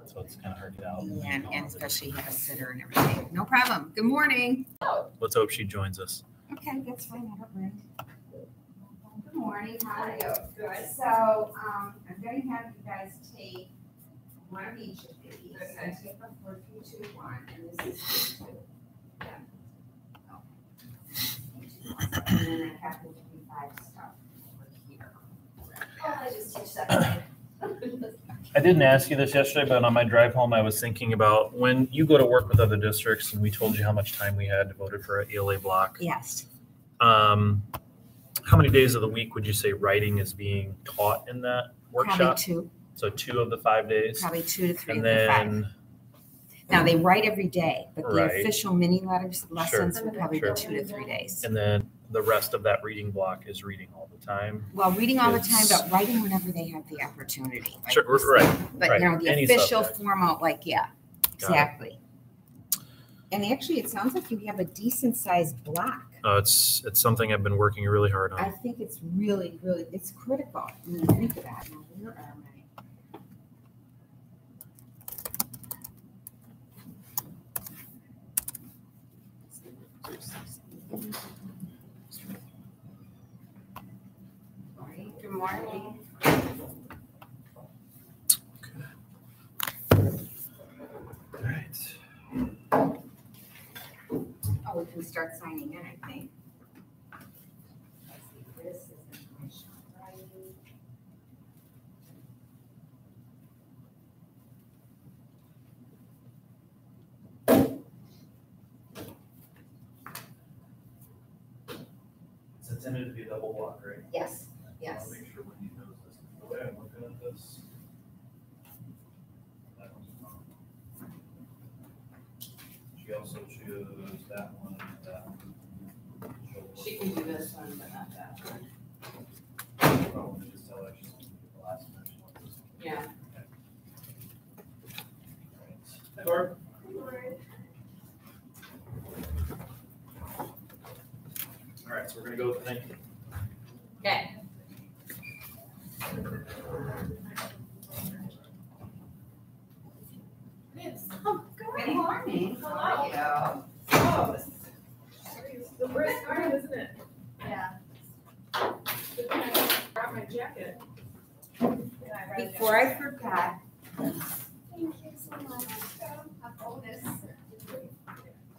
so it's kind of hard to get out. Yeah, and especially have a sitter and everything. No problem. Good morning. Let's hope she joins us. Okay, that's fine. I don't mind. Good morning. How are you? Good. So I'm going to have you guys take one of each of these. I take the 4-2-1, and this is 2. Yeah. Okay. And then I have the 3-5 stuff over here. Oh, I just teach that. I didn't ask you this yesterday, but on my drive home, I was thinking about when you go to work with other districts, and we told you how much time we had devoted for an ELA block. Yes. How many days of the week would you say writing is being taught in that workshop? Probably 2. So 2 of the 5 days? Probably 2 to 3 And of the 5. then, Now, they write every day, but the Right. official mini lessons would probably be 2 to 3 days. and then the rest of that reading block is reading all the time? Well, reading all the time, It's- but writing whenever they have the opportunity. Like Sure, you said. right, But, right. you know, the Any official subject. formal, like, yeah, it. exactly. And actually, it sounds like you have a decent sized block. It's something I've been working really hard I on. think it's really, really, it's critical when you think of that. Now, where are my? Good morning. All right. Oh, we can start signing in, I think. Let's see, this is informational writing. It's intended to be a double block, right? Yes, yes. I'll make sure Wendy knows this. The way I'm looking at this. That one's wrong. She also chose that one and that one. She can do this one, but not that one. Probably just tell her she's going to do the last one. She wants this one. Yeah. Hey, Barb. All right, so we're gonna go with the 19. Okay. Good morning. How are you? Oh, this is the worst part, isn't it? Yeah. Good thing I brought my jacket. Before I forgot, Thank you so much. A bonus.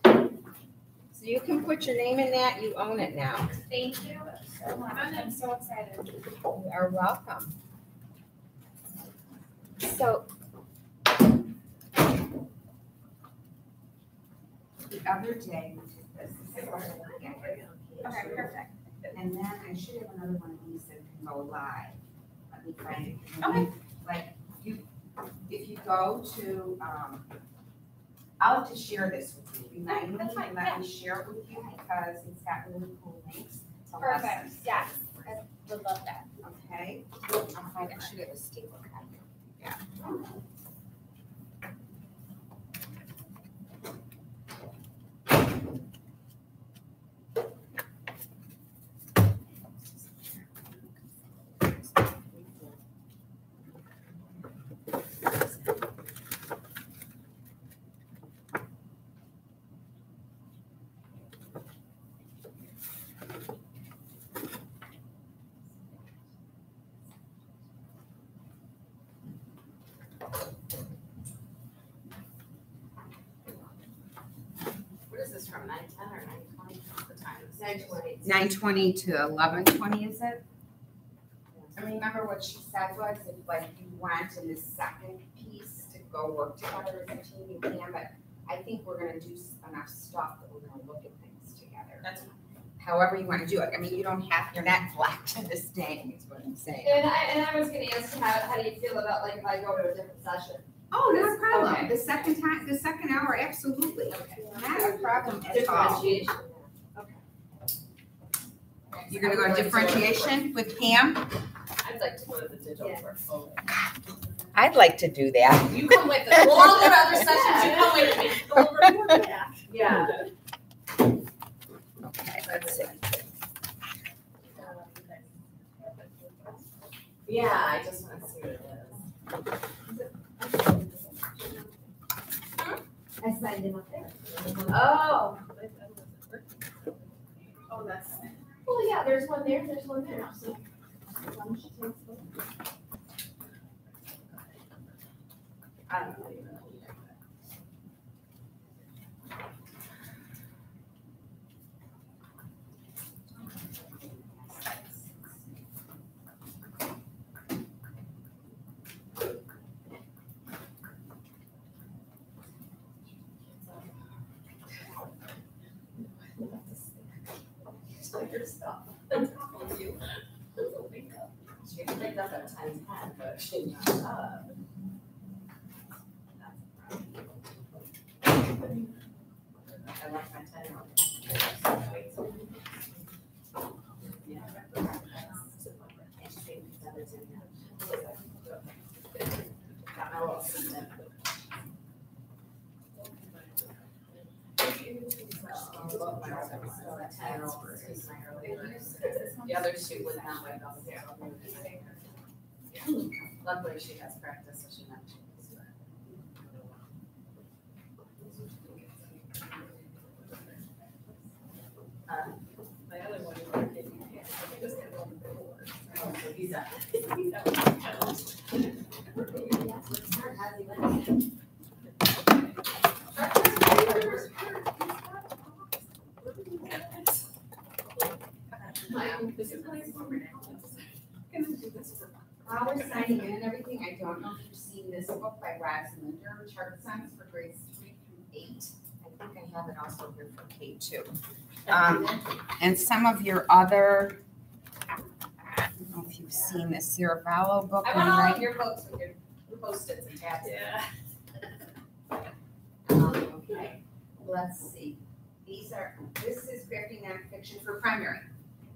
so you can put your name in that, you own it now. Thank you so much. I'm so excited. You are welcome. So the other day, we did this. This is what I want to get rid of. Okay, perfect. And then I should have another one of these that can go live. Let me find it. Okay. Like you, if you go to, I'll have to share this with you. Remind me That's fine, and let me share it with you because it's got really cool links to Perfect. lessons. Yes, I would love that. Okay, I'll find, I should have a staple copy. Yeah. What is this from, 9:10 or 9:20? The time is 9:20. 9:20 to 11:20, is it? And remember what she said was, if like you want in the second piece to go work together as a team, you can, but I think we're gonna do enough stuff that we're gonna look at things together. That's fine. However you wanna do it. I mean, you don't have, you're not locked to this day, is what I'm saying. And I was gonna ask how do you feel about like if I go to a different session? Oh, no problem. Okay. The second hour, absolutely. Okay. Not a problem at all. Differentiation. You're gonna go to differentiation with Pam? I'd like to go to the digital Yeah. portfolio. I'd like to do that. You come with us. We'll all go to other sessions. You come with me. Go over here. Yeah. Okay, let's see. Yeah, I just want to see what it is. I signed him up there. Oh, Oh, that's. well, yeah, there's one there, there's one there. So why don't you take both? I don't know even know either, but your stuff. You. She picked up at 10:10, but she not up. I left my 10-year-old. Yeah. And she paid me $17. Got my little assistant. The other two would not wake up. Luckily, she has practice, so she not. My other one is like, I just get one before. Oh, so he's up. He's out. This is my gonna do this for While we're signing in and everything, I don't know if you've seen this book by Linder, Chart Science for grades 3 through 8. I think I have it also here for K2. And some of your other, I don't know if you've seen this Saravallo book. I want all of your books with your Post-its and tabs. Yeah. Okay, let's see. This is crafting nonfiction for primary.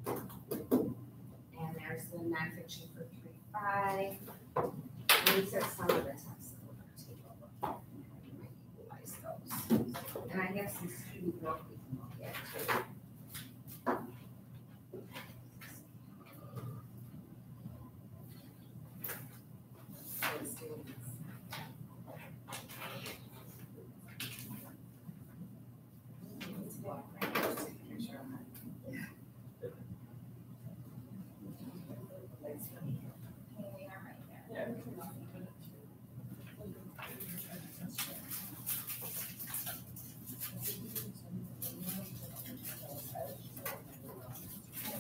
And there's the nonfiction for 3-5. And these are some of the texts that we're going to take a look at. You might utilize those. And I have some student work we can look at too.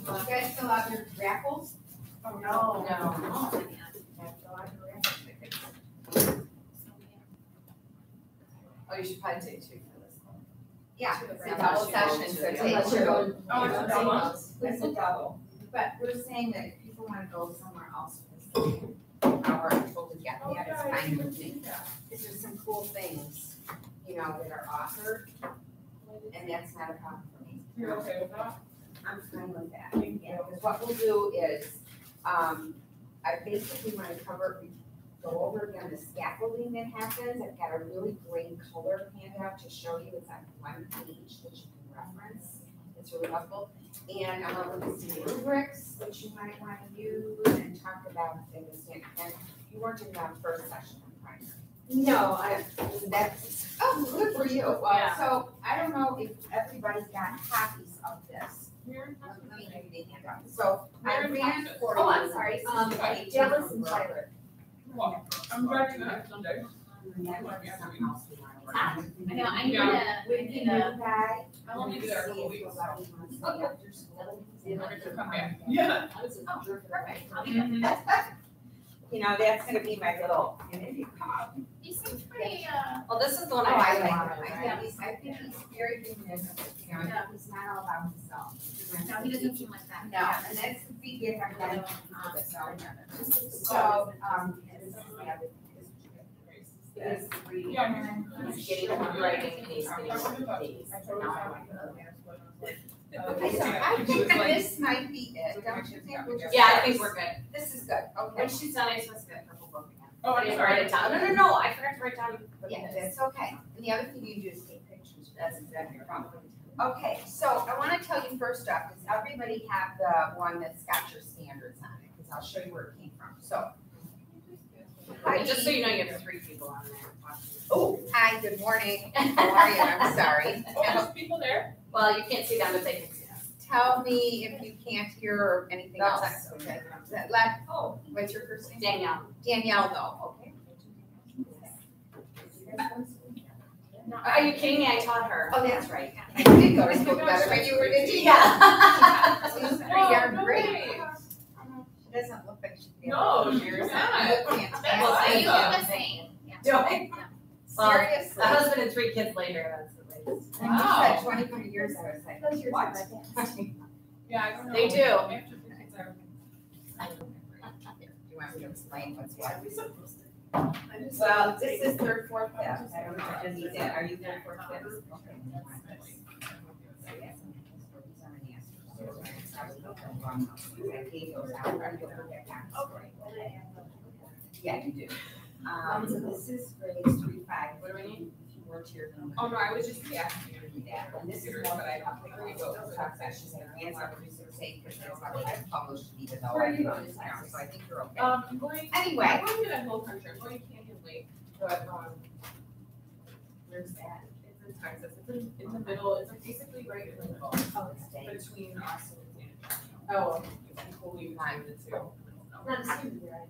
You guys fill out your raffles? Oh, No. You have to fill out your raffle tickets. Oh, you should probably take 2 for this one. Yeah, Two it's a raffles. double session, so Unless take you're two. going- Oh, it's a double? It's a double. But we're saying that if people want to go somewhere else for this hour able to get that, it's fine with me. Because there's some cool things, you know, that are offered, and that's not a problem for me. You're okay with that? I'm fine with that. Thank Yeah, you. because what we'll do is, I basically want to go over again the scaffolding that happens. I've got a really great color handout to show you. It's on one page that you can reference. It's really helpful. And I'm going to look at some rubrics, which you might want to use and talk about in the standard. And you weren't in that first session on primary. No, That's, oh, good for you. Well, Yeah. so I don't know if everybody's got copies of this. Here. Let me give you the handout. So I Where ran is it? for. Oh, I'm sorry. Page Dallas and number. Tyler. Well, I'm driving that Sunday. Yeah, something else we wanna work on. I know, I need Yeah. to, With the new guy. I'll only be there a couple see weeks. if we'll let me once a day after school. I'm ready to come back. Yeah. oh, perfect. I'll be Mhm. You know, that's gonna be my little interview call. He seems pretty, Well, this is the one Oh, I I really like want, him. right? I think he's very good in this, you know, Yeah. he's not all about himself. no, he doesn't seem like that. No, and that's the big difference. So, this is the other. Is three. Yeah. He's getting one writing and he's getting one these. I think this might be it, don't you think? We'll just- Yeah, I think we're good. This is good, okay. When she's done, I supposed to get a purple book again. Oh, I I'm didn't sorry. write it down. No, I forgot to write down. what it Yeah, is. that's okay. And the other thing you do is take pictures. That's exactly right. Okay, so I want to tell you first off, does everybody have the one that's got your standards on it? Because I'll show you where it came from. So. And just so you know, you have 3 people on there. Oh, I Hi, good morning. How are you? I'm sorry. Oh, there's people there? Well, you can't see them, but they can see us. Tell me if you can't hear or anything No else. text. Okay. Oh. What's your first name? Danielle. Danielle, no, okay. Are you kidding me? I taught her. Oh, that's right. I did go to school together when you were in G. Yeah. She's pretty Oh, darn no great. way. She doesn't look like she's. No, you're not. You look fantastic. Well, You look the same. Don't. Well, Seriously. a husband and 3 kids later, that's the way. When you said 23 years, I was like, what? Yeah, I don't know. They do. After 3 kids, You want me to explain what's what? I just. Well, this is third, fourth, fifth. I don't know if you need that. Are you third, fourth, fifth? Yeah, you do. So this is grades 3, 5. What do we need? If you weren't here, then. Oh, no, I was just asking you to do Yeah, that. and this is Consider, one but I don't think I we go will. to talk sessions and answer every single thing because that's how I published even though Where I are you do going? this now, so I think you're okay. I'm going, Anyway, I'm going to that whole country, I'm going to Canyon Lake, but, where's that? It's in Texas, it's in the middle, it's like basically right in the middle, oh, it's day. between Austin and San Antonio. Oh. It's equally time the two. Not a student, right?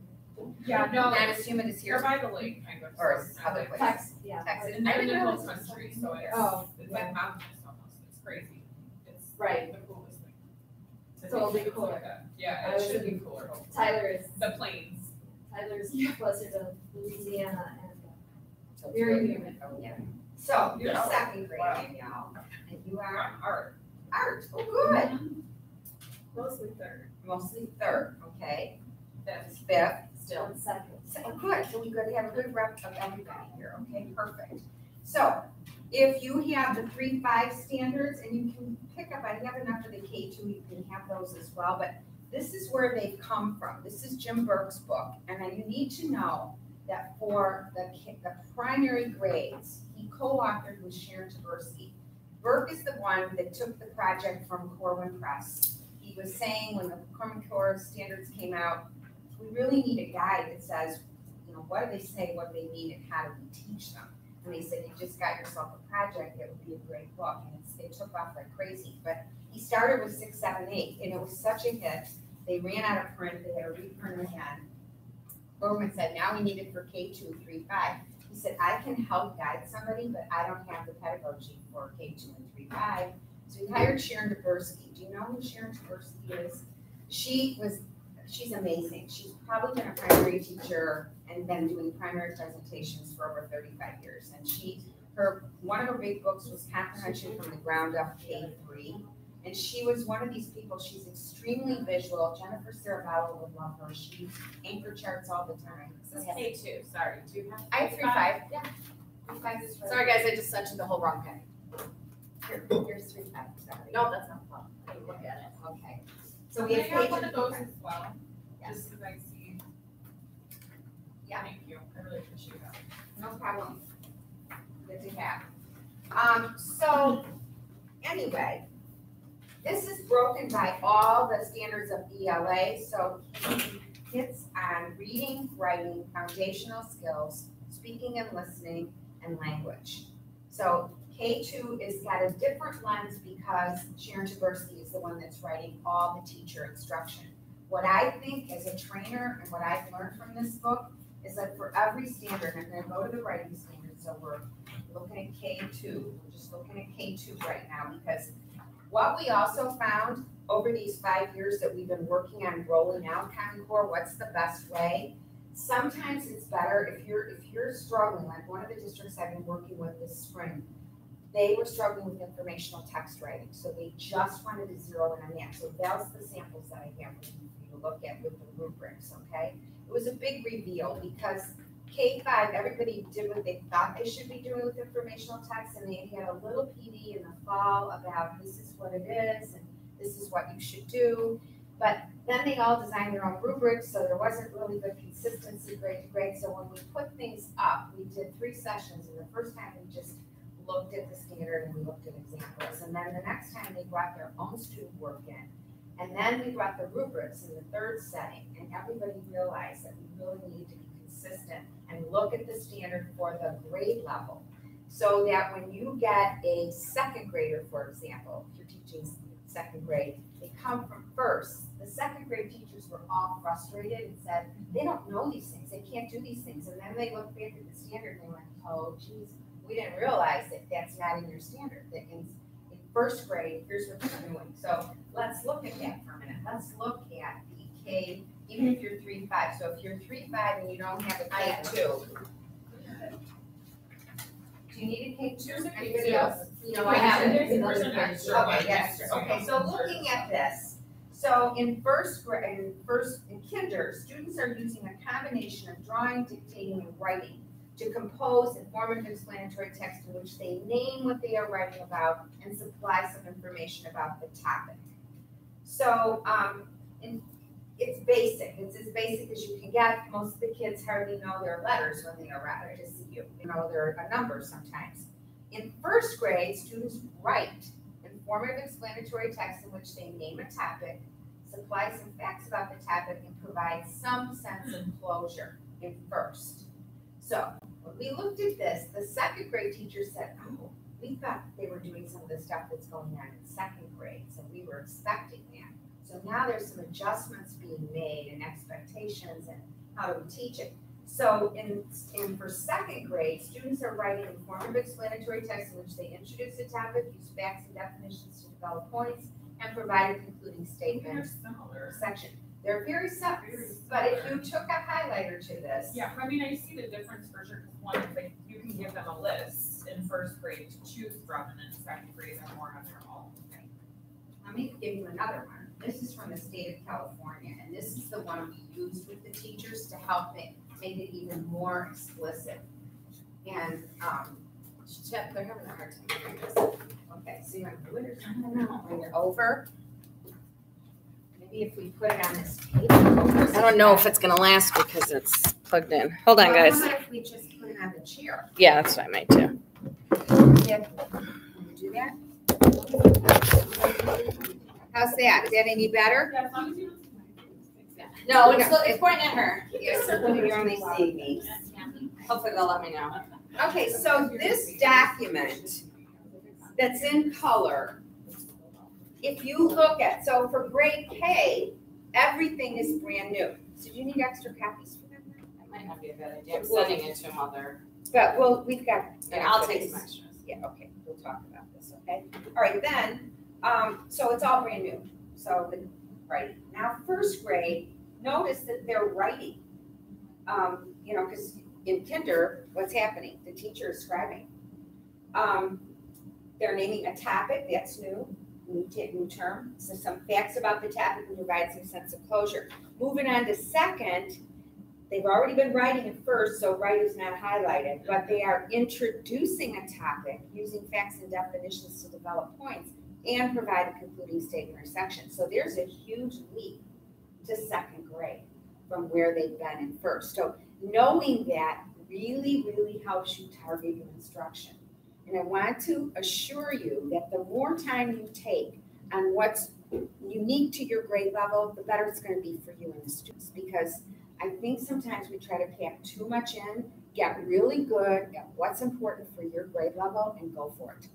Yeah, no, Not as humid as you're here, by the lake, kind of. or is other place? Text, yeah. Texas. And they're in the whole country, so it's, Oh, it's like mountainous almost, it's crazy. It's Right. the coolest thing. To So it'll think be it's like cooler. that. Yeah, I it was should be thinking cooler, hopefully. Tyler's The plains. closer to Louisiana and very humid. Oh, yeah. So, you're Yeah. second grade, Wow. Danielle, and you are Art, art, oh, good. mostly third. Mostly third, okay, That's fifth, Still second. so, oh, good, so we gotta have a good rep of everybody here, okay, perfect. So, if you have the 3, 5 standards, and you can pick up, I have enough for the K2, you can have those as well, but this is where they've come from. This is Jim Burke's book, and then you need to know that for the primary grades, he co-authored with Sharon Taberski. Burke is the one that took the project from Corwin Press. He was saying when the Common Core standards came out, we really need a guide that says, you know, what do they say, what do they mean, and how do we teach them? And they said, you just got yourself a project, it would be a great book, and it took off like crazy. But he started with 6, 7, 8, and it was such a hit. They ran out of print, they had to reprint it again. Bowman said, now we need it for K2, 3, 5. He said, I can help guide somebody, but I don't have the pedagogy for K2 and 3, 5. So he hired Sharon Taberski. Do you know who Sharon Taberski is? She's amazing. She's probably been a primary teacher and been doing primary presentations for over 35 years. And one of her big books was Comprehension from the Ground Up K3. And she was one of these people, she's extremely visual. Jennifer Sarabello would love her. She anchor charts all the time. This is K2, sorry, do you have? I have 3, 5, yeah. 3, 5 is right. Sorry, guys, I just sent you the whole wrong pen. Here's 3, 5, sorry. No, that's not fun. I can look at it. Okay. So we Can have I have pages. one of those as well? Yes. Just because I see. Yeah. Thank you, I really appreciate that. No problem. Good to have. So, anyway, this is broken by all the standards of ELA, so he hits on reading, writing, foundational skills, speaking and listening, and language. So K2 is got a different lens because Sharon Taberski is the one that's writing all the teacher instruction. What I think as a trainer and what I've learned from this book is that for every standard, I'm gonna go to the writing standard, so we're looking at K2. We're just looking at K2 right now because what we also found over these 5 years that we've been working on rolling out Common Core, what's the best way? Sometimes it's better if you're struggling, like one of the districts I've been working with this spring, they were struggling with informational text writing, so they just wanted to zero in on that. So that's the samples that I have for you to look at with the rubrics, okay? It was a big reveal because K5, everybody did what they thought they should be doing with informational text, and they had a little PD in the fall about this is what it is, and this is what you should do. But then they all designed their own rubrics, so there wasn't really good consistency grade to grade. So when we put things up, we did 3 sessions, and the first time we just looked at the standard and we looked at examples. And then the next time they brought their own student work in. And then we brought the rubrics in the third setting, and everybody realized that we really need to be consistent and look at the standard for the grade level. So that when you get a second grader, for example, if you're teaching second grade, they come from first. The second grade teachers were all frustrated and said, they don't know these things, they can't do these things. And then they looked back at the standard and they went, oh geez, we didn't realize that that's not in your standard. That in first grade, here's what you're doing. So let's look at that for a minute. Let's look at the K, even if you're 3-5. So if you're 3-5 and you don't have a K2, do you need a K2? Anybody else? No, I have it. Okay, yes. Okay, so looking at this, so in first grade, in kinder, students are using a combination of drawing, dictating, and writing to compose informative explanatory text in which they name what they are writing about and supply some information about the topic. So it's basic. It's as basic as you can get. Most of the kids hardly know their letters when they arrive to see you. You know, they're a number sometimes. In first grade, students write informative explanatory text in which they name a topic, supply some facts about the topic, and provide some sense of closure in first. So when we looked at this, the second grade teacher said, oh, we thought they were doing some of the stuff that's going on in second grade, so we were expecting that. So now there's some adjustments being made and expectations and how do we teach it. So for second grade, students are writing informative explanatory text in which they introduce the topic, use facts and definitions to develop points, and provide a concluding statement or section. They're very similar, but if you took a highlighter to this. Yeah, I mean, I see the difference for sure, because one is like, you can give them a list in first grade to choose from, and then second grade they're more on their own. Let me give you another one. This is from the state of California, and this is the one we used with the teachers to help make it even more explicit. And they're having a hard time doing this. Okay, so you want to do it or something now? When you're over, maybe if we put it on this paper. I don't know if it's gonna last because it's plugged in. Hold on, guys. How about if we just put it on the chair? Yeah, that's what I might do. Yeah. Can you do that? How's that? Is that any better? Yeah, as long as you don't. No, it's pointing at her. Yes, you're only seeing me. Hopefully they'll let me know. Okay, so this document that's in color, if you look at, so for grade K, everything is brand new. So do you need extra copies for them? That might not be a good idea. I'm sending it to them while they're. But, well, we've got. And I'll take some extras. Yeah, okay, we'll talk about this, okay? All right, then, so it's all brand new. So, right, now first grade, notice that they're writing. You know, because in kinder, what's happening? The teacher is scribing. They're naming a topic, that's new term. So some facts about the topic and provide some sense of closure. Moving on to second, they've already been writing at first, so right is not highlighted, but they are introducing a topic using facts and definitions to develop points and provide a concluding statement or section. So there's a huge leap to second grade from where they've been in first. So knowing that really, really helps you target your instruction. And I want to assure you that the more time you take on what's unique to your grade level, the better it's going to be for you and the students. Because I think sometimes we try to pack too much in, get really good at what's important for your grade level and go for it.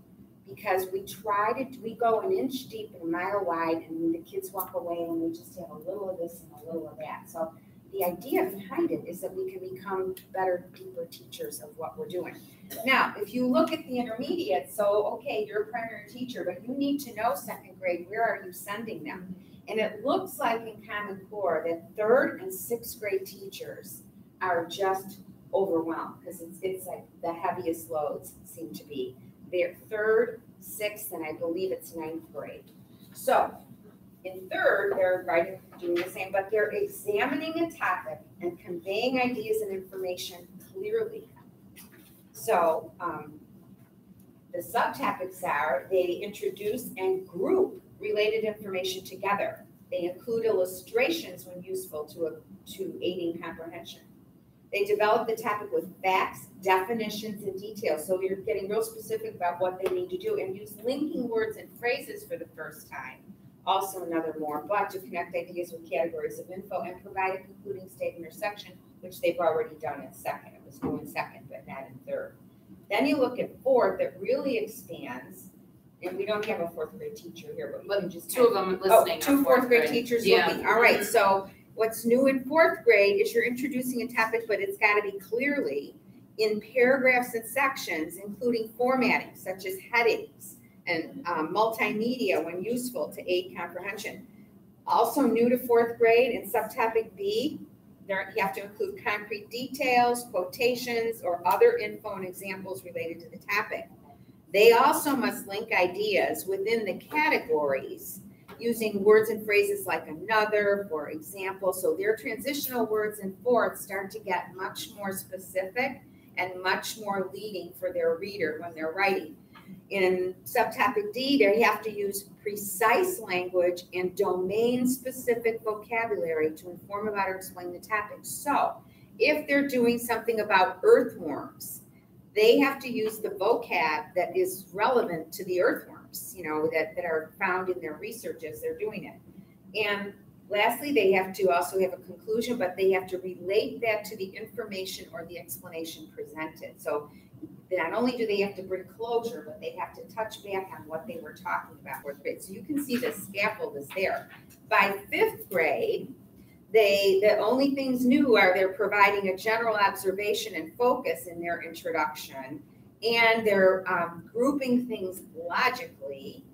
Because we go an inch deep and a mile wide, and the kids walk away and we just have a little of this and a little of that. So the idea behind it is that we can become better, deeper teachers of what we're doing. Now, if you look at the intermediate, so, okay, you're a primary teacher, but you need to know second grade, where are you sending them? And it looks like in Common Core that third and sixth grade teachers are just overwhelmed because it's like the heaviest loads seem to be. They're third, sixth, and I believe it's ninth grade. So in third, they're doing the same, but they're examining a topic and conveying ideas and information clearly. So the subtopics are they introduce and group related information together. They include illustrations when useful to aiding comprehension. They develop the topic with facts, definitions, and details. So you're getting real specific about what they need to do and use linking words and phrases for the first time. Also another more, but to connect ideas with categories of info and provide a concluding statement or section, which they've already done in second. It was new in second, but not in third. Then you look at fourth, that really expands, and we don't have a fourth grade teacher here, but we can just. Two of them listening. Two fourth grade teachers Yeah. looking. All right, so what's new in fourth grade is you're introducing a topic, but it's got to be clearly in paragraphs and sections, including formatting, such as headings and multimedia when useful to aid comprehension. Also new to fourth grade in subtopic B, there you have to include concrete details, quotations, or other info and examples related to the topic. They also must link ideas within the categories using words and phrases like another, for example. So their transitional words in fourth start to get much more specific and much more leading for their reader when they're writing. In subtopic D, they have to use precise language and domain-specific vocabulary to inform about or explain the topic. So if they're doing something about earthworms, they have to use the vocab that is relevant to the earthworms, you know, that are found in their research as they're doing it. And lastly, they have to also have a conclusion, but they have to relate that to the information or the explanation presented. So not only do they have to bring closure, but they have to touch back on what they were talking about. So you can see the scaffold is there. By fifth grade, the only things new are they're providing a general observation and focus in their introduction, and they're grouping things logically.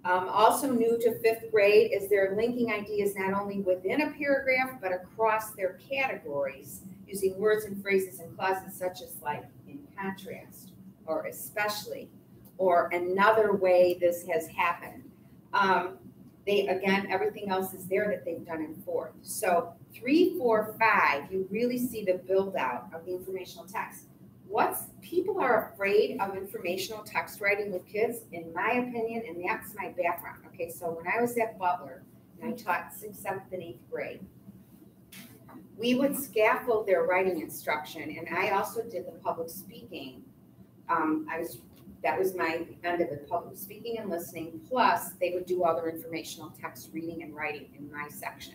Also new to fifth grade is they're linking ideas not only within a paragraph, but across their categories using words and phrases and clauses such as like in contrast or especially or another way this has happened. Again, everything else is there that they've done in fourth. So 3, 4, 5, you really see the build out of the informational text. People are afraid of informational text writing with kids, in my opinion, and that's my background. Okay, so when I was at Butler and I taught 6th, 7th, and 8th grade, we would scaffold their writing instruction, and I also did the public speaking. That was my end of it, public speaking and listening, plus they would do other informational text reading and writing in my section.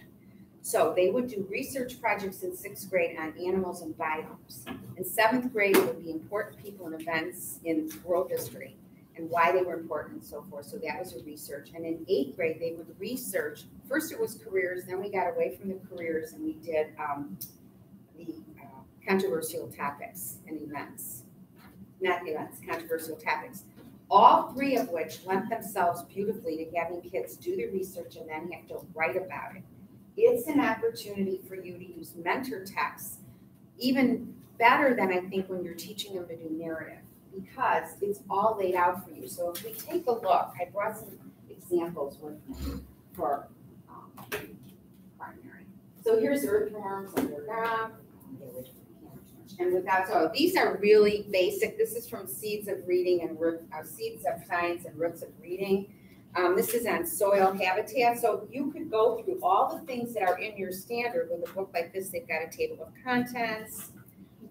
So they would do research projects in 6th grade on animals and biomes. In 7th grade, it would be important people and events in world history and why they were important and so forth. So that was a research. And in 8th grade, they would research. First it was careers, then we got away from the careers and we did the controversial topics and events. Not events, controversial topics. All 3 of which lent themselves beautifully to having kids do the research and then have to write about it. It's an opportunity for you to use mentor texts even better than I think when you're teaching them to do narrative, because it's all laid out for you. So if we take a look, I brought some examples with me for primary. So here's earthworms underground. And without, so these are really basic. This is from Seeds of Reading and Seeds of Science and Roots of Reading. This is on soil habitat. So you could go through all the things that are in your standard with a book like this. They've got a table of contents.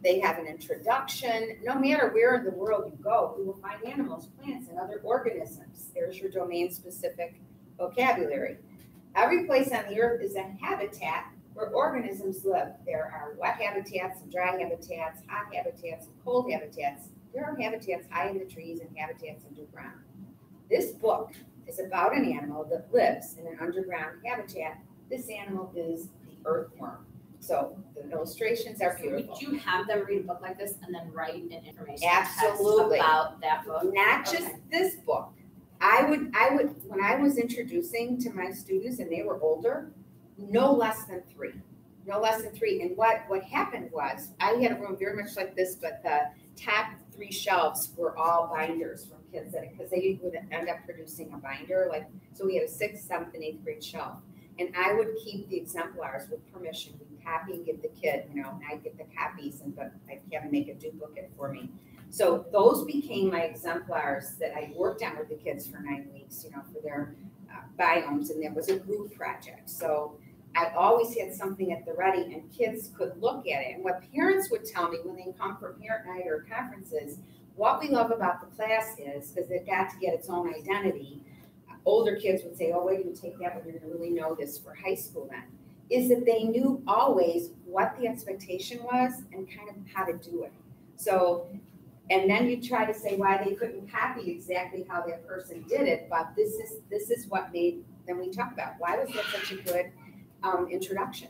They have an introduction. No matter where in the world you go, you will find animals, plants, and other organisms. There's your domain-specific vocabulary. Every place on the earth is a habitat where organisms live. There are wet habitats and dry habitats, hot habitats and cold habitats. There are habitats high in the trees and habitats underground. This book is about an animal that lives in an underground habitat. This animal is the earthworm. So the illustrations are beautiful. Would you have them read a book like this and then write an information Absolutely. text about that book? Not just this book. I would, when I was introducing to my students and they were older, no less than 3. No less than 3. And what happened was, I had a room very much like this, but the top 3 shelves were all binders from kids, because they would end up producing a binder. Like, so we had a 6th, 7th, and 8th grade shelf. And I would keep the exemplars with permission. We'd copy and give the kid, and I'd get the copies, but I'd have them make a duplicate for me. So those became my exemplars that I worked on with the kids for 9 weeks, for their biomes, and that was a group project. So I always had something at the ready, and kids could look at it. And what parents would tell me when they come for parent night or conferences, what we love about the class is, because it got to get its own identity. Older kids would say, oh, wait till you take that when you're going to really know this for high school then, is that they knew always what the expectation was and kind of how to do it. So And then you try to say why they couldn't copy exactly how that person did it, but this is what made, then we talk about, why was that such a good introduction?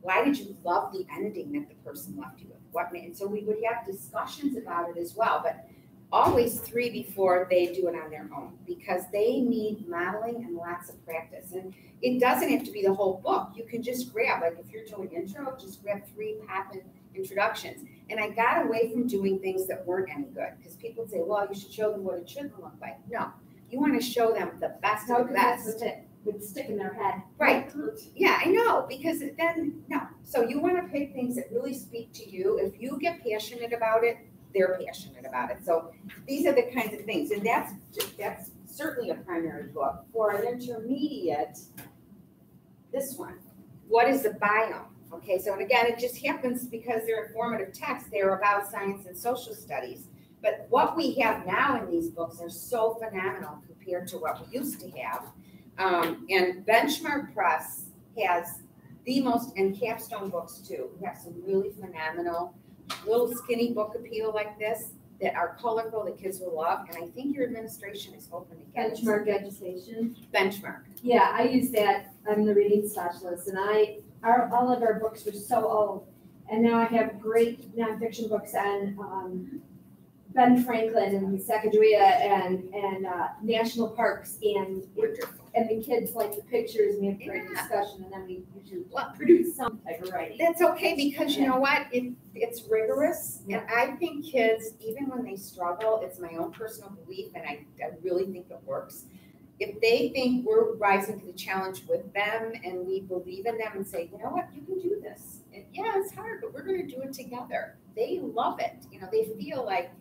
Why did you love the ending that the person left you with? What made, and so we would have discussions about it as well, but always 3 before they do it on their own, because they need modeling and lots of practice. And it doesn't have to be the whole book. You can just grab, like if you're doing intro, just grab 3 poppin' introductions. And I got away from doing things that weren't any good, because people say, well, you should show them what it shouldn't look like. No, you want to show them the best of the best. It would stick in their head. Right. Yeah, I know, because then, no. So you want to pick things that really speak to you. If you get passionate about it, they're passionate about it. So these are the kinds of things. And that's certainly a primary book. For an intermediate, this one, what is the biome? Okay, so and again, it just happens because they're informative texts. They're about science and social studies. But what we have now in these books are so phenomenal compared to what we used to have. And Benchmark Press has the most, and Capstone books too. We have some really phenomenal little skinny book appeal like this that are colorful that kids will love. And I think your administration is hoping to get Benchmark education. Benchmark. Yeah, I use that. I'm the reading specialist, and all of our books were so old, and now I have great nonfiction books on Ben Franklin and Sacagawea and national parks, and the kids like the pictures, and we have a great discussion, and then we usually produce some type of writing. That's okay, because you know what? It's rigorous, and I think kids, even when they struggle, it's my own personal belief, and I really think it works. If they think we're rising to the challenge with them and we believe in them and say, you know what, you can do this. And yeah, it's hard, but we're going to do it together. They love it. You know, they feel like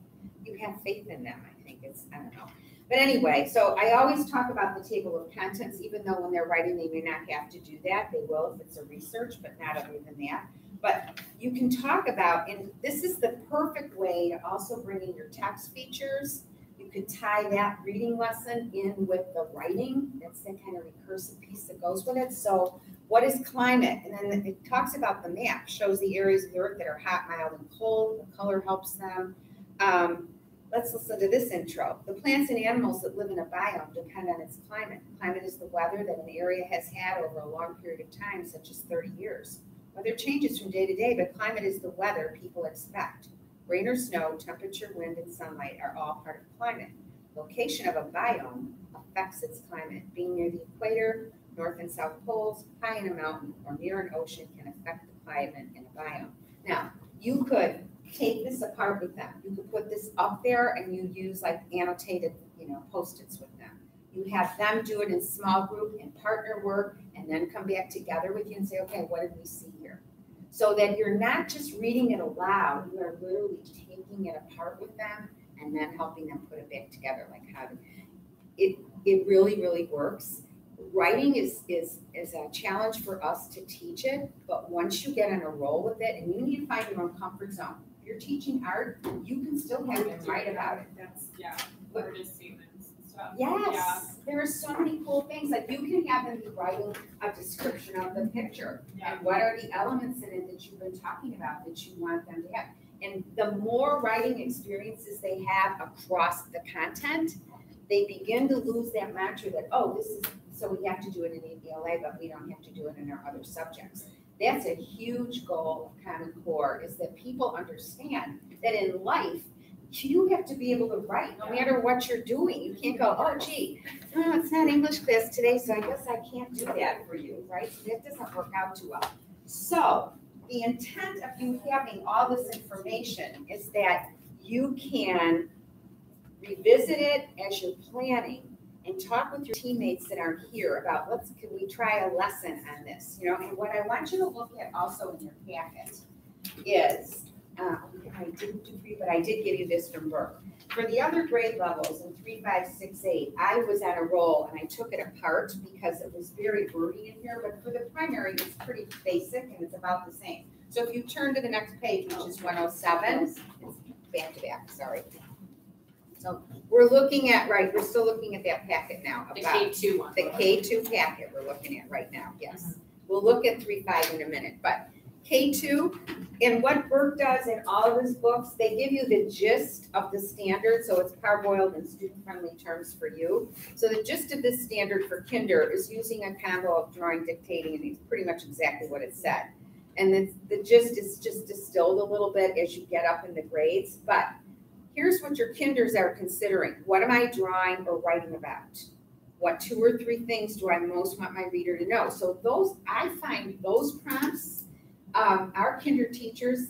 you have faith in them. I think I don't know. But anyway, so I always talk about the table of contents, even though when they're writing, they may not have to do that. They will if it's a research, but not other than that. But you can talk about, and this is the perfect way to also bring in your text features. You could tie that reading lesson in with the writing. That's the kind of recursive piece that goes with it. So what is climate? And then it talks about the map, shows the areas of the earth that are hot, mild, and cold. The color helps them. Let's listen to this intro. The plants and animals that live in a biome depend on its climate. Climate is the weather that an area has had over a long period of time, such as 30 years. Weather changes from day to day, but climate is the weather people expect. Rain or snow, temperature, wind, and sunlight are all part of climate. Location of a biome affects its climate. Being near the equator, north and south poles, high in a mountain, or near an ocean can affect the climate in a biome. Now, you could take this apart with them. You could put this up there and you use like annotated, Post-its with them. You have them do it in small group and partner work, and then come back together with you and say, okay, what did we see here? So that you're not just reading it aloud, you are literally taking it apart with them and then helping them put it back together. Like how to, it really, really works. Writing is a challenge for us to teach it, but once you get on a roll with it, and you need to find your own comfort zone. If you're teaching art, you can still have them write about it. That's, artist statements and stuff. Yes, there are so many cool things. Like you can have them be writing a description of the picture. Yeah. And what are the elements in it that you've been talking about that you want them to have? And the more writing experiences they have across the content, they begin to lose that mantra that, oh, this is, so we have to do it in ELA, but we don't have to do it in our other subjects. That's a huge goal of Common Core, is that people understand that in life, you have to be able to write no matter what you're doing. You can't go, oh, gee, it's not English class today, so I guess I can't do that for you, right? So that doesn't work out too well. So the intent of you having all this information is that you can revisit it as you're planning and talk with your teammates that aren't here about, can we try a lesson on this? And what I want you to look at also in your packet is, I didn't do for you, but I did give you this from Burke. For the other grade levels in 3, 5, 6, 8, I was on a roll and I took it apart because it was very wordy in here, but for the primary, it's pretty basic and it's about the same. So if you turn to the next page, which is 107, it's back to back, sorry. So we're looking at, we're still looking at that packet now. The K2 one. The K2 packet we're looking at right now, yes. We'll look at 3, 5 in a minute, but K2, and what Burke does in all of his books, they give you the gist of the standard, so it's parboiled in student-friendly terms for you. So the gist of this standard for kinder is using a combo of drawing, dictating, and it's pretty much exactly what it said. And the gist is just distilled a little bit as you get up in the grades, but here's what your kinders are considering. What am I drawing or writing about? What 2 or 3 things do I most want my reader to know? So those, I find those prompts, our kinder teachers,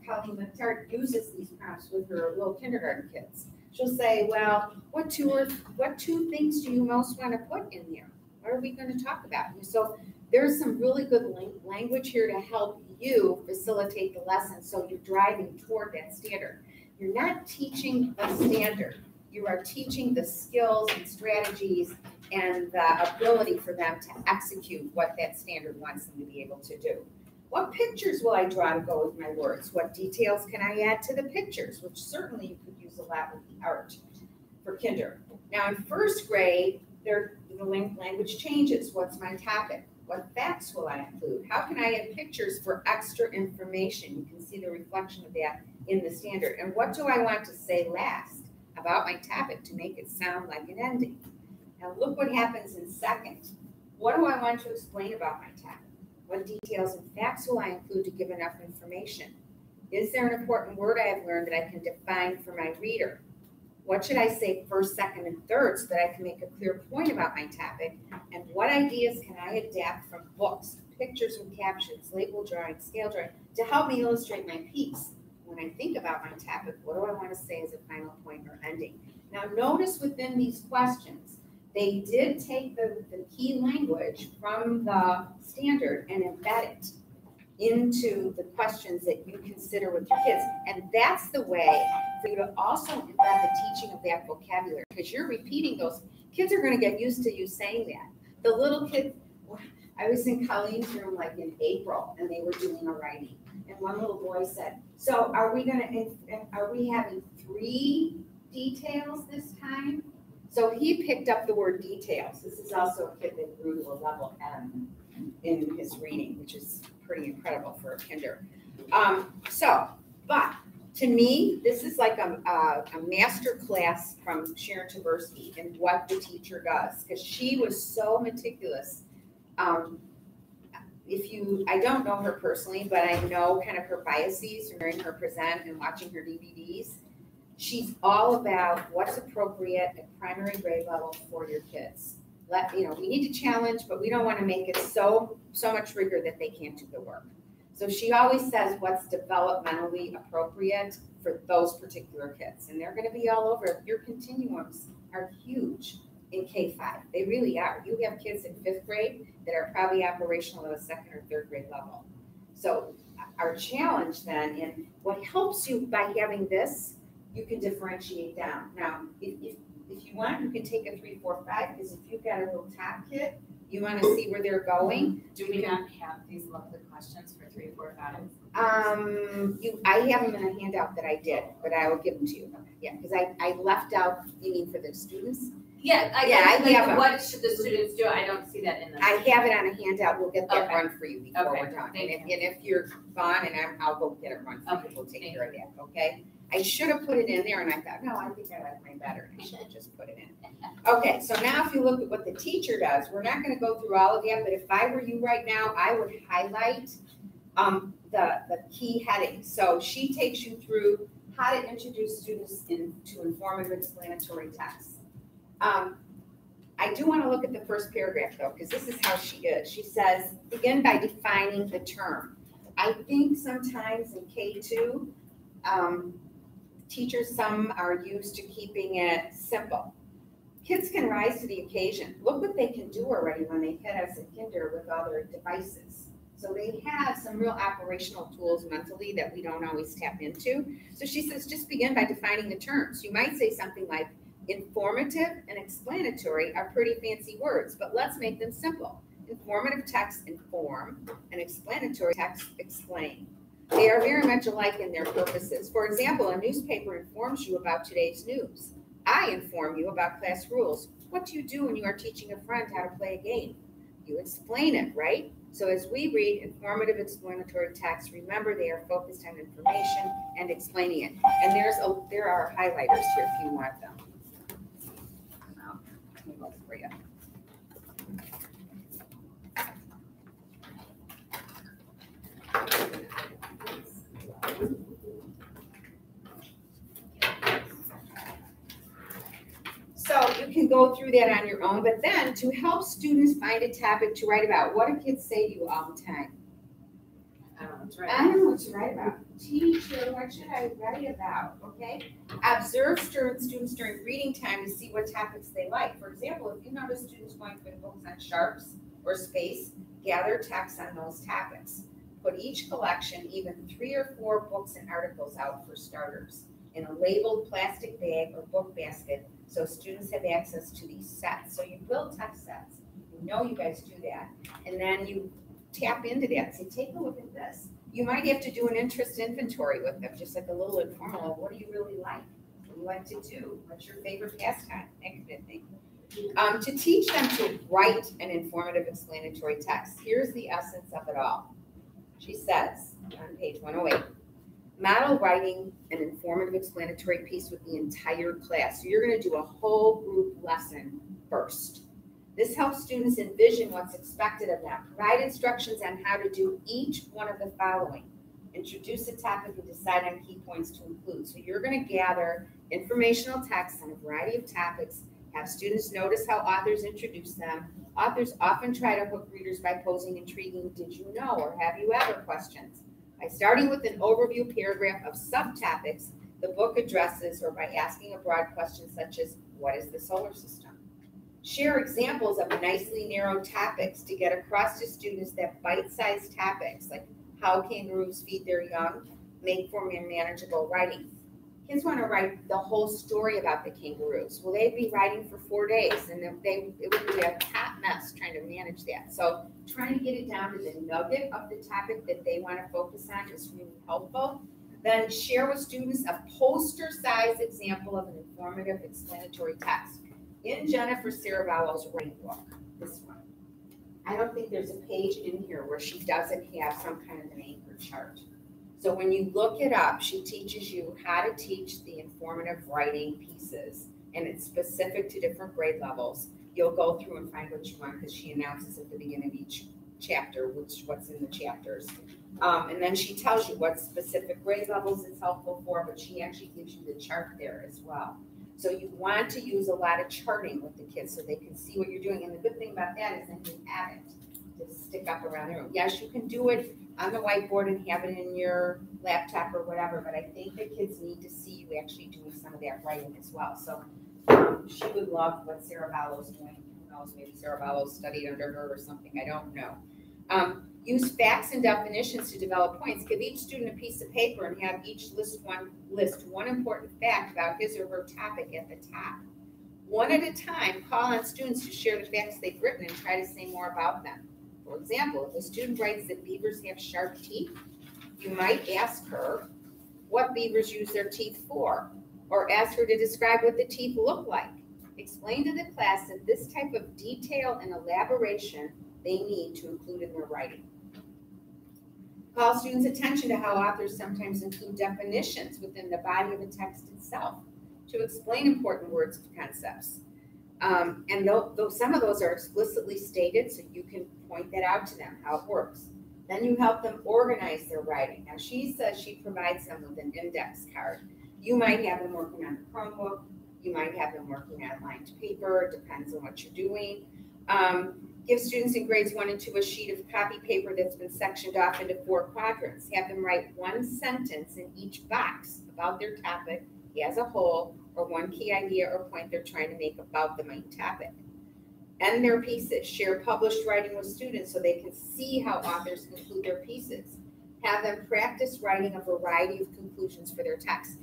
Colleen Littard uses these prompts with her little kindergarten kids. She'll say, well, what two things do you most want to put in there? What are we going to talk about? And so there's some really good language here to help you facilitate the lesson so you're driving toward that standard. You're not teaching a standard. You are teaching the skills and strategies and the ability for them to execute what that standard wants them to be able to do. What pictures will I draw to go with my words? What details can I add to the pictures? Which certainly you could use a lot with the art for kinder. Now in first grade, the language changes. What's my topic? What facts will I include? How can I add pictures for extra information? You can see the reflection of that in the standard. And what do I want to say last about my topic to make it sound like an ending? Now look what happens in second. What do I want to explain about my topic? What details and facts will I include to give enough information? Is there an important word I have learned that I can define for my reader? What should I say first, second, and third so that I can make a clear point about my topic? And what ideas can I adapt from books, pictures with captions, label drawing, scale drawing, to help me illustrate my piece? When I think about my topic, what do I want to say as a final point or ending? Now notice within these questions, they did take the key language from the standard and embed it into the questions that you consider with your kids. And that's the way for you to also embed the teaching of that vocabulary, because you're repeating those. Kids are going to get used to you saying that. The little kids, I was in Colleen's room like in April, and they were doing a writing. And one little boy said, so are we having 3 details this time? So he picked up the word details. This is also a kid that grew to a level M in his reading, which is pretty incredible for a kinder. But to me, this is like a master class from Sharon Taberski in what the teacher does, because she was so meticulous. I don't know her personally, but I know kind of her biases from hearing her present and watching her DVDs. She's all about what's appropriate at primary grade level for your kids. We need to challenge, but we don't want to make it so much rigor that they can't do the work. So she always says what's developmentally appropriate for those particular kids. And they're going to be all over. Your continuums are huge in K-5. They really are. You have kids in 5th grade that are probably operational at a 2nd or 3rd grade level. So our challenge then, and what helps you by having this, you can differentiate down. Now, if you want, you can take a 3, 4, 5, because if you've got a little top kit, you want to see where they're going. Do we not have these lovely questions for 3, 4, 5? I have them in a handout that I did, but I will give them to you. Yeah, because I left out, you mean for the students? Yeah, I have what should the students do? I don't see that in the. I have it on a handout. We'll get that run for you before Okay. we're done. And if you're gone, and I'll go get it run for you. We'll take care of that, okay? I should have put it in there, and I thought, no, I think I like mine better. I should have just put it in. Okay, so now if you look at what the teacher does, we're not going to go through all of that, but if I were you right now, I would highlight the key headings. So she takes you through how to introduce students into informative explanatory texts. I do want to look at the first paragraph, though, because this is how she is. She says, begin by defining the term. I think sometimes in K2, teachers, some are used to keeping it simple. Kids can rise to the occasion. Look what they can do already when they hit us in kinder with all their devices. So they have some real operational tools mentally that we don't always tap into. So she says, just begin by defining the terms. You might say something like, informative and explanatory are pretty fancy words, but let's make them simple. Informative text inform, and explanatory text explain. They are very much alike in their purposes. For example, a newspaper informs you about today's news. I inform you about class rules. What do you do when you are teaching a friend how to play a game? You explain it, right? So as we read informative explanatory text, remember they are focused on information and explaining it. And there are highlighters here if you want them. Let me look for you. So you can go through that on your own, but then to help students find a topic to write about, what do kids say to you all the time? I don't know, it's I right. don't know what to write about. Teacher, what should I write about? Okay. Observe students during reading time to see what topics they like. For example, if you notice students going for books on sharps or space, gather text on those topics. Put each collection, even 3 or 4 books and articles out for starters in a labeled plastic bag or book basket so students have access to these sets. So you build text sets. You know you guys do that. And then you tap into that. Say, take a look at this. You might have to do an interest inventory with them, just like a little informal. What do you really like? What do you like to do? What's your favorite pastime? That kind of thing. To teach them to write an informative explanatory text. Here's the essence of it all. She says on page 108, model writing an informative explanatory piece with the entire class. So you're going to do a whole group lesson first. This helps students envision what's expected of them. Provide instructions on how to do each one of the following. Introduce a topic and decide on key points to include. So you're going to gather informational texts on a variety of topics, have students notice how authors introduce them. Authors often try to hook readers by posing intriguing "did you know" or "have you ever" questions. By starting with an overview paragraph of subtopics the book addresses, or by asking a broad question such as, what is the solar system? Share examples of nicely narrowed topics to get across to students that bite-sized topics, like how kangaroos feed their young, make for manageable writing. Kids want to write the whole story about the kangaroos. Well, they'd be writing for 4 days, and it would be a hot mess trying to manage that. So trying to get it down to the nugget of the topic that they want to focus on is really helpful. Then share with students a poster-sized example of an informative explanatory text. In Jennifer Saravallo's writing book, this one, I don't think there's a page in here where she doesn't have some kind of an anchor chart. So when you look it up, she teaches you how to teach the informative writing pieces, and it's specific to different grade levels. You'll go through and find what you want because she announces at the beginning of each chapter what's in the chapters. And then she tells you what specific grade levels it's helpful for, but she actually gives you the chart there as well. So you want to use a lot of charting with the kids so they can see what you're doing. And the good thing about that is then you have it to stick up around the room. Yes, you can do it on the whiteboard and have it in your laptop or whatever, but I think the kids need to see you actually doing some of that writing as well. So she would love what Saravallo's doing. Who knows, maybe Saravallo studied under her or something, I don't know. Use facts and definitions to develop points. Give each student a piece of paper and have each list one important fact about his or her topic at the top. One at a time, call on students to share the facts they've written and try to say more about them. For example, if a student writes that beavers have sharp teeth, you might ask her what beavers use their teeth for, or ask her to describe what the teeth look like. Explain to the class that this type of detail and elaboration they need to include in their writing. Call students' attention to how authors sometimes include definitions within the body of a text itself to explain important words and concepts. And though some of those are explicitly stated, so you can point that out to them, how it works. Then you help them organize their writing. Now she says she provides them with an index card. You might have them working on the Chromebook. You might have them working on lined paper. It depends on what you're doing. Give students in grades 1 and 2 a sheet of copy paper that's been sectioned off into 4 quadrants. Have them write one sentence in each box about their topic as a whole, or one key idea or point they're trying to make about the main topic. End their pieces. Share published writing with students so they can see how authors conclude their pieces. Have them practice writing a variety of conclusions for their text.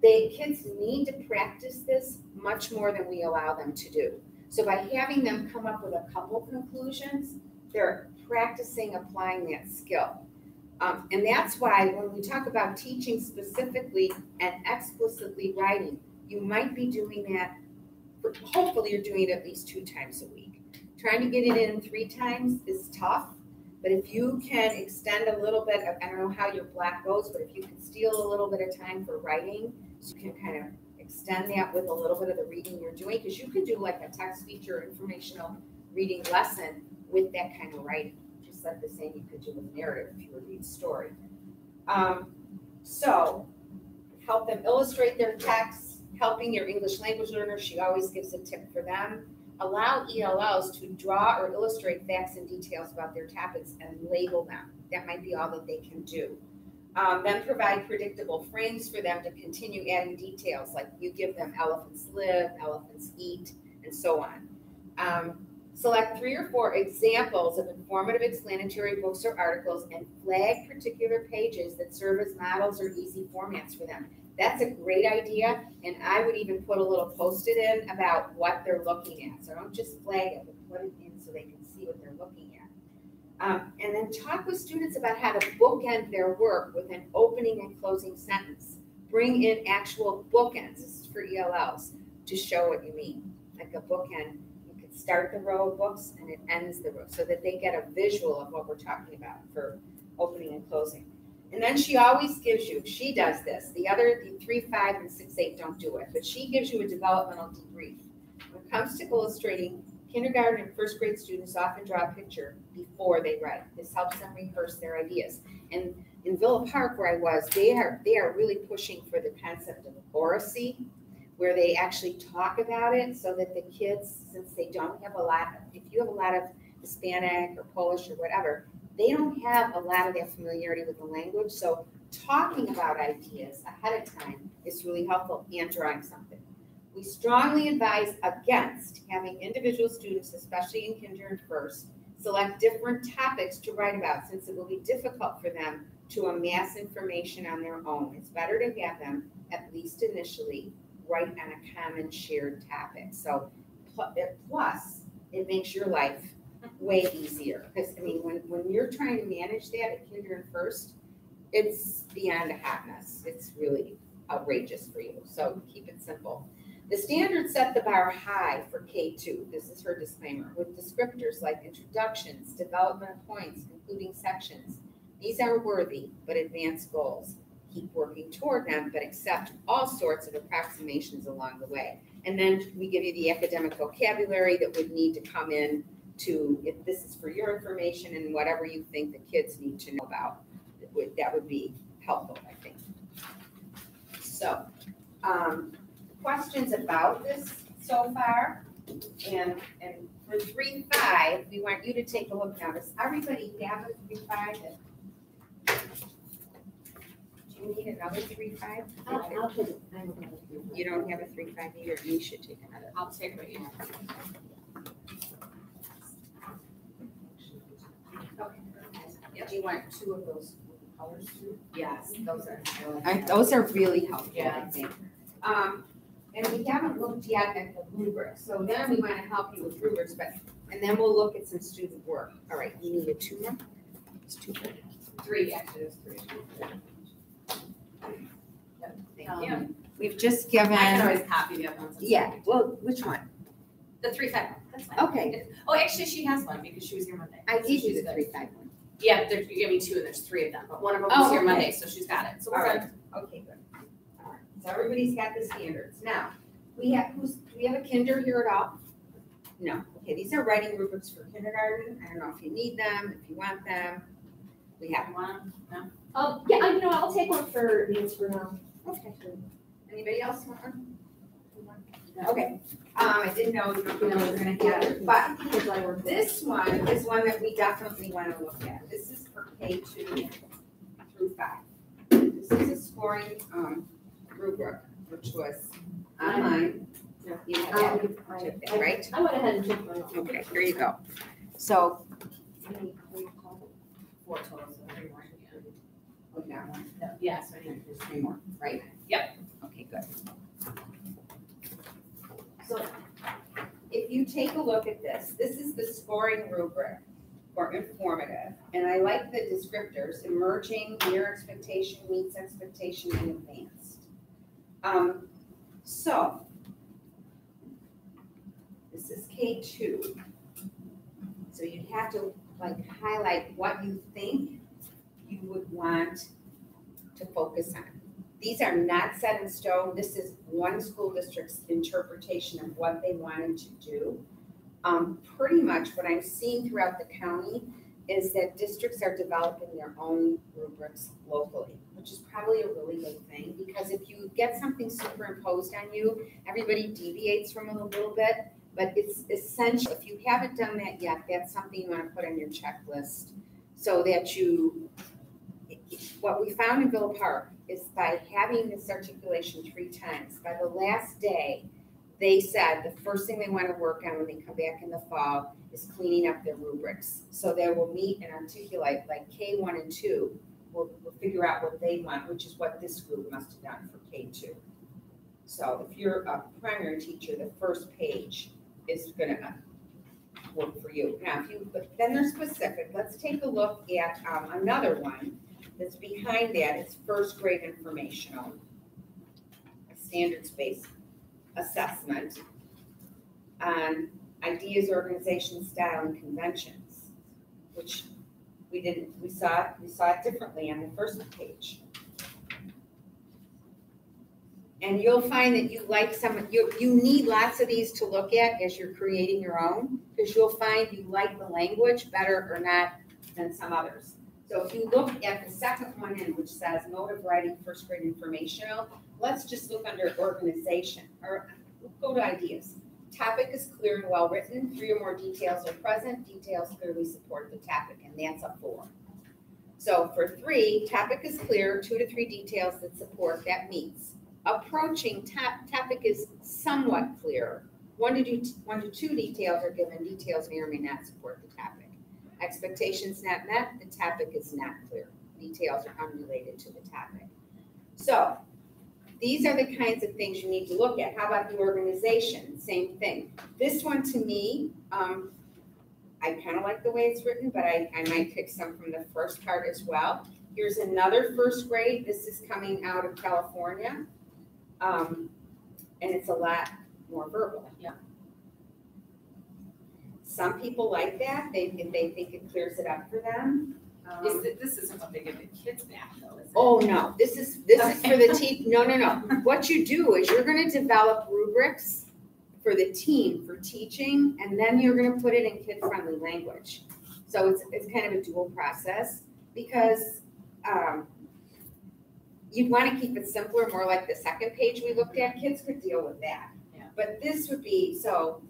Kids need to practice this much more than we allow them to do. So by having them come up with a couple conclusions, they're practicing applying that skill. And that's why when we talk about teaching specifically and explicitly writing, you might be doing that, hopefully you're doing it at least 2 times a week. Trying to get it in 3 times is tough, but if you can extend a little bit of, I don't know how your block goes, but if you can steal a little bit of time for writing, so you can kind of extend that with a little bit of the reading you're doing, because you can do like a text feature informational reading lesson with that kind of writing, just like the same you could do with narrative if you were reading story. So help them illustrate their text, helping your English language learner. She always gives a tip for them. Allow ELLs to draw or illustrate facts and details about their topics and label them. That might be all that they can do. Then provide predictable frames for them to continue adding details, like you give them elephants live, elephants eat, and so on. Select 3 or 4 examples of informative explanatory books or articles and flag particular pages that serve as models or easy formats for them. That's a great idea, and I would even put a little post-it in about what they're looking at. So don't just flag it, but put it in so they can see what they're looking at. And then talk with students about how to bookend their work with an opening and closing sentence. Bring in actual bookends, this is for ELLs, to show what you mean. Like a bookend, you could start the row of books and it ends the row, so that they get a visual of what we're talking about for opening and closing. And then she always gives you, she does this, the 3, 5, and 6, 8 don't do it, but she gives you a developmental debrief. When it comes to illustrating, kindergarten and first grade students often draw a picture before they write. This helps them rehearse their ideas. And in Villa Park, where I was, they are really pushing for the concept of oracy, where they actually talk about it so that the kids, since they don't have a lot, if you have a lot of Hispanic or Polish or whatever, they don't have a lot of that familiarity with the language. So talking about ideas ahead of time is really helpful, and drawing something. We strongly advise against having individual students, especially in kindergarten first, select different topics to write about, since it will be difficult for them to amass information on their own. It's better to have them, at least initially, write on a common shared topic. So plus, it makes your life way easier. Because, I mean, when you're trying to manage that at kindergarten first, it's beyond a hot mess. It's really outrageous for you. So keep it simple. The standards set the bar high for K2. This is her disclaimer, with descriptors like introductions, development points, including sections. These are worthy but advanced goals. Keep working toward them, but accept all sorts of approximations along the way. And then we give you the academic vocabulary that would need to come in to, if this is for your information and whatever you think the kids need to know about, that would be helpful, I think. So, questions about this so far? And for 3-5, we want you to take a look now. Does everybody have a 3-5? Do you need another 3-5? I'll take it. You don't have a 3-5 either. You should take another. I'll take what you have. Do you want 2 of those colors too? Yes, those are. Those are really helpful, Yeah. I think. And we haven't looked yet at the rubrics, so then we want to help you with rubrics, and then we'll look at some student work. All right, you need a 2 more? It's 2 more. 3, actually, there's 3. Thank you. We've just given. I can always copy the other ones. Yeah, well, which one? The 3-5, that's fine. Okay, Oh, actually, she has one because she was here Monday. I So gave she's you the good. 3-5 one. Yeah, you gave me 2 and there's 3 of them, but one of them Oh, was here okay. Monday, so she's got it. So All we're right. good. Okay, good. All right, so everybody's got the standards. Now, do we have a kinder here at all? No. Okay, these are writing rubrics for kindergarten. I don't know if you need them, if you want them. We have One, no? Yeah, I'll take one for needs for now. Okay. Anybody else want one? Okay. I didn't know we were gonna have it, but Because I work. this one is one that we definitely want to look at. This is for K2 through 5. This is a scoring rubric, which was online. You have that, took that, right? I went ahead and took mine. Okay, here you go. So, 4 total, so 3 more. oh, that one. Yeah, so I need. There's 3 more, right? Yep. Okay, good. So if you take a look at this, this is the scoring rubric for informative. And I like the descriptors: emerging, near expectation, meets expectation, and advanced. So this is K2. So you'd have to like highlight what you think you would want to focus on. These are not set in stone. This is one school district's interpretation of what they wanted to do. Pretty much what I'm seeing throughout the county is that districts are developing their own rubrics locally, which is probably a really good thing, because if you get something superimposed on you, everybody deviates from it a little bit, but it's essential. If you haven't done that yet, that's something you want to put on your checklist so that you, what we found in Villa Park is by having this articulation 3 times, by the last day, they said the first thing they want to work on when they come back in the fall is cleaning up their rubrics. So they will meet and articulate, like K1 and 2, we'll figure out what they want, which is what this group must have done for K2. So if you're a primary teacher, the first page is going to work for you. Now, but then they're specific. Let's take a look at another one that's behind that. It's first grade informational, a standards-based assessment on ideas, organization, style, and conventions, which we saw it differently on the first page. And you'll find that you like you need lots of these to look at as you're creating your own, because you'll find you like the language better or not than some others. So if you look at the second one in, which says mode of writing first grade informational, let's just look under organization, or go to ideas. Topic is clear and well written. 3 or more details are present. Details clearly support the topic, and that's a 4. So for 3, topic is clear, 2 to 3 details that support, that meets. Approaching topic is somewhat clear. 1 to 2 details are given. Details may or may not support the topic. Expectations not met, the topic is not clear. Details are unrelated to the topic. So these are the kinds of things you need to look at. How about the organization? Same thing. This one to me, I kind of like the way it's written, but I might pick some from the first part as well. Here's another first grade. This is coming out of California. And it's a lot more verbal. Yeah. Some people like that. They think it clears it up for them. This isn't what they give the kids back though, is it? Oh, no, this is for the team. No. What you do is you're going to develop rubrics for the team for teaching, and then you're going to put it in kid-friendly language. So it's kind of a dual process, because you'd want to keep it simpler, more like the second page we looked at. Kids could deal with that. Yeah. But this would be, so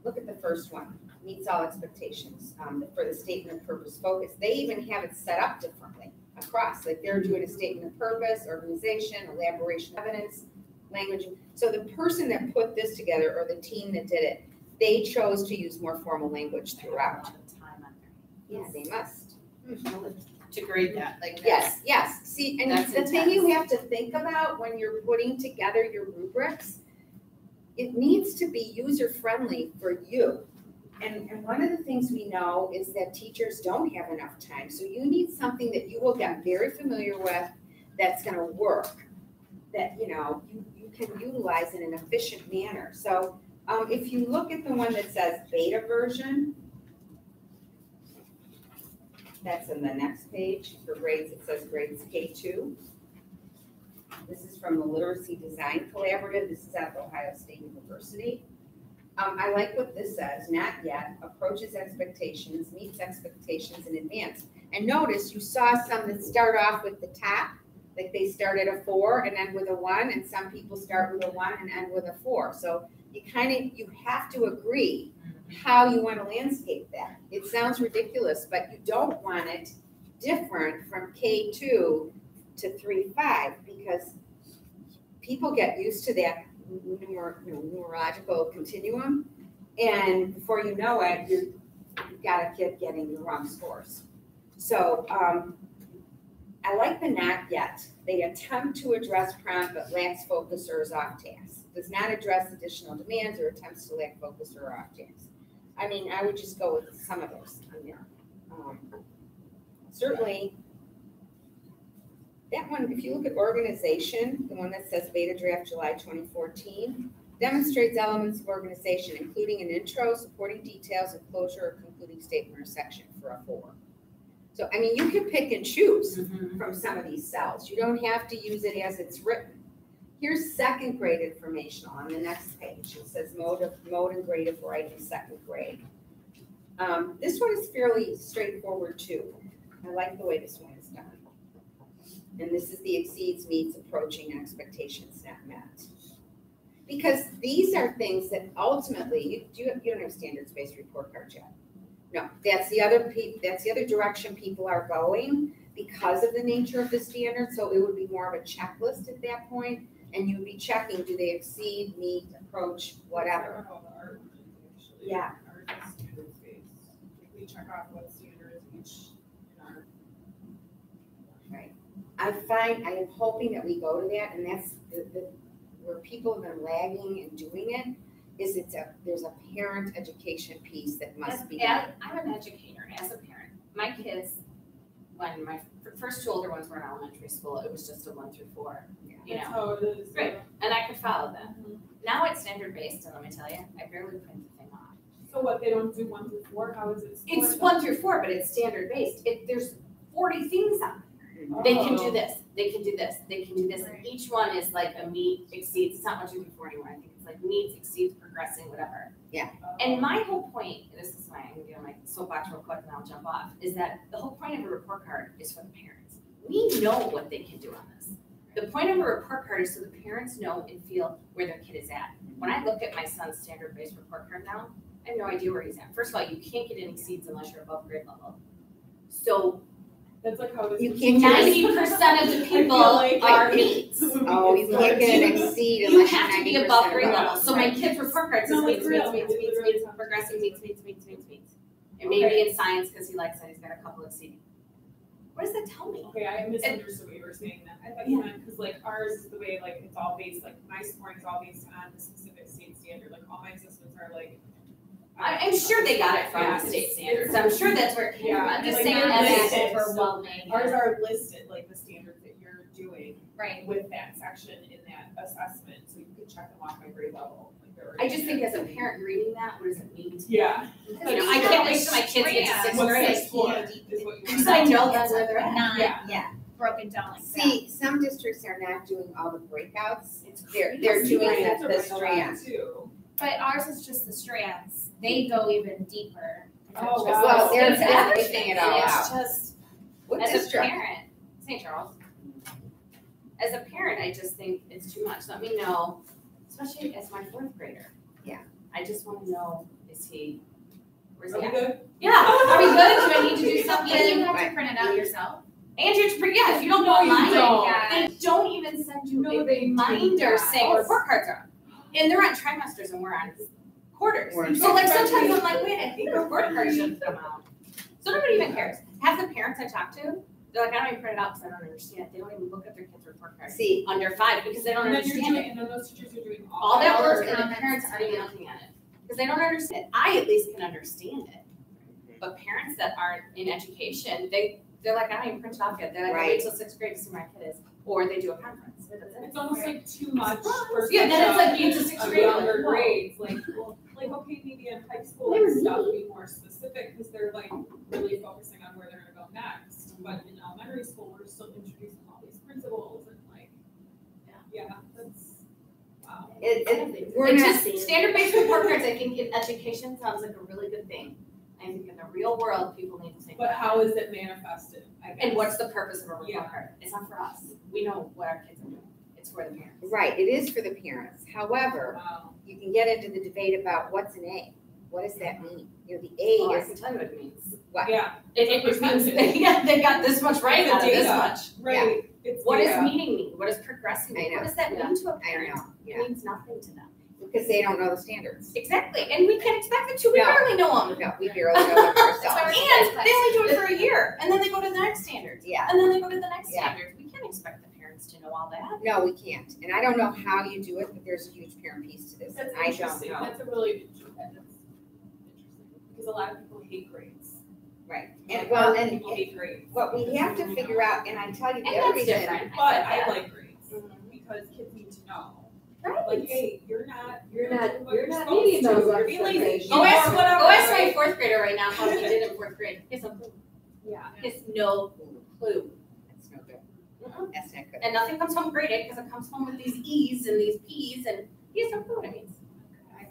look at the first one. Meets all expectations for the statement of purpose focus. They even have it set up differently across. Like they're doing a statement of purpose, organization, elaboration, evidence, language. So the person that put this together, or the team that did it, they chose to use more formal language throughout. Yeah, they must. To grade that, like Yes. See, and That's the thing you intense. have to think about when you're putting together your rubrics, it needs to be user-friendly for you. And one of the things we know is that teachers don't have enough time. So you need something that you will get very familiar with, that's going to work, that you can utilize in an efficient manner. So if you look at the one that says beta version, that's in the next page. For grades, it says grades K2. This is from the Literacy Design Collaborative. This is at Ohio State University. I like what this says. Not yet. Approaches expectations, meets expectations in advance. And notice you saw some that start off with the top, like they start at a 4 and end with a 1, and some people start with a 1 and end with a 4. So you have to agree how you want to landscape that. It sounds ridiculous, but you don't want it different from K2 to 3-5, because people get used to that neurological continuum, and before you know it, you've got a kid getting the wrong scores. So I like the not yet. They attempt to address prompt but lacks focus or is off task. Does not address additional demands or attempts to lack focus or off task. I mean, I would just go with some of those in there. Certainly, that one, if you look at organization, the one that says beta draft July 2014, demonstrates elements of organization, including an intro, supporting details, and closure or concluding statement or section for a 4. So, I mean, you can pick and choose from some of these cells. You don't have to use it as it's written. Here's second grade informational on the next page. It says mode and grade of writing, second grade. This one is fairly straightforward too. I like the way this one is done. And this is the exceeds, meets, approaching, expectations not met. Because these are things that ultimately, you don't have standards-based report cards yet. No, that's the other direction people are going because of the nature of the standard. So it would be more of a checklist at that point, and you'd be checking, do they exceed, meet, approach, whatever. Yeah. Ours is standards-based. We check off what standards each in our. Right. I am hoping that we go to that, and that's where people have been lagging and doing it, is there's a parent education piece that must be done. I'm an educator, as a parent. My kids, when my first 2 older ones were in elementary school, it was just a 1 through 4, you That's know. how it is. Right, and I could follow that. Now it's standard-based, and let me tell you, I barely print the thing off. So what, they don't do 1 through 4? How is it? It's 1 through 4, but it's standard-based. There's 40 things on it. They can do this, they can do this, they can do this, and each one is like a meet, exceeds, it's not 1, 2, 3, 4 anymore, I think it's like meets, exceeds, progressing, whatever. And my whole point, this is why I'm gonna get on my soapbox real quick and I'll jump off, is that the whole point of a report card is for the parents. We know what they can do on this. The point of a report card is so the parents know and feel where their kid is at. When I look at my son's standard-based report card now, I have no idea where he's at. First of all, you can't get in exceeds unless you're above grade level. So That's like how it is. You can't 90% of the people like are meets. Oh, you can't get an exceed You unless have to be you're 90% above grade above. level. So my kid's report card says No, meets, it's meets, real. meets, meets, meets, progressing, meets. And maybe in science, because he likes that, he's got a couple exceeding. What does that tell me? Okay, I misunderstood what you were saying then. I thought you meant, because like ours is the way, like it's all based, like my scoring is all based on the specific state standard. Like all my assessments are like. I'm sure they got it from the state standards. I'm sure that's where it came from. I'm just like saying they're that's listed, overwhelming. Ours are listed, like the standards that you're doing Right. with that section in that assessment, so you can check them off by grade level. Like they're I just already think there. as a parent reading that, what does it mean to me? Yeah. You know, I can't wait till my kids get to sixth What's grade. their score is what you Because want. I know that's where they're at. Not Yeah. broken down like that. See, some districts are not doing all the breakouts. It's They're crazy. doing That's a the red strand. line, too. But ours is just the strands. They go even deeper. Oh, It's Well, just- they're It's everything it all and out. It's just, What as a district? parent, St. Charles, as a parent, I just think it's too much. Let me know, especially as my 4th grader. Yeah. I just want to know, where's he Are we at? good? Yeah, are we good? Do I need to do But you something? have Right. to print it out yourself. And you, yeah, if you don't go No, you online, don't. they don't even send you No, a they do reminder not. saying report cards are on. And they're on trimesters and we're on quarters. We're- So like sometimes I'm like, wait, I think report cards should come out. So nobody even cares. Half the parents I talk to, they're like, I don't even print it out because I don't understand. They don't even look at their kids' report cards See, under 5 because they don't And then you're understand doing, it. and then those teachers are doing All that all work those and the comments. parents aren't even looking at it because they don't understand it. I at least can understand it. But parents that aren't in education, they're like, I don't even print it off yet. They're like, I Right. wait till 6th grade to see where my kid is. Or they do a conference. It's almost like too much for Yeah, then it's such like being to 6th a grade. younger Like, grades, like, well, like, okay, maybe in high school and stuff, be more specific, because they're like really focusing on where they're gonna go next. But in elementary school, we're still introducing all these principles and like, yeah, that's, wow. we're It's not, just standard-based report cards, I think in education sounds like a really good thing. I think in the real world, people need to think But about how is it manifested, I guess? and what's the purpose of a report Yeah. card? It's not for us. We know what our kids are doing. It's for the parents. right, it is for the parents. However, Wow. you can get into the debate about what's an A. What does that mean? You know, the Oh, A I is can tell you what it means. what? Yeah, It means they got this much right It's out of this data. much. right, it's What does data. meaning mean? What does progressing I mean? know. What does that mean to a I parent? know, It yeah, means nothing to them. because they don't know the standards. Exactly, and we can't expect it to. We No. barely know them. No, we barely know them That's why ourselves. we're- And they only do it for a year, and then they go to the next standard, Yeah, and then they go to the next Yeah. standard. We can't expect the parents to know all that. no, we can't. And I don't know how you do it, but there's a huge parent piece to this. That's I don't interesting, know. that's a really, that's interesting, because a lot of people hate grades. Right. A And lot well, of and people hate grades. what we have to figure out, and I tell you, And the other that's reason, different. But get I that. like grades, Mhm. because kids need to know. Like, hey, you're not You're not supposed needing to. those You're being lazy. explanations. Go ask, Whatever. go ask my fourth grader right now how he did in fourth grade. He has no clue. Yeah. He has no clue. That's no good. Mhm. That's not good. And nothing comes home graded because it comes home with these E's and these P's and he has no clue what it means.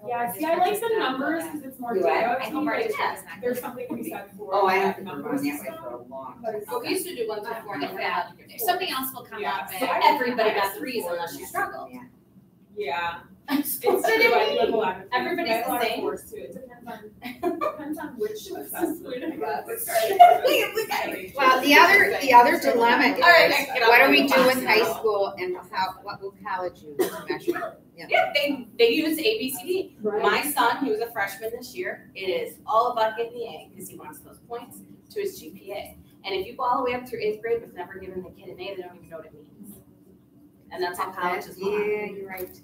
Yeah, see, I like the numbers because it's more Do I? data. I hope our Like, district is not. there's something to be said for. Oh, I that have to run numbers that way system. for a long But time. it's- But we used to do 1 through 4 and then Yeah. if Something else will come Yeah, up so and I- everybody got I- 3s unless you struggled. Yeah. Yeah. It's It's true, I do have a lot of. Everybody's I have a the lot of same. fours too. It depends on which assessment. Well, the other dilemma All right, I is, can get off what do my we do box with now. high school and what will college use to measure? Yeah, they use ABCD. Right. My son, he was a freshman this year, it is all about getting the A because he wants those points to his GPA. And if you go all the way up through 8th grade with never giving the kid an A, they don't even know what it means. And that's how colleges Yeah, are. you're right.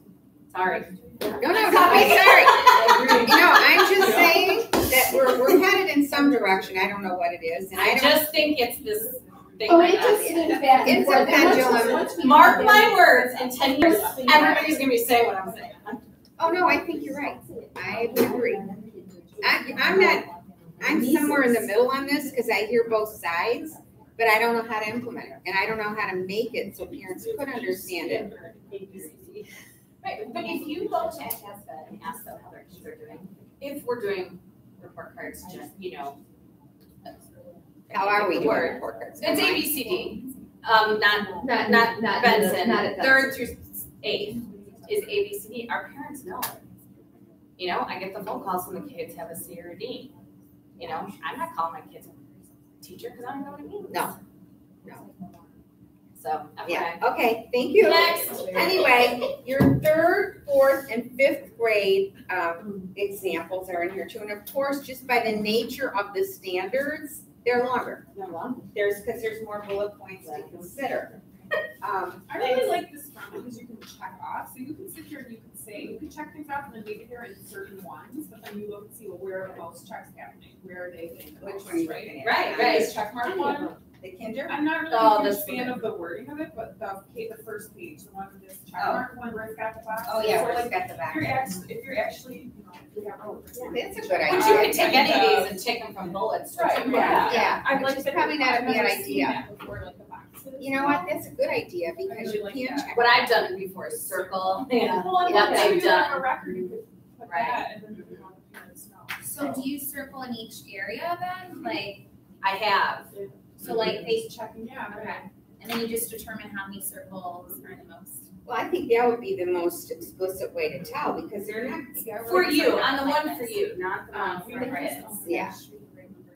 Sorry. No, don't be sorry. I'm just saying that we're headed in some direction. I don't know what it is, and I I don't. just think it's this thing. Oh, right it now. just swings back and It's a forth. And pendulum. once we- Mark my words, in 10 years, everybody's gonna be saying what I'm saying. Oh, no, I think you're right. I agree. I'm somewhere in the middle on this because I hear both sides, but I don't know how to implement it. And I don't know how to make it so parents could understand it. Right, but if you go to ASVED and ask them how their kids are doing, if we're doing report cards, just, How are we doing Word. report cards? It's ABCD, not Not Benson, not at that. 3rd through 8th is ABCD, our parents know it. I get the phone calls when the kids have a C or a D. I'm not calling my kids a teacher because I don't know what it means. No. So, Yeah, okay. okay, thank you. Next. Anyway, your 3rd, 4th, and 5th grade examples are in here too. And of course, just by the nature of the standards, they're longer. Because there's more bullet points to consider. I really like this one because you can check off. So you can sit here and you can say, you can check things off and then maybe they're in certain ones, but then you look and see, well, where are the most checks happening? Where are they getting the Which most, one are you right? looking at? Right, right. This check mark one, The kinder? I'm not really Oh, a huge this fan one. of the wording of it, but the first page, the one with this check Oh. mark one where it's got the box. Oh, yeah, So where it's like, got the back. if you're actually, if you have a. That's a good idea. But you could take any of these and take them from bullets. Right, Yeah. Yeah, I've which like is been- probably not a I've never bad seen idea. that before, like the boxes. You know what, that's a good idea I because really you like can that. check. What I've done before is circle. Well, and Yeah, then they've too, you have done. a record, you could put Right. that and then you want the parents to know. So do you circle in each area then? Like, I have. so like they, Checking, yeah, right. okay. And then you just determine how many circles are the most. Well, I think that would be the most explicit way to tell because they're not. For you, on the one for you, not the one for the kids. Yeah.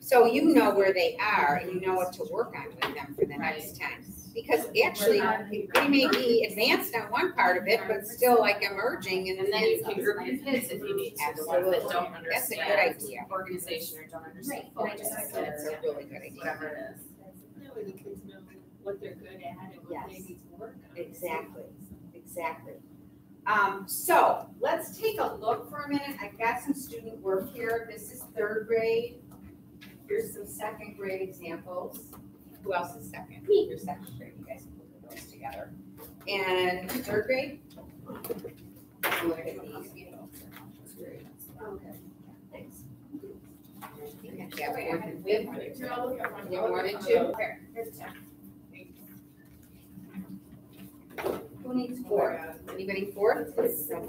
So you know where they are and you know what to work on with them for the next time. Because actually, they may be advanced on one part of it, but still like emerging and And then you can group your kids if you need to, the ones that don't That's a good understand idea. organization or don't understand Right, and I focus, just- That's a really good idea. whatever it is. Really, the kids know what they're good at and what they Yes. need to work on. Exactly, exactly. So let's take a look for a minute. I've got some student work here. This is 3rd grade. Here's some 2nd grade examples. Who else is 2nd? You're 2nd grade. You guys can put those together. And 3rd grade? Look at these. Thanks. You can have 4th and 5th. Here, I'll look at one. You have more than 2? Here, here's 10. Who needs 4th? Anybody 4th? No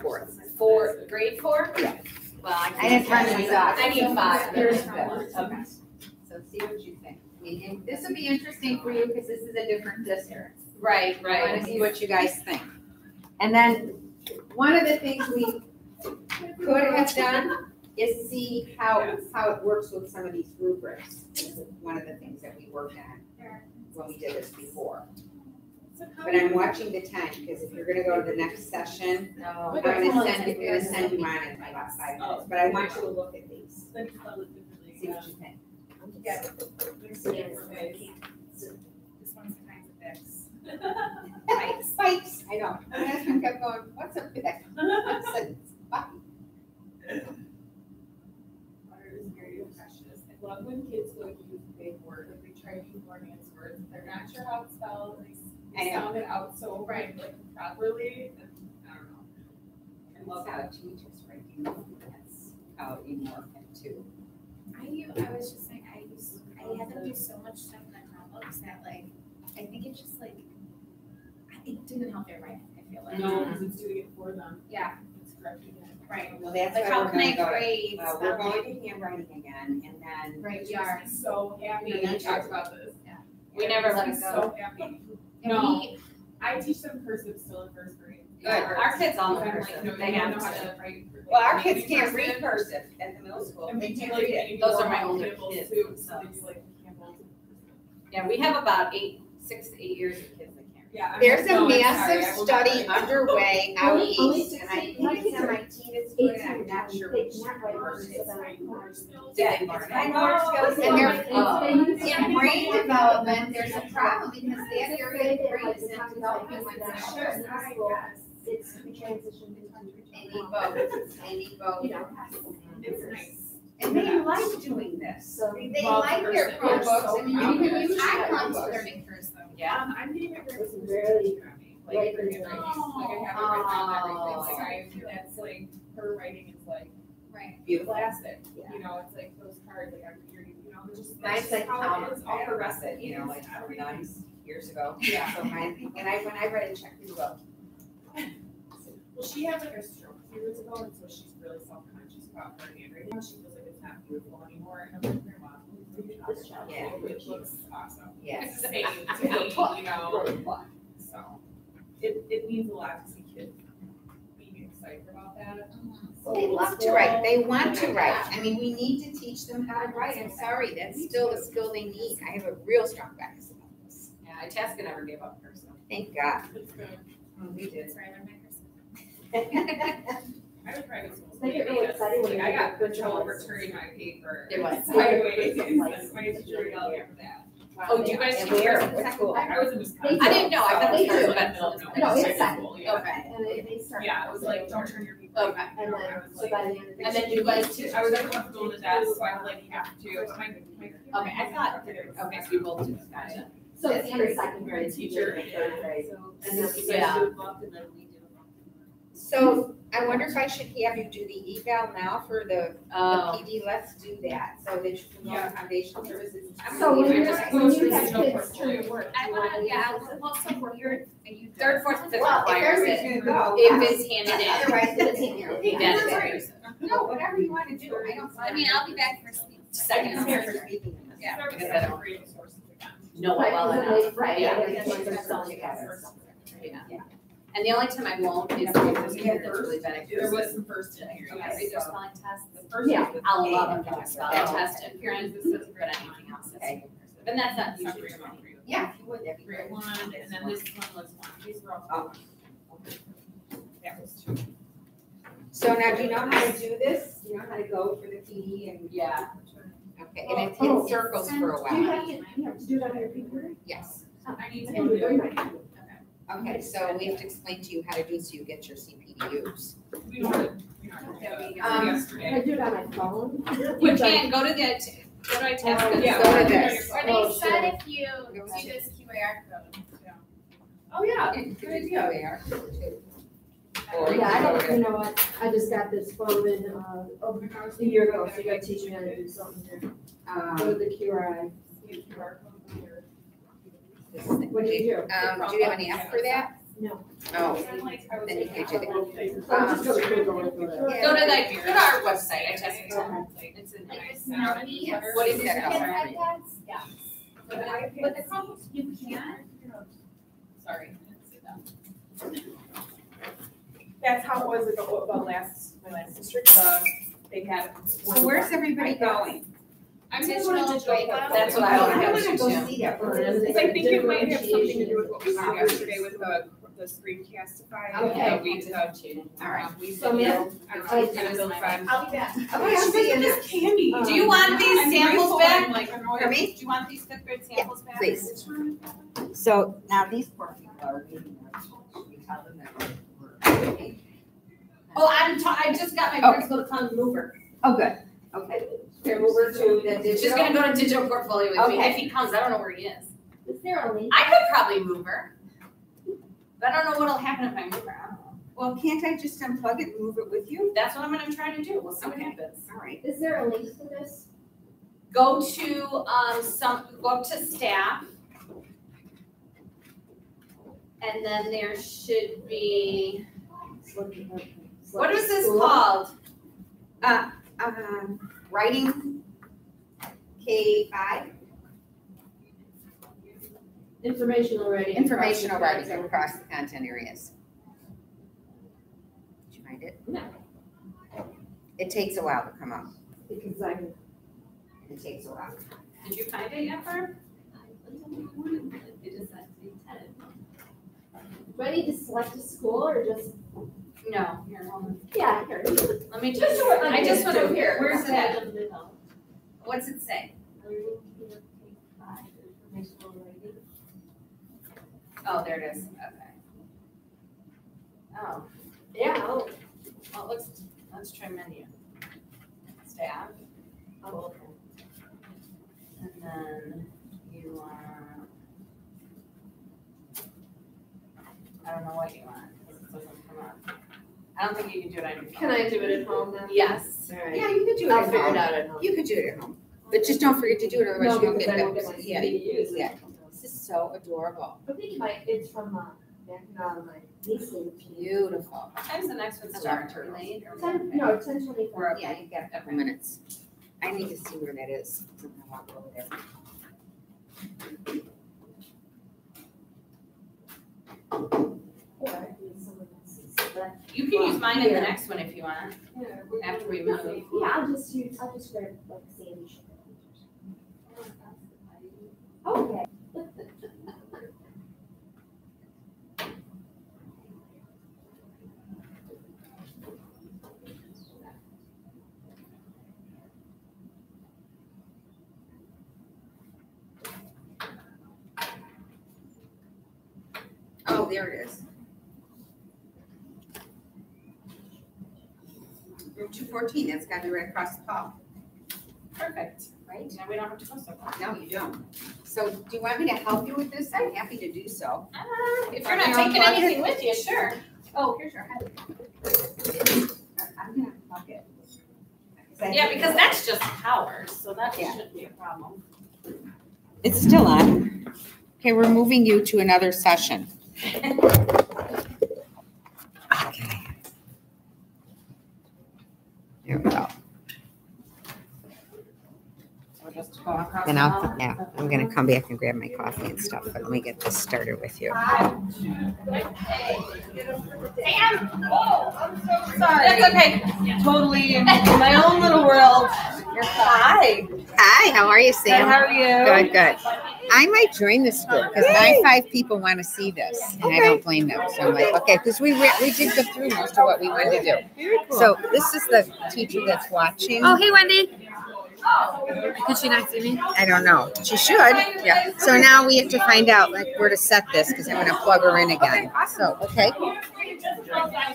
4th. Grade 4? Yeah. Well, I didn't run these off. I need 5. Here's Okay. 5. So see what you think. I mean, this will be interesting for you because this is a different district. Right, I want to right. see what you guys think. And then, one of the things we could have done is see how it works with some of these rubrics. This is one of the things that we worked on when we did this before. But I'm watching the time, because if you're gonna go to the next session, No. I'm gonna send you on in about 5 minutes, but I want you to look at these, Then you spell it differently. see what you think. Yeah. There's some different ways. This one's the kinds of fix. Spikes, I know. My husband kept going, what's a pick? I said, "Spike." Water is very precious. I love when kids like use big words, like they try to use more advanced words. They're not sure how it's spelled, and I they know. sound it out so right, like properly, and I don't know. love how teachers writing, that's how you morph into. I was just saying, I had them do so much stuff in the Chromebooks that like, I think it just like, it didn't help their writing, I feel like. No, because it's doing it for them. Yeah. It's correcting it. Right. Well, that's Like why how we're can I gonna go, grade well, we're spelling? going to handwriting again, and then. Right, we She's are. so happy. Yeah, We talked about this. We never let it She's go. so happy. And No. we, I teach them cursive still in first grade. Good. Our kids all know I'm cursive. like, no, They you don't have know how to. to write. Well, our kids Reading can't read cursive. cursive at the middle school, And they we do can't like read it. maybe Those are more my older Campbell's kids, too, so. so they do like Campbell's. Yeah, we have about 6 to 8 years of kids that can't. Yeah. There's no, a I'm sorry, massive I will study not- underway out Only east, and I 16, think it's MIT that's doing it, I'm not sure which. Do they learn it? I know skills, and they're, Oh. in brain development, there's a problem, because that area of brain is not developing when it should. It's the transition They need both, they need both. You know. It's nice. And they like doing this. So. They Well, like their cursive, Chromebooks, and you can use I love Chromebooks. learning first though. Yeah. I'm getting it very It's really like right her there. handwriting. Like I have it written on everything. Like that's like her writing is like Right. Beautiful. plastic. Yeah. You know, it's like those cards like every year, you know, they're just Mine's that's like how how it is. All the rest of it, you know, like everything. nuns years ago. Yeah. So mine, when I read it, check through well. Well, she had like a stroke a few years ago, and so she's really self-conscious about her handwriting. She feels like it's not beautiful anymore, and I'm like, Grandma, This child. Yeah. it looks awesome. Yes. It's the same to me, you know, so it means a lot to see kids being excited about that. They love to write, they want to write. I mean, we need to teach them how to write. I'm sorry, that's still a skill they need. I have a real strong bias about this. Yeah, Itasca never gave up cursive. Thank God. It's good. We did. That's where I learned my cursive. I was private school. They get really excited when Like, you I get got in good trouble grades. for turning my paper. It was. Sideways, and my teacher yelled at me for that. Oh, do you guys And teach where? cursive? What school? I was in Wisconsin. I didn't know, I thought They it was do. cursive. No, it's second second. school, yeah. Okay. And they start. Yeah, it was like, don't turn your paper. Okay. And then, so by the end of the. And then you guys teach. I was uncomfortable with that, so I would like have to, but my. Okay, I thought, okay, so we both do, gotcha. So it's in That's second grade. Teacher. Third grade. And then you Yeah. guys do a book and then we do. So I wonder if I should have you do the eval now for the Oh, PD. Let's do that, so that you can learn foundational services. So when I'm you're, just when you going have through kids turn to work. I you wanna, yeah, use this? well, so you're, you. third, fourth, and fifth Well, if requires everybody's it. gonna go. If it's handed in, Otherwise, then it's in here. then it's cursive. No, whatever you wanna do, I don't. I mean, I'll be back for sleep. Second I'm here for semester. speaking. Yeah. Because I don't- Great sources again. Know it Right, well because enough. they- right, Yeah. yeah, because they're selling together. Yeah. And the only time I won't is if there's a kid that's really bad at There was cursive. some first in here, Okay, yes. read their spelling test. The first Yeah. one was I'll A. love them to do spelling Yeah. test and parents, this is good at anything else. That's Okay. cursive. And that's not usually Separate them out for you. Yeah, if you would, that'd be Grade great. one, and then this one was one, these were all. That was two. So now, do you know how to do this? Do you know how to go for the PD and? Yeah. Okay, and it's Oh. in circles for a Do you while. have to, you have to do it on your computer? Yes. I need I to can go do it do on my computer. Okay, so we have to explain to you how to do it so you get your CPDUs. We don't have, we don't have that yesterday. I do it on my phone. You can go to the, go to Itasca. Yeah. Go to this. Or Oh, they sure. said if you do this QAR code. Oh, yeah. Good idea. They are too. Yeah, I don't, you know what, I just got this phone in, a year ago, so you gotta teach me how to do something here. Go to the QRI. What do you do? Do you have an app for that? No. Oh, then you can do that. I'm just gonna Google for that. Go to our website, Itasca. Okay. It's in Like there. this now, yes. What is that? Kids called? iPads? Yeah. With the Chromebooks, you can. Sorry, I didn't say that. That's how it was with my last district, they had. So where's everybody going? I'm gonna go to digital. That's what I I always wanna do go too. see that first. Because I think it might have something to do with what we saw yesterday with the screencastify. Okay. All right. So, ma'am, I'll be back. Okay, I'll see you next. Candy. Um, Do you want these I'm samples grateful, back? I'm like annoyed. For me? Do you want these fifth grade samples back? Please. So now these poor people are reading their school. Should we tell them that we're? Oh, I just got my principal to come mover. Oh, good. Okay. Here, move over to the She's digital. gonna go to digital portfolio with me. Okay. If he comes, I don't know where he is. Is there a link? I could probably move her. But I don't know what'll happen if I move her. I don't know. Well, can't I just unplug it and move it with you? That's what I'm gonna try to do. We'll see what Okay. happens. All right. Is there a link to this? Go to, go up to staff. And then there should be, what is this called? Writing K5, Informational writing. informational writing across the content areas. Did you find it? No. It takes a while to come up. Because It takes a while. Did you find it yet, Barb? do I need to select a school or just? No, here, hold on. Yeah, here. Let me Just just, so we're I just want to, here. where's it at? What's it say? Oh, there it is, okay. Oh, Yeah. well, let's try menu. Staff. Oh, okay. And then you are, I don't know what you want, because it doesn't come up. I don't think you can do it on your phone. Can I do it at home then? Yes. All right. Yeah, you could do it I'll at figure it home. out at home. You could do it at home. But just don't forget to do it, otherwise No, you won't because get I won't get my that. Yeah, CD to use it. yeah. This is so adorable. I think it's from, back out of my niece. Beautiful. What time's the next one start? Late or? 10:25. We're, yeah, you've got a couple minutes. I need to see where that is. I'm gonna walk over there. You can use mine in the next one if you want, Yeah, after we move. Yeah, I'll just grab like Sandy sugar. Okay. Oh, there it is. Room 214, that's gotta be right across the hall. Perfect, right? Now we don't have to go so far. No, you don't. So do you want me to help you with this? I'm happy to do so. If you're not taking anything with you, sure. Oh, here's your head. I'm gonna plug it. Yeah, because that's just power, so that Yeah. shouldn't be a problem. It's still on. Okay, we're moving you to another session. Okay. There we go. We're just going across Then the I'll, hall. yeah, I'm gonna come back and grab my coffee and stuff, but let me get this started with you. Sam! Oh, I'm so sorry. That's okay. Totally in my own little world. Hi. Hi, how are you, Sam? How are you? Good, good. I might join this group because 5 people want to see this, and I don't blame them. So I'm like, okay, because we did go through most of what we wanted to do. Very cool. So this is the teacher that's watching. Oh, hey, Wendy. Could she not see me? I don't know. She should. Yeah. So now we have to find out like where to set this because I'm going to plug her in again. So, okay.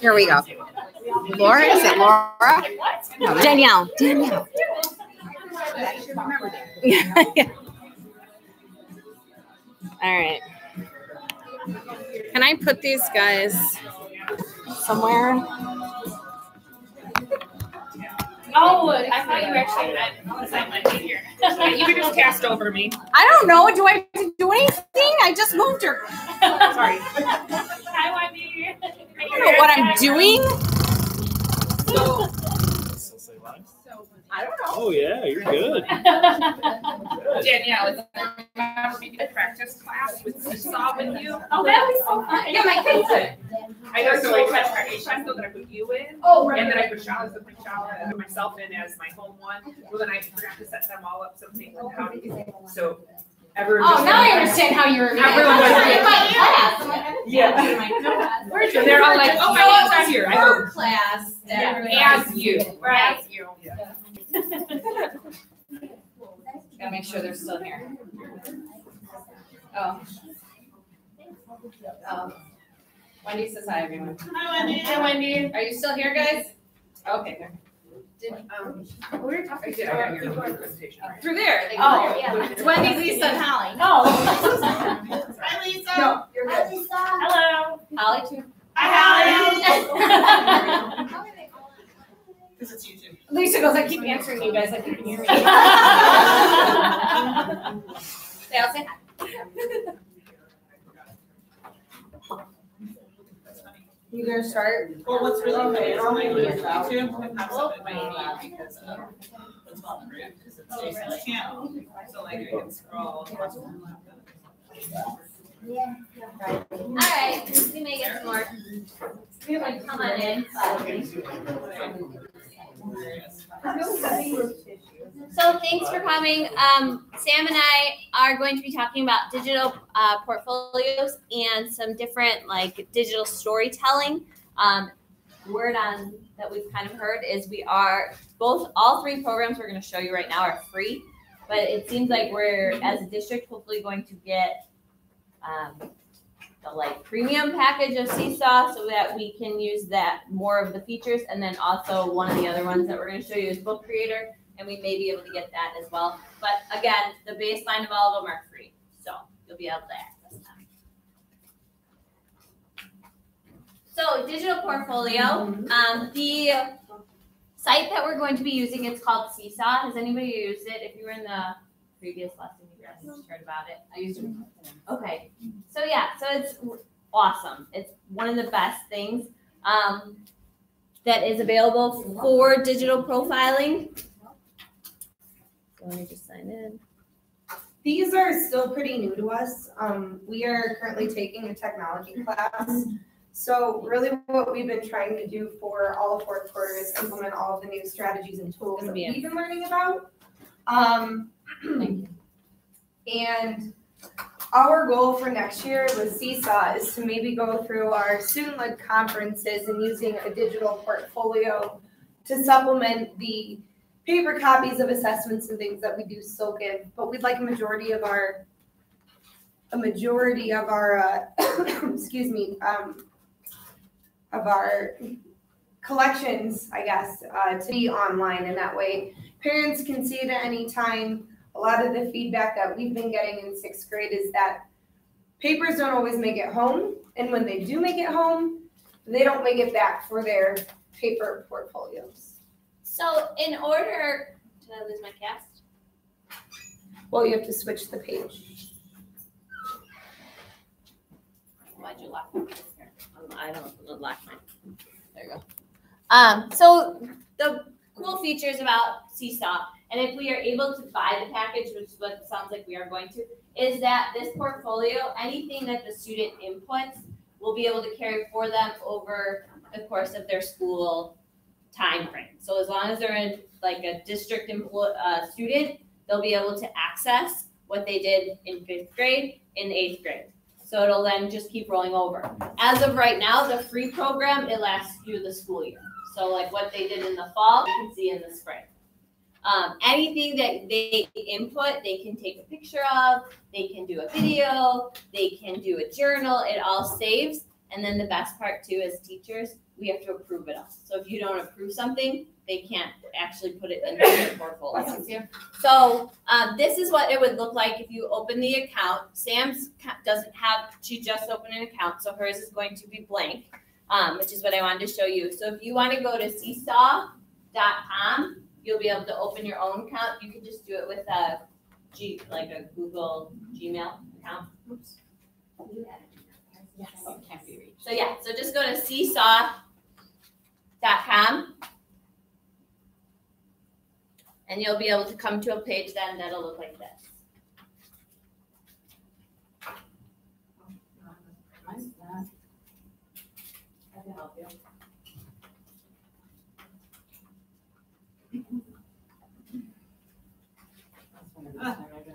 Here we go. Laura, is it Laura? No, Danielle. Danielle. I should remember that. All right. Can I put these guys somewhere? Oh, I thought you actually meant I might be here. You could just cast over me. I don't know. Do I have to do anything? I just moved her. Sorry. Hi, Wendy. I don't know what I'm doing. Still say live? I don't know. Oh yeah, you're good. Danielle, remember we did a practice class with Seesaw with you? Oh, that was so fun. Yeah, my kids did. I know, so I touched my H class, though, that I put you in. Oh, right. And then I put Charlotte, and I put myself in as my home one. Well, then I forgot to set them all up something like how to do. So everyone. Oh, just- now I understand how you remember. Everyone was in my class. Yeah. Where's And they're all like, oh, my name's not here. I go, class. yeah, as you. Right. As you. Gotta make sure they're still here. Oh. Wendy says hi, everyone. Hi, Wendy. Hi, Wendy. Are you still here, guys? Okay, there. We were talking about your presentation. Through there. Oh, yeah. It's Wendy, Lisa, and Holly. Oh. Hi, Lisa. No, you're good. Hello. Holly, too. Because it's YouTube. Lisa goes, I keep answering you guys, like you can hear me. They all say hi. You gonna start? Well, what's really great is when I go to YouTube and have something in my feed because of the 12th grade, because it's Jason's channel. So like I can scroll. All right, we may get some more. Come on in. So thanks for coming. Sam and I are going to be talking about digital portfolios and some different like digital storytelling. Word on that we've kind of heard is we are all three programs we're going to show you right now are free, but it seems like we're as a district hopefully going to get the like premium package of Seesaw so that we can use that more of the features, and then also one of the other ones that we're going to show you is Book Creator, and we may be able to get that as well. But again, the baseline of all of them are free, so you'll be able to access them. So digital portfolio, the site that we're going to be using, it's called Seesaw. Has anybody used it? If you were in the previous lesson, you guys heard about it. I used it. Okay. So yeah, so it's awesome. It's one of the best things that is available for digital profiling. So let me just sign in. These are still pretty new to us. We are currently taking a technology class. So really what we've been trying to do for all of fourth quarter is implement all of the new strategies and tools that we've been learning about. And our goal for next year with Seesaw is to maybe go through our student-led conferences and using a digital portfolio to supplement the paper copies of assessments and things that we do still give. But we'd like a majority of our excuse me, of our collections, I guess, to be online, and that way parents can see it at any time. A lot of the feedback that we've been getting in sixth grade is that papers don't always make it home, and when they do make it home, they don't make it back for their paper portfolios. So in order, did I lose my cast? Well, you have to switch the page. Why'd you lock me? I don't lock mine. There you go. So the cool features about Seesaw, and if we are able to buy the package, which is what it sounds like we are going to, is that this portfolio, anything that the student inputs, will be able to carry for them over the course of their school time frame. So as long as they're in like a district student, they'll be able to access what they did in 5th grade in 8th grade. So it'll then just keep rolling over. As of right now, the free program, it lasts through the school year. So like what they did in the fall, you can see in the spring. Anything that they input, they can take a picture of, they can do a video, they can do a journal, it all saves. And then the best part too, as teachers, we have to approve it all. So if you don't approve something, they can't actually put it in their portfolio. So this is what it would look like if you open the account. Sam's doesn't have, she just opened an account, so hers is going to be blank, which is what I wanted to show you. So if you want to go to seesaw.com, you'll be able to open your own account. You can just do it with a Google Gmail account. Oops. Yes. Oh, can't be reached. So yeah, so just go to seesaw.com and you'll be able to come to a page then that'll look like this. I can help you.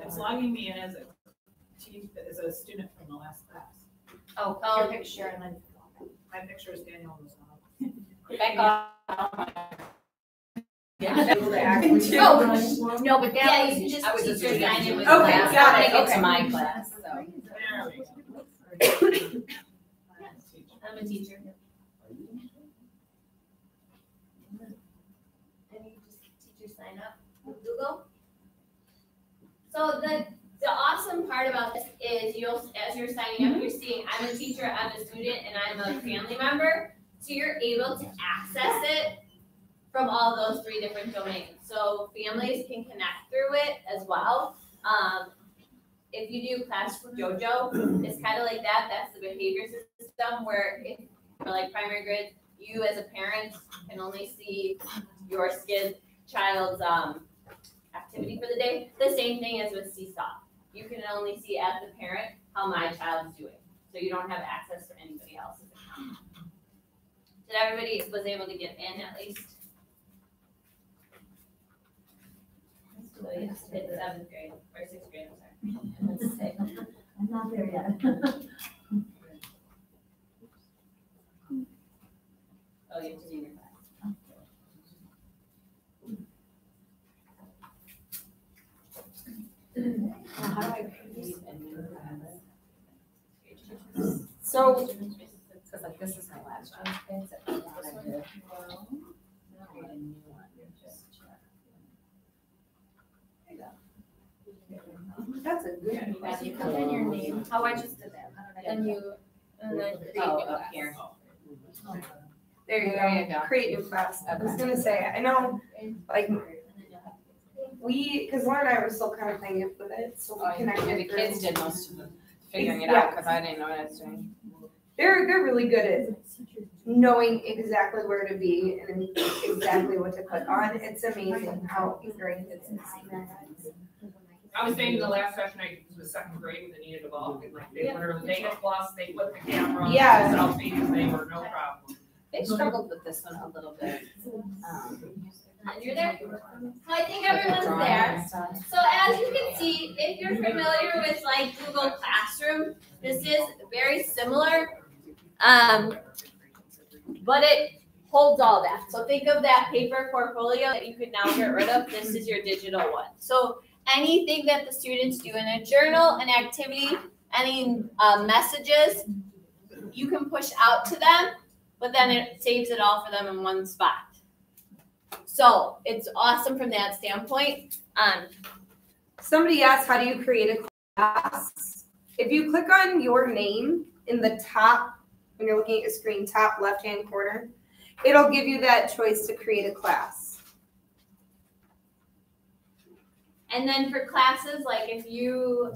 It's logging me in as a student from the last class. Oh, Your picture and then. My picture is Daniel Rosado. Rebecca. Yeah. Oh, no, but yeah, you can just teacher sign in with the Okay, class. got it. It's Okay. my class, so. There we go. I'm a teacher. And you just teacher sign up with Google. So the awesome part about this is as you're signing up, you're seeing I'm a teacher, I'm a student, and I'm a family member. So you're able to access it from all those 3 different domains. So families can connect through it as well. If you do Class JoJo, it's kind of like that. That's the behavior system where if for like primary grades, you as a parent can only see your child's activity for the day. The same thing as with Seesaw. You can only see as the parent how my child's doing. So you don't have access to anybody else's account. Did everybody was able to get in at least? So yes, it's 7th grade or 6th grade, I'm sorry. I'm not there yet. Oh, you have to do your class. How do I create So, Because like this is my last job. It's a lot I did. Create a new one. Just check. There you go. That's a good. So you put in your name, how I just did that, and then create Oh, new up class. here. There you There you go. go. Create new class. I was Okay. gonna say, I know, like, because Lauren and I were still kind of playing it with it, so we connected. And the through. kids did most of the figuring it Yeah. out because I didn't know what I was doing. They're really good at knowing exactly where to be and exactly what to click on. It's amazing how ingrained it is. I was saying the last session I was 2nd grade when they needed to go, and like they literally, they get lost, they put the camera on, Yeah. selfies, they were no problem. They struggled with this one a little bit. And you're there. So I think everyone's there. So as you can see, if you're familiar with like Google Classroom, this is very similar. But it holds all that. So think of that paper portfolio that you could now get rid of. This is your digital one. So anything that the students do in a journal, an activity, any messages, you can push out to them, but then it saves it all for them in one spot. So it's awesome from that standpoint. Somebody asked, how do you create a class? If you click on your name in the top, when you're looking at your screen, top left-hand corner, it'll give you that choice to create a class. And then for classes, like if you,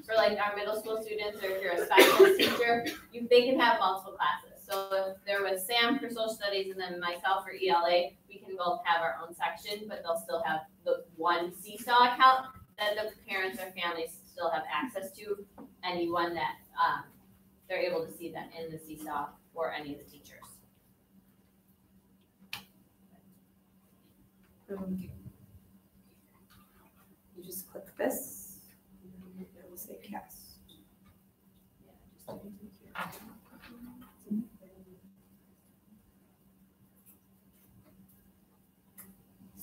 for like our middle school students, or if you're a science teacher, they can have multiple classes. So if there was Sam for social studies and then myself for ELA, we can both have our own section, but they'll still have the one Seesaw account that the parents or families still have access to, anyone that they're able to see that in the Seesaw or any of the teachers. You just click this, and it will say cast.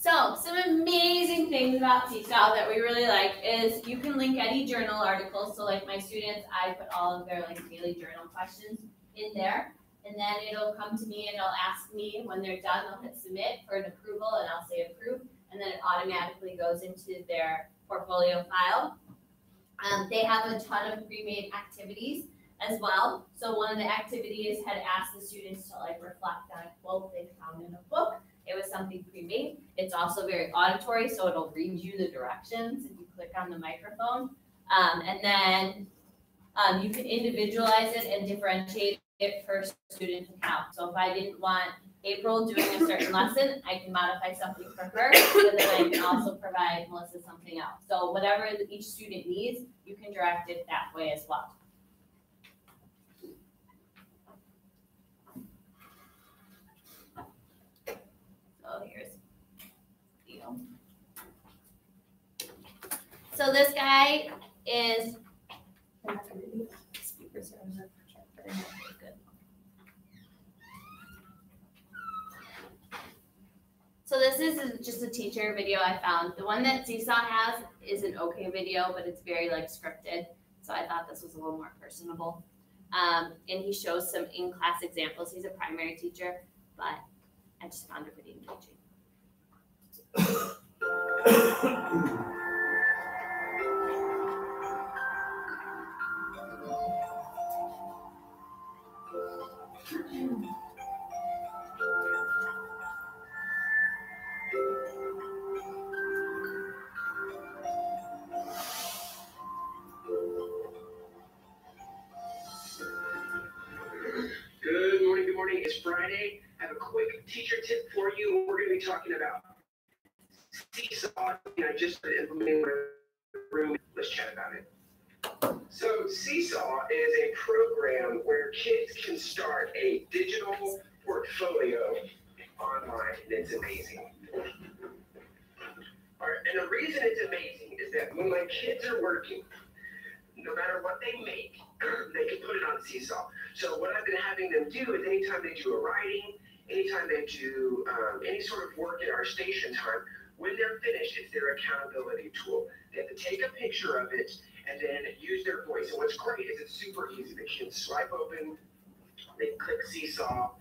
So some amazing things about Seesaw that we really like is you can link any journal articles. So like my students, I put all of their like daily journal questions in there, and then it'll come to me and it'll ask me when they're done, they'll hit submit for an approval, and I'll say approve, and then it automatically goes into their portfolio file. They have a ton of pre-made activities as well. So one of the activities had asked the students to like reflect on a quote they found in a book. It was something pre-made. It's also very auditory, so it'll read you the directions if you click on the microphone. And then you can individualize it and differentiate it per student account. So if I didn't want April doing a certain lesson, I can modify something for her, but then I can also provide Melissa something else. So whatever each student needs, you can direct it that way as well. So here's Theo. So this guy is So this is just a teacher video I found. The one that Seesaw has is an okay video, but it's very like scripted. So I thought this was a little more personable. And he shows some in-class examples. He's a primary teacher, but I just found it pretty engaging. It's Friday. I have a quick teacher tip for you. We're going to be talking about Seesaw. I just started implementing my room. Let's chat about it. So Seesaw is a program where kids can start a digital portfolio online, and it's amazing. All right, and the reason it's amazing is that when my kids are working, no matter what they make, they can put it on Seesaw. So what I've been having them do is anytime they do a writing, anytime they do any sort of work in our station time, when they're finished, it's their accountability tool. They have to take a picture of it and then use their voice. And what's great is it's super easy. The kids swipe open, they click Seesaw,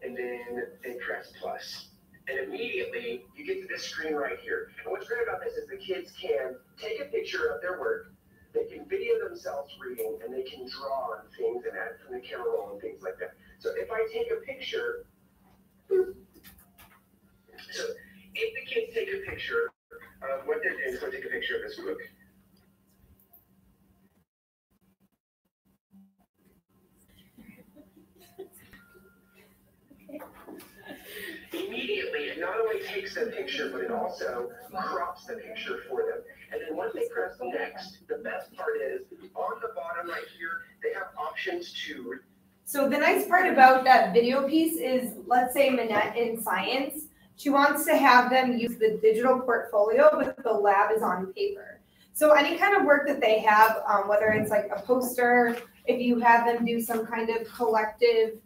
and then they press plus. And immediately you get to this screen right here. And what's great about this is the kids can take a picture of their work, they can video themselves reading, and they can draw on things and add from the camera roll and things like that. So if I take a picture, so if the kids take a picture of what they're doing, so take a picture of this book. Immediately, it not only takes the picture, but it also crops the picture for them. And then once they press next, the best part is on the bottom right here, they have options to. So the nice part about that video piece is, let's say Manette in science, she wants to have them use the digital portfolio, but the lab is on paper. So any kind of work that they have, whether it's like a poster, if you have them do some kind of collective,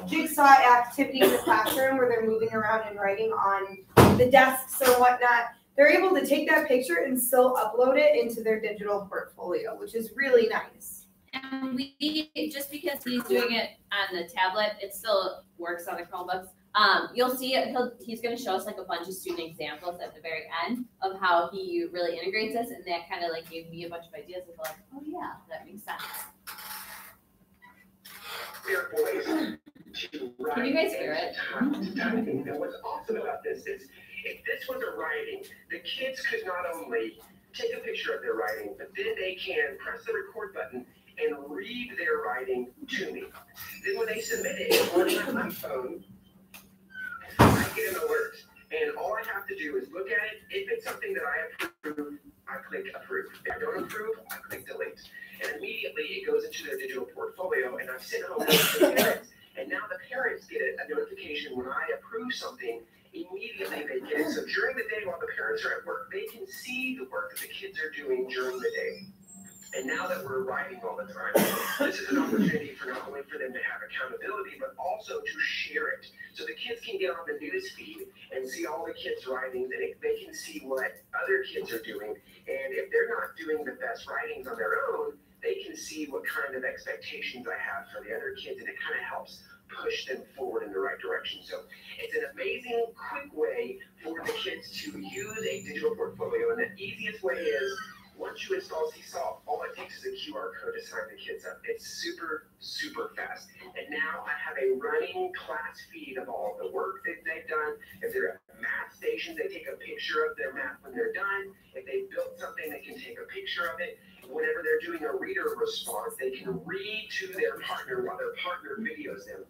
jigsaw activity in the classroom where they're moving around and writing on the desks or whatnot, they're able to take that picture and still upload it into their digital portfolio, which is really nice. And we, just because he's doing it on the tablet, it still works on the Chromebooks. You'll see it, he's going to show us like a bunch of student examples at the very end of how he really integrates this, and that kind of like gave me a bunch of ideas of like, oh yeah, that makes sense. Their voice to write. Can you guys hear it? And what's awesome about this is, if this was a writing, the kids could not only take a picture of their writing, but then they can press the record button and read their writing to me. Then when they submit it on my phone, I get an alert. And all I have to do is look at it. If it's something that I approve, I click approve. If I don't approve, I click delete. And immediately it goes into their digital portfolio, and I've sent home to the parents. And now the parents get a notification when I approve something. Immediately they get it. So during the day while the parents are at work, they can see the work that the kids are doing during the day. And now that we're writing all the time, this is an opportunity for not only for them to have accountability, but also to share it. So the kids can get on the news feed and see all the kids' writings, and they can see what other kids are doing. And if they're not doing the best writings on their own, they can see what kind of expectations I have for the other kids, and it kind of helps push them forward in the right direction. So it's an amazing, quick way for the kids to use a digital portfolio. And the easiest way is, once you install Seesaw, all it takes is a QR code to sign the kids up. It's super, super fast. And now I have a running class feed of all the work that they've done. If they're at math stations, they take a picture of their math when they're done. If they built something, they can take a picture of it. Whenever they're doing a reader response, they can read to their partner while their partner videos them.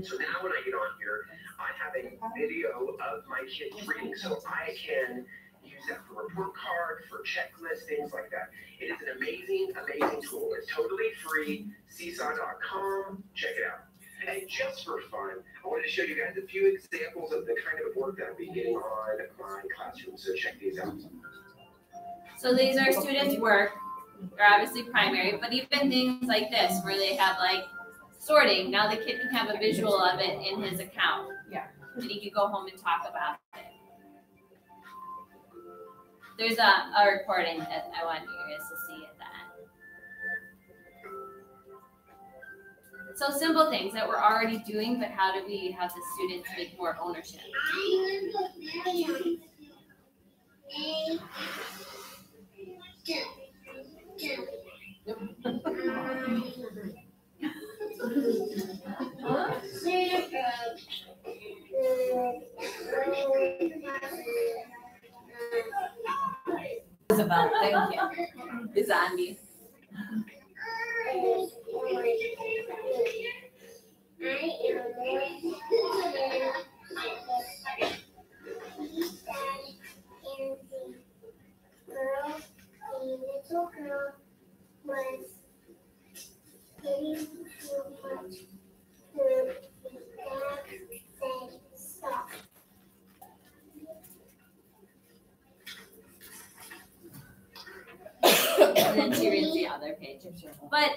So now when I get on here, I have a video of my kids reading, so I can use that for report card, for checklists, things like that. It is an amazing, amazing tool. It's totally free. Seesaw.com. Check it out. And just for fun, I wanted to show you guys a few examples of the kind of work that I've been getting on my classroom. So check these out. So these are students' work. They're obviously primary, but even things like this where they have like sorting. Now the kid can have a visual of it in his account. Yeah. And he can go home and talk about it. There's a recording that I want you guys to see at the end. So simple things that we're already doing, but how do we have the students take more ownership? Isabel, thank you. It's Andy. page. But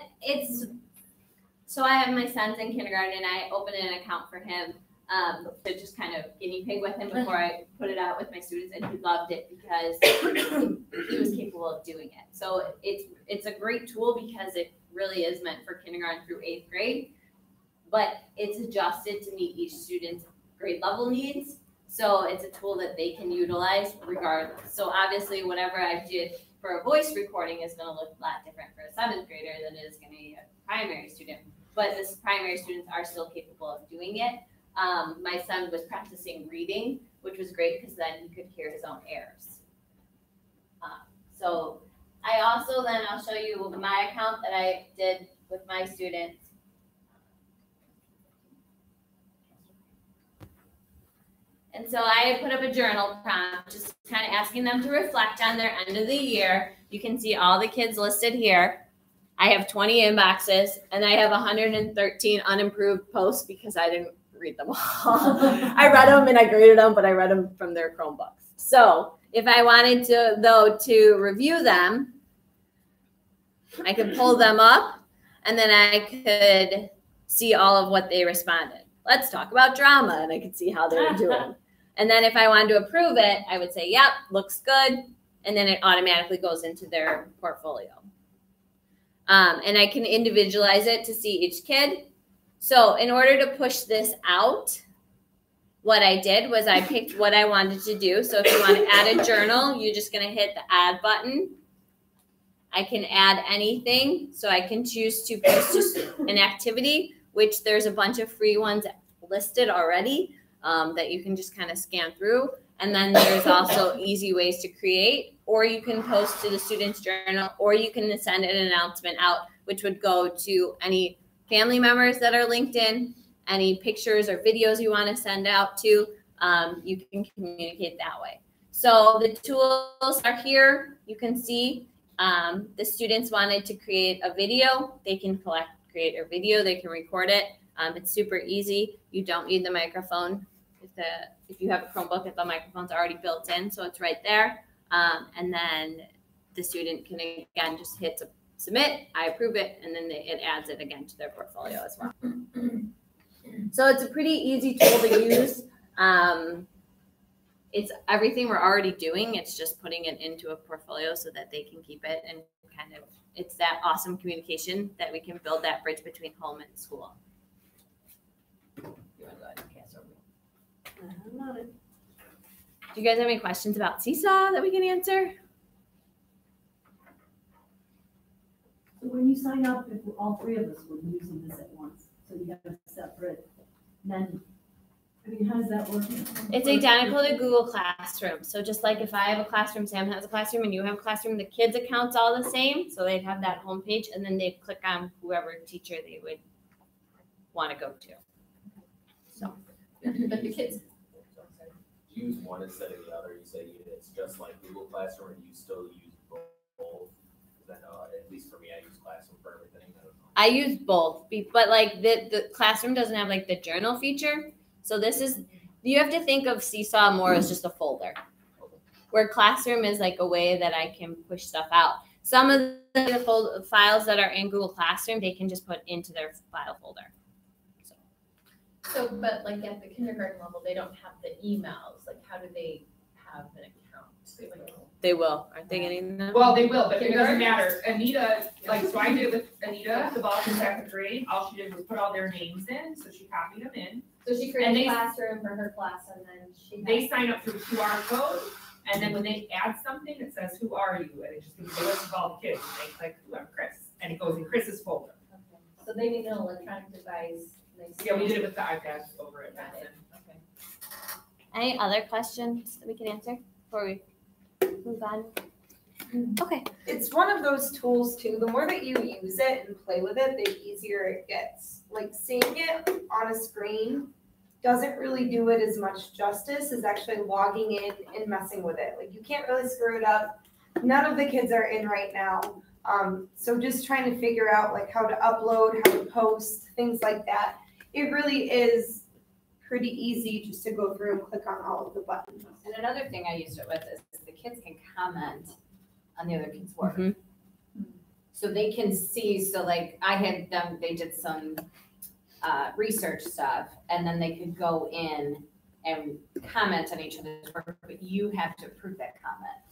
so I have my son's in kindergarten and I opened an account for him to just kind of guinea pig with him before I put it out with my students, and he loved it because he was capable of doing it. So it's a great tool because it really is meant for kindergarten through 8th grade, but it's adjusted to meet each student's grade level needs. So it's a tool that they can utilize regardless. So obviously whatever I did for a voice recording is going to look a lot different for a 7th grader than it is going to be a primary student. But the primary students are still capable of doing it. My son was practicing reading, which was great because then he could hear his own errors. So I also then, I'll show you my account that I did with my students. And so I put up a journal prompt, just kind of asking them to reflect on their end of the year. You can see all the kids listed here. I have 20 inboxes, and I have 113 unimproved posts because I didn't read them all. I read them and I graded them, but I read them from their Chromebooks. So if I wanted to, though, to review them, I could pull them up, and then I could see all of what they responded. Let's talk about drama, and I could see how they were doing. And then if I wanted to approve it, I would say, yep, looks good. And then it automatically goes into their portfolio. And I can individualize it to see each kid. So in order to push this out, what I did was I picked what I wanted to do. So if you want to add a journal, you're just going to hit the add button. I can add anything. So I can choose to post just an activity, which there's a bunch of free ones listed already. That you can just kind of scan through. And then there's also easy ways to create, or you can post to the student's journal, or you can send an announcement out, which would go to any family members that are linked in, any pictures or videos you want to send out to, you can communicate that way. So the tools are here. You can see the students wanted to create a video. They can create a video. They can record it. It's super easy. You don't need the microphone. If you have a Chromebook, the microphone's already built in, so it's right there. And then the student can, again, just hit submit, I approve it, and then it adds it again to their portfolio as well. So it's a pretty easy tool to use. It's everything we're already doing. It's just putting it into a portfolio so that they can keep it, and kind of, it's that awesome communication that we can build that bridge between home and school. You want to go ahead and pass over? Do you guys have any questions about Seesaw that we can answer? So when you sign up, if all three of us were using this at once, so you have a separate menu, I mean, how does that work? It's identical to Google Classroom. So just like if I have a classroom, Sam has a classroom, and you have a classroom, the kids' account's all the same. So they'd have that homepage, and then they'd click on whoever teacher they would want to go to. So, but the kids use one instead of the other. You say it's just like Google Classroom, and you still use both. Then, at least for me, I use Classroom for everything. I use both, but like the Classroom doesn't have like the journal feature. So this is, you have to think of Seesaw more as just a folder, where Classroom is like a way that I can push stuff out. Some of the files that are in Google Classroom, they can just put into their file folder. So, but like at the kindergarten level, they don't have the emails. Like, how do they have an account? They will. Aren't they getting them? Well, they will, but it doesn't matter. Anita, like, so I did it with Anita, the boss in 2nd grade. All she did was put all their names in, so she copied them in. So she created a classroom for her class, and then they sign up through QR code, and then when they add something, it says, "Who are you?" And it just gives a list of all the kids. And they click, "Ooh, I'm Chris," and it goes in Chris's folder. Okay. So they need an electronic device. Yeah, we did it with the iPads over at Madison. Okay. Any other questions that we can answer before we move on? Okay. It's one of those tools too. The more that you use it and play with it, the easier it gets. Like seeing it on a screen doesn't really do it as much justice as actually logging in and messing with it. Like you can't really screw it up. None of the kids are in right now. So just trying to figure out like how to upload, how to post, things like that. It really is pretty easy just to go through and click on all of the buttons. And another thing I used it with is the kids can comment on the other kids' work. Mm-hmm. so they can see, so like I had them, they did some research stuff, and then they could go in and comment on each other's work, but you have to approve that comment.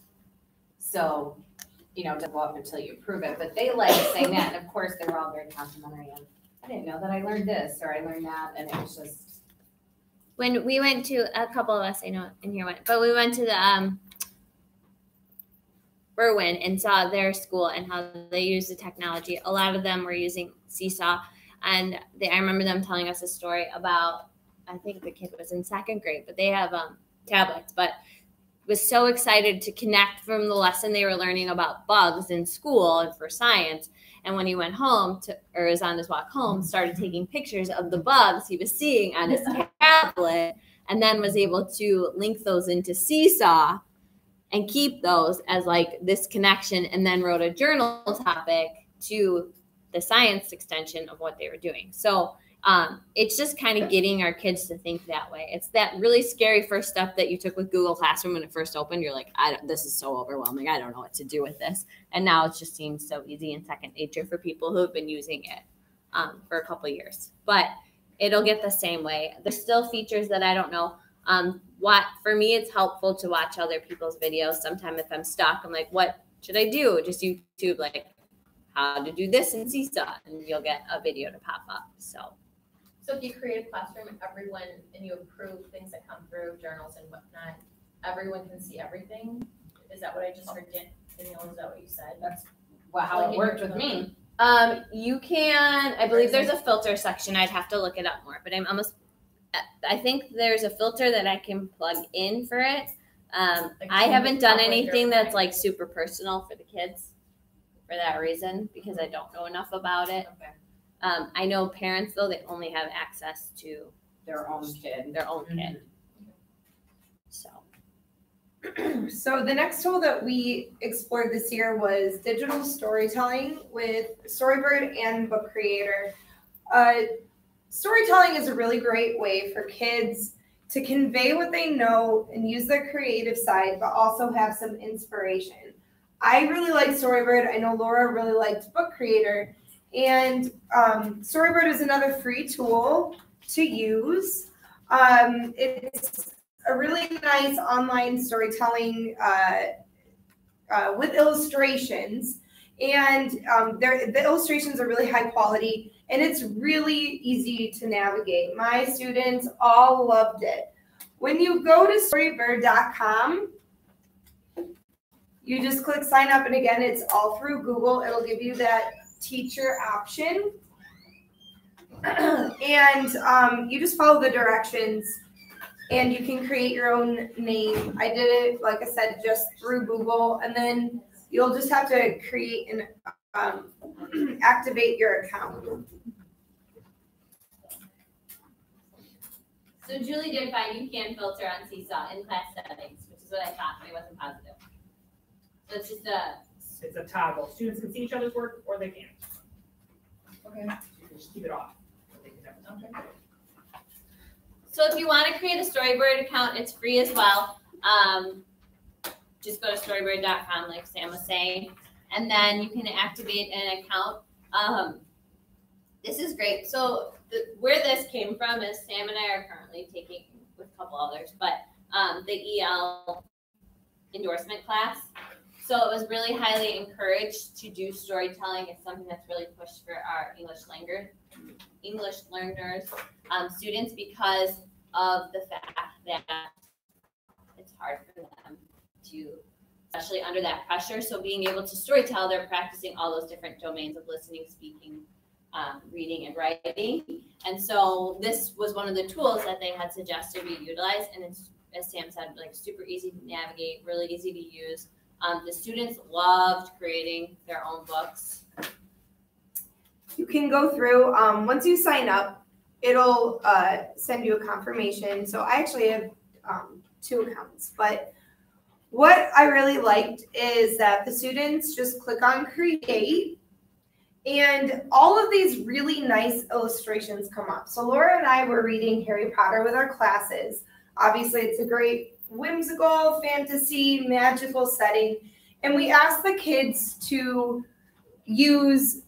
So, you know, it doesn't go up until you approve it, but they like saying that, and of course, they were all very complimentary of, I didn't know that I learned this, or I learned that, and it was just. When we went to, a couple of us I know in here went, but we went to the Berwyn and saw their school and how they use the technology. A lot of them were using Seesaw, and I remember them telling us a story about, I think the kid was in second grade, but they have tablets, but was so excited to connect from the lesson they were learning about bugs in school and for science. And when he went home or was on his walk home, started taking pictures of the bugs he was seeing on his tablet, and then was able to link those into Seesaw and keep those as like this connection, and then wrote a journal topic to the science extension of what they were doing. So it's just kind of getting our kids to think that way. It's that really scary first step that you took with Google Classroom when it first opened. You're like, this is so overwhelming. I don't know what to do with this. And now it just seems so easy and second nature for people who have been using it for a couple of years. But it'll get the same way. There's still features that I don't know. For me, it's helpful to watch other people's videos. Sometimes if I'm stuck, I'm like, what should I do? Just YouTube, like how to do this in Seesaw, and you'll get a video to pop up. So if you create a classroom and everyone, and you approve things that come through, journals and whatnot, everyone can see everything? Is that what I just heard, Danielle? Is that what you said? That's how it worked with me. You can, I believe there's a filter section. I'd have to look it up more, but I think there's a filter that I can plug in for it. I haven't done anything that's like super personal for the kids for that reason, because I don't know enough about it. Okay. I know parents, though, they only have access to their own kid. So the next tool that we explored this year was digital storytelling with Storybird and Book Creator. Storytelling is a really great way for kids to convey what they know and use their creative side, but also have some inspiration. I really like Storybird. I know Laura really liked Book Creator. And Storybird is another free tool to use. It's a really nice online storytelling with illustrations. And the illustrations are really high quality, and it's really easy to navigate. My students all loved it. When you go to storybird.com, you just click sign up, and again, it's all through Google. It'll give you that teacher option, and you just follow the directions, and you can create your own name. I did it, like I said, just through Google, and then you'll just have to create and activate your account. So Julie did find you can filter on Seesaw in class settings, which is what I thought, but I wasn't positive. So it's just it's a toggle. Students can see each other's work, or they can't. Okay. You can just keep it off. They can never- Okay. So if you want to create a Storybird account, it's free as well. Just go to storybird.com, like Sam was saying, and then you can activate an account. This is great. So where this came from is Sam and I are currently taking, with a couple others, but the EL endorsement class. So it was really highly encouraged to do storytelling. It's something that's really pushed for our English learners, students, because of the fact that it's hard for them to, especially under that pressure. So being able to storytell, they're practicing all those different domains of listening, speaking, reading, and writing. And so this was one of the tools that they had suggested we utilize. And it's, as Sam said, like super easy to navigate, really easy to use. The students loved creating their own books. You can go through, once you sign up, it'll send you a confirmation. So I actually have 2 accounts, but what I really liked is that the students just click on create, and all of these really nice illustrations come up. So Laura and I were reading Harry Potter with our classes. Obviously, it's a great whimsical, fantasy, magical setting. And we asked the kids to use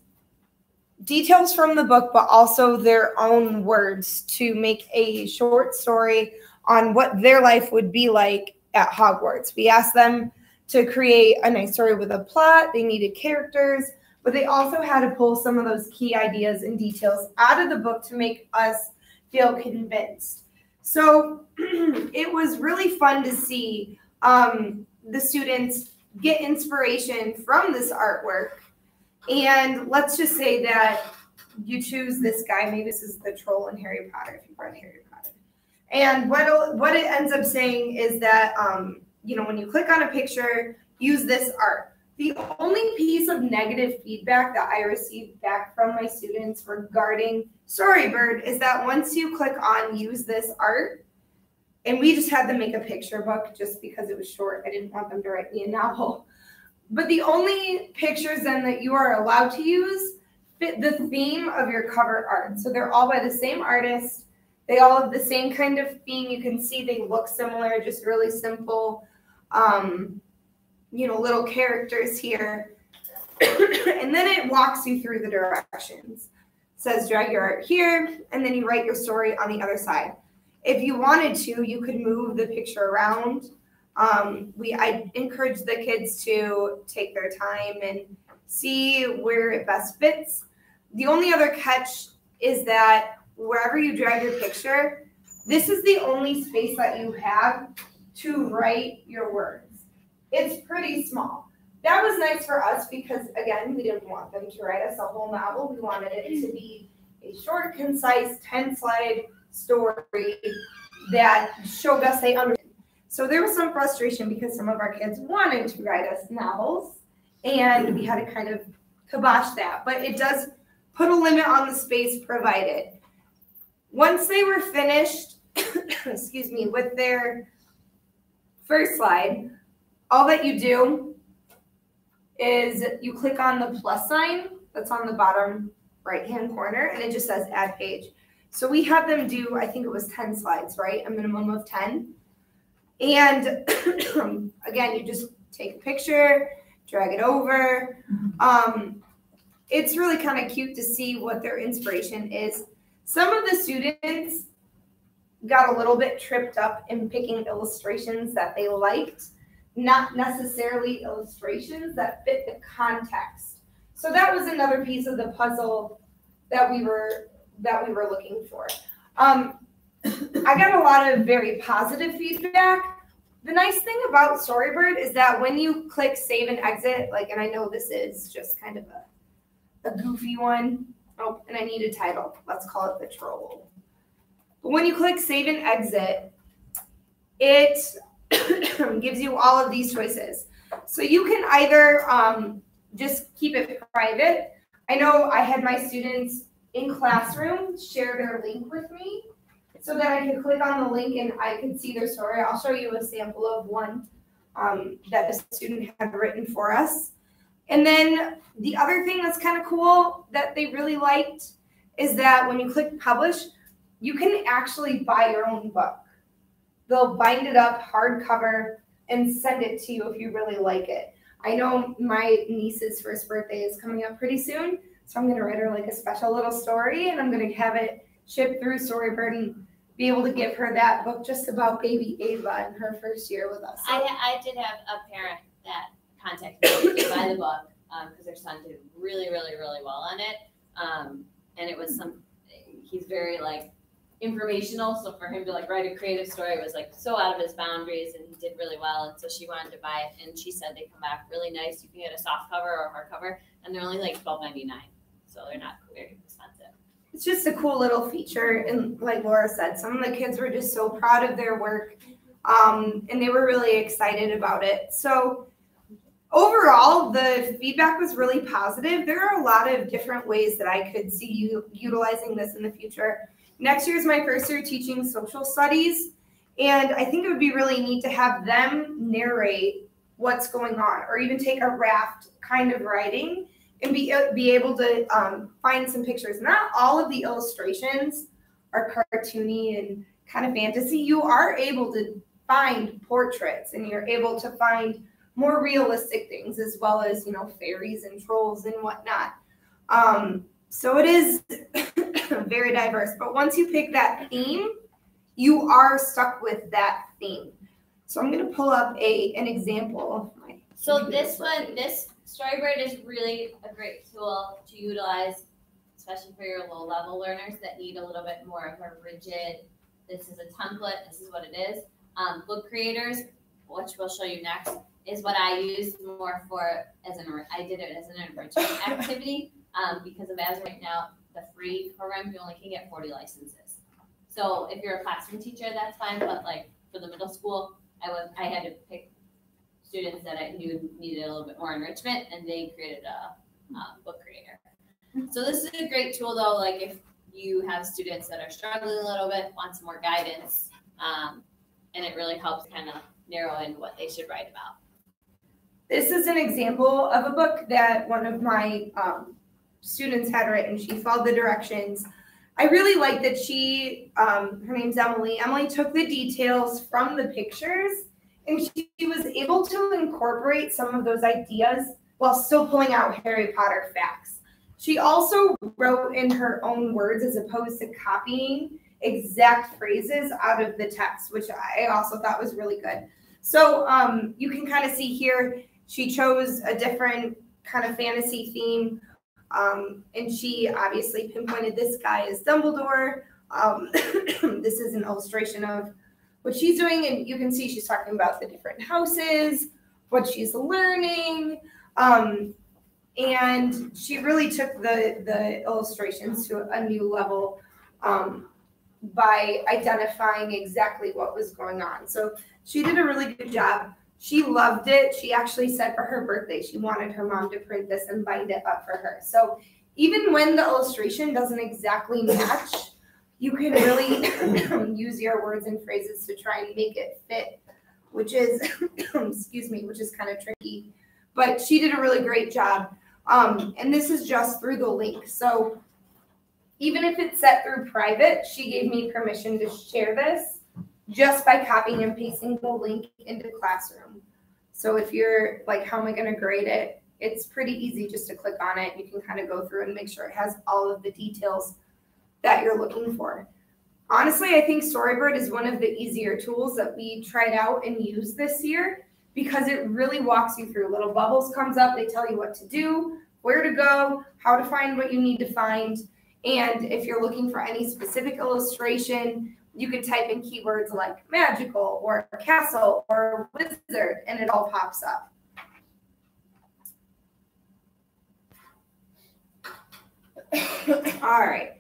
details from the book, but also their own words to make a short story on what their life would be like at Hogwarts. We asked them to create a nice story with a plot. They needed characters, but they also had to pull some of those key ideas and details out of the book to make us feel convinced. So it was really fun to see the students get inspiration from this artwork. And let's just say that you choose this guy. Maybe this is the troll in Harry Potter, if you've read Harry Potter. And what it ends up saying is that, when you click on a picture, use this art. The only piece of negative feedback that I received back from my students regarding Storybird is that once you click on use this art, and we just had them make a picture book just because it was short. I didn't want them to write me a novel. But the only pictures then that you are allowed to use fit the theme of your cover art. So they're all by the same artist. They all have the same kind of theme. You can see they look similar, just really simple, little characters here. And then it walks you through the directions. It says drag your art here, and then you write your story on the other side. If you wanted to, you could move the picture around. I encourage the kids to take their time and see where it best fits. The only other catch is that wherever you drag your picture, this is the only space that you have to write your words. It's pretty small. That was nice for us because, again, we didn't want them to write us a whole novel. We wanted it to be a short, concise, 10-slide story that showed us they understood. So there was some frustration because some of our kids wanted to write us novels, and we had to kind of kibosh that. But it does put a limit on the space provided. Once they were finished, with their first slide, all that you do is you click on the plus sign that's on the bottom right-hand corner, and it just says add page. So we had them do, I think it was 10 slides, right? A minimum of 10. And again, you just take a picture, drag it over. It's really kind of cute to see what their inspiration is. Some of the students got a little bit tripped up in picking illustrations that they liked, not necessarily illustrations that fit the context. So that was another piece of the puzzle that we were looking for. I got a lot of very positive feedback. The nice thing about Storybird is that when you click save and exit, and I know this is just kind of a goofy one. Oh, and I need a title. Let's call it the troll. But when you click save and exit, it gives you all of these choices. So you can either just keep it private. I know I had my students in classroom share their link with me so that I could click on the link and I could see their story. I'll show you a sample of one that the student had written for us. And then the other thing that's kind of cool that they really liked is that when you click publish, you can actually buy your own book. They'll bind it up hardcover and send it to you if you really like it. I know my niece's first birthday is coming up pretty soon, so I'm going to write her a special little story, and I'm going to have it shipped through Storybird and be able to give her that book just about baby Ava in her first year with us. I did have a parent that contacted me to buy the book because their son did really, really, really well on it. And it was he's very informational. So for him to write a creative story was so out of his boundaries, and he did really well. And so she wanted to buy it, and she said they come back really nice. You can get a soft cover or hardcover, and they're only $12.99. So they're not very expensive. It's just a cool little feature. And like Laura said, some of the kids were just so proud of their work, and they were really excited about it. So overall, the feedback was really positive. There are a lot of different ways that I could see you utilizing this in the future. Next year is my first year teaching social studies, and I think it would be really neat to have them narrate what's going on, or even take a raft kind of writing and be able to find some pictures. Not all of the illustrations are cartoony and kind of fantasy. You are able to find portraits, and you're able to find more realistic things, as well as, fairies and trolls and whatnot. So it is very diverse, but once you pick that theme, you are stuck with that theme. So I'm going to pull up an example of my. So this Storyboard is really a great tool to utilize, especially for your low level learners that need a little bit more of a rigid, this is a template, this is what it is. Book creators, which we'll show you next, is what I use more for I did it as an enrichment activity because of as right now, the free program, you only can get 40 licenses. So if you're a classroom teacher, that's fine, but like for the middle school, I had to pick students that I knew needed a little bit more enrichment, and they created a book creator. So this is a great tool though, like if you have students that are struggling a little bit, want some more guidance, and it really helps kind of narrow in what they should write about. This is an example of a book that one of my students had written. She followed the directions. I really like that she, her name's Emily. Emily took the details from the pictures, and she was able to incorporate some of those ideas while still pulling out Harry Potter facts. She also wrote in her own words as opposed to copying exact phrases out of the text, which I also thought was really good. So you can kind of see here, she chose a different kind of fantasy theme, and she obviously pinpointed this guy as Dumbledore. This is an illustration of what she's doing, and you can see she's talking about the different houses, what she's learning, and she really took the illustrations to a new level by identifying exactly what was going on. So she did a really good job. She loved it. She actually said for her birthday, she wanted her mom to print this and bind it up for her. So even when the illustration doesn't exactly match, you can really use your words and phrases to try and make it fit, which is, excuse me, which is kind of tricky. But she did a really great job. And this is just through the link. So even if it's set through private, she gave me permission to share this just by copying and pasting the link into Classroom. So if you're like, how am I going to grade it? It's pretty easy just to click on it. You can kind of go through and make sure it has all of the details that you're looking for. Honestly, I think Storyboard is one of the easier tools that we tried out and used this year because it really walks you through. Little bubbles comes up, they tell you what to do, where to go, how to find what you need to find. And if you're looking for any specific illustration, you can type in keywords like magical or castle or wizard, and it all pops up. All right.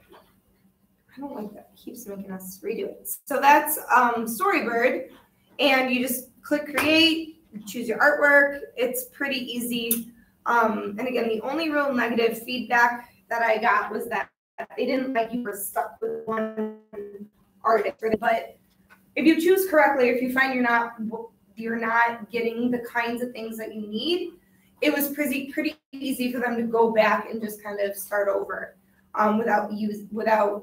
I don't like that. It keeps making us redo it. So that's Storyboard, and you just click create, choose your artwork. It's pretty easy. And again, the only real negative feedback that I got was that they didn't like you were stuck with one artist. But if you choose correctly, if you find you're not getting the kinds of things that you need, it was pretty easy for them to go back and just kind of start over without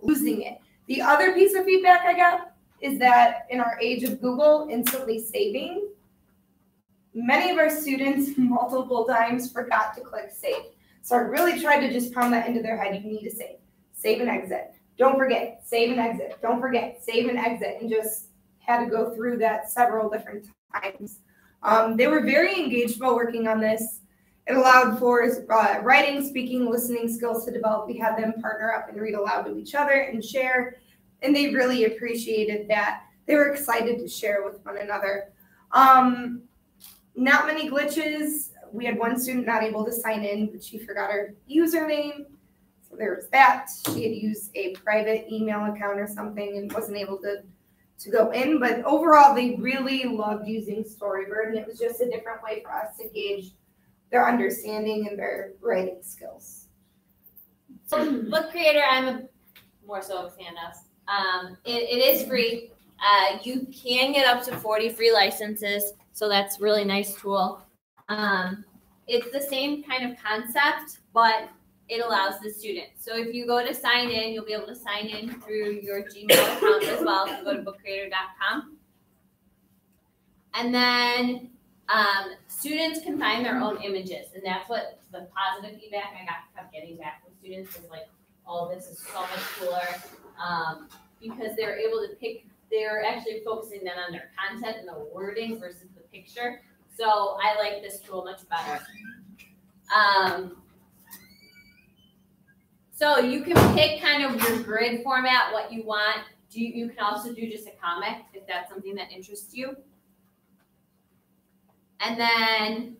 losing it. The other piece of feedback I got is that in our age of Google instantly saving, many of our students multiple times forgot to click save. So I really tried to just pound that into their head. You need to save. Save and exit. Don't forget, save and exit. Don't forget, save and exit, and just had to go through that several different times. They were very engaged while working on this. It allowed for writing, speaking, listening skills to develop. We had them partner up and read aloud to each other and share, and they really appreciated that. They were excited to share with one another. Not many glitches. We had one student not able to sign in, but she forgot her username. So there was that. She had used a private email account or something and wasn't able to go in. But overall, they really loved using Storyboard, and it was just a different way for us to gauge their understanding and their writing skills. So Book Creator, I'm more so a fan of. It is free. You can get up to 40 free licenses, so that's a really nice tool. It's the same kind of concept, but it allows the student. So if you go to sign in, you'll be able to sign in through your Gmail account as well. If you go to bookcreator.com. And then Students can find their own images, and that's what the positive feedback I kept getting back from students was like, oh, this is so much cooler, because they're able to pick, they're actually focusing then on their content and the wording versus the picture. So I like this tool much better. So you can pick kind of your grid format, what you want. You can also do just a comic if that's something that interests you. And then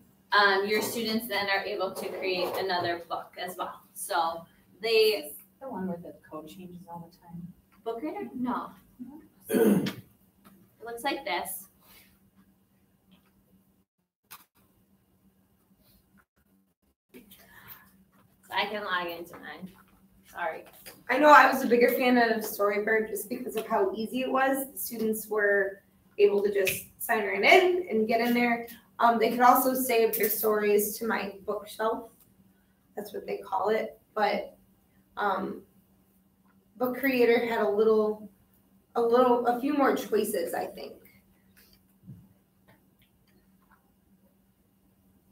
your students then are able to create another book as well. So they. The one where the code changes all the time. Book reader? No. It looks like this. So I can log into mine. Sorry. I know I was a bigger fan of Storybird just because of how easy it was. The students were able to just sign right in and get in there. They could also save their stories to my bookshelf. That's what they call it. But Book Creator had a few more choices, I think.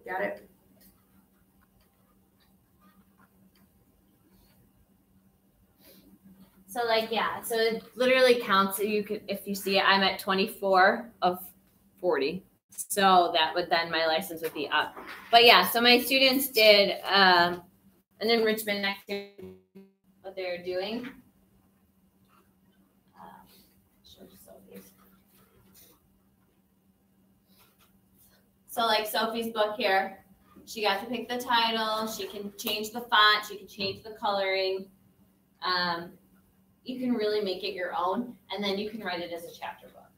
Got it? So like, yeah, so it literally counts. You could, if you see it, I'm at 24 of 40. So that would then, my license would be up. But yeah, so my students did an enrichment activity, what they're doing. So like Sophie's book here, she got to pick the title, she can change the font, she can change the coloring. You can really make it your own, and then you can write it as a chapter book,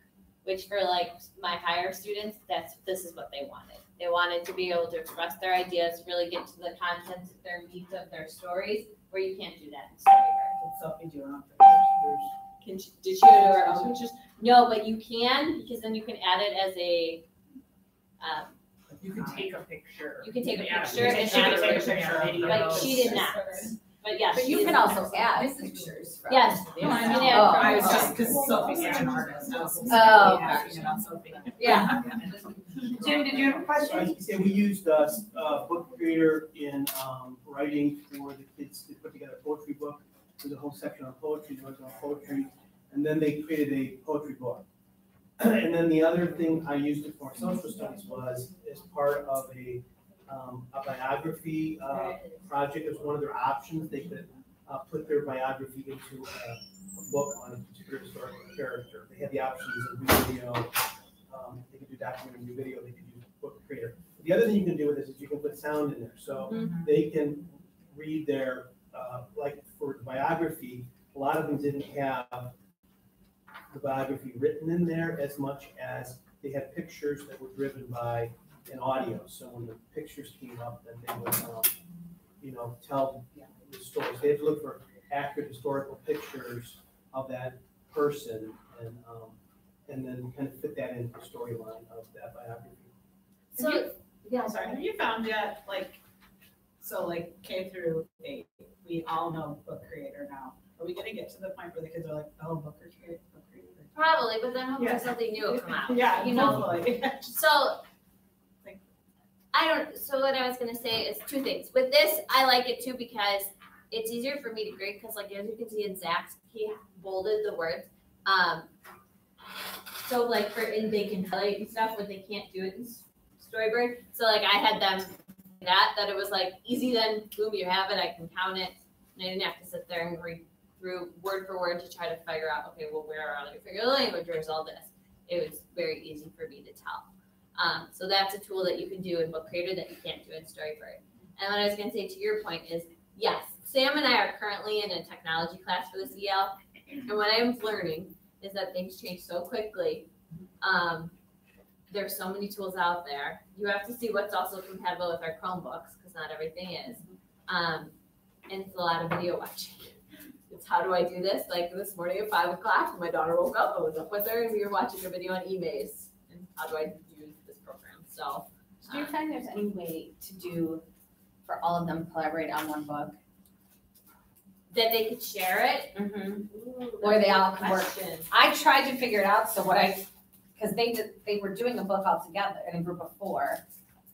which for like my higher students, this is what they wanted. They wanted to be able to express their ideas, really get to the content, their meat of their stories, where you can't do that in Storybird. Did Sophie do her own pictures? Did she do her own pictures? No, but you can, because then you can add it as a. You can take a picture. You can take a Yeah, picture and she can add take a a picture of video. But she did not. But yes. But you can also add pictures from. Yes. Oh, I was just, because Sophie's such an artist. Oh. Asking about Sophie. Yeah. Jim, did you have a question? Yeah, we used Book Creator in writing for the kids to put together a poetry book. There's a whole section on poetry, there's on poetry, and then they created a poetry book. And then the other thing I used it for social studies was as part of a biography project. It was one of their options. They could put their biography into a book on a particular historical character. They had the options of video. They could do documentary video. They could use Book Creator. The other thing you can do with this is you can put sound in there, so they can read their like for the biography. A lot of them didn't have the biography written in there as much as they had pictures that were driven by an audio. So when the pictures came up, then they would, tell the stories. They had to look for accurate historical pictures of that person and then kind of fit that into the storyline of that biography. So, yeah, sorry. Have you found yet, like K through 8, we all know Book Creator now. Are we gonna get to the point where the kids are like, oh, Book Creator? Probably, but then hopefully something new will come out. Yeah, you know. hopefully. So so what I was gonna say is two things. With this, I like it too because it's easier for me to grade because like as you can see in Zach's, he bolded the words. So like they can highlight and stuff, but they can't do it in Storybird. So like I had them that it was like easy, then boom, you have it, I can count it. And I didn't have to sit there and read through word for word to try to figure out, okay, well, where are they figure the language, where's all this? It was very easy for me to tell. So that's a tool that you can do in Book Creator that you can't do in Storybird. And what I was going to say to your point is, yes, Sam and I are currently in a technology class for this EL, and what I'm learning is that things change so quickly. There's so many tools out there. You have to see what's also compatible with our Chromebooks, because not everything is. And it's a lot of video watching. It's how do I do this? Like this morning at 5 o'clock, my daughter woke up, I was up with her, and we were watching a video on emails. And how do I use this program? So, do you find there's any way to do for all of them collaborate on one book? That they could share it? Or they all can work. I tried to figure it out. So because they were doing a book all together in a group of 4,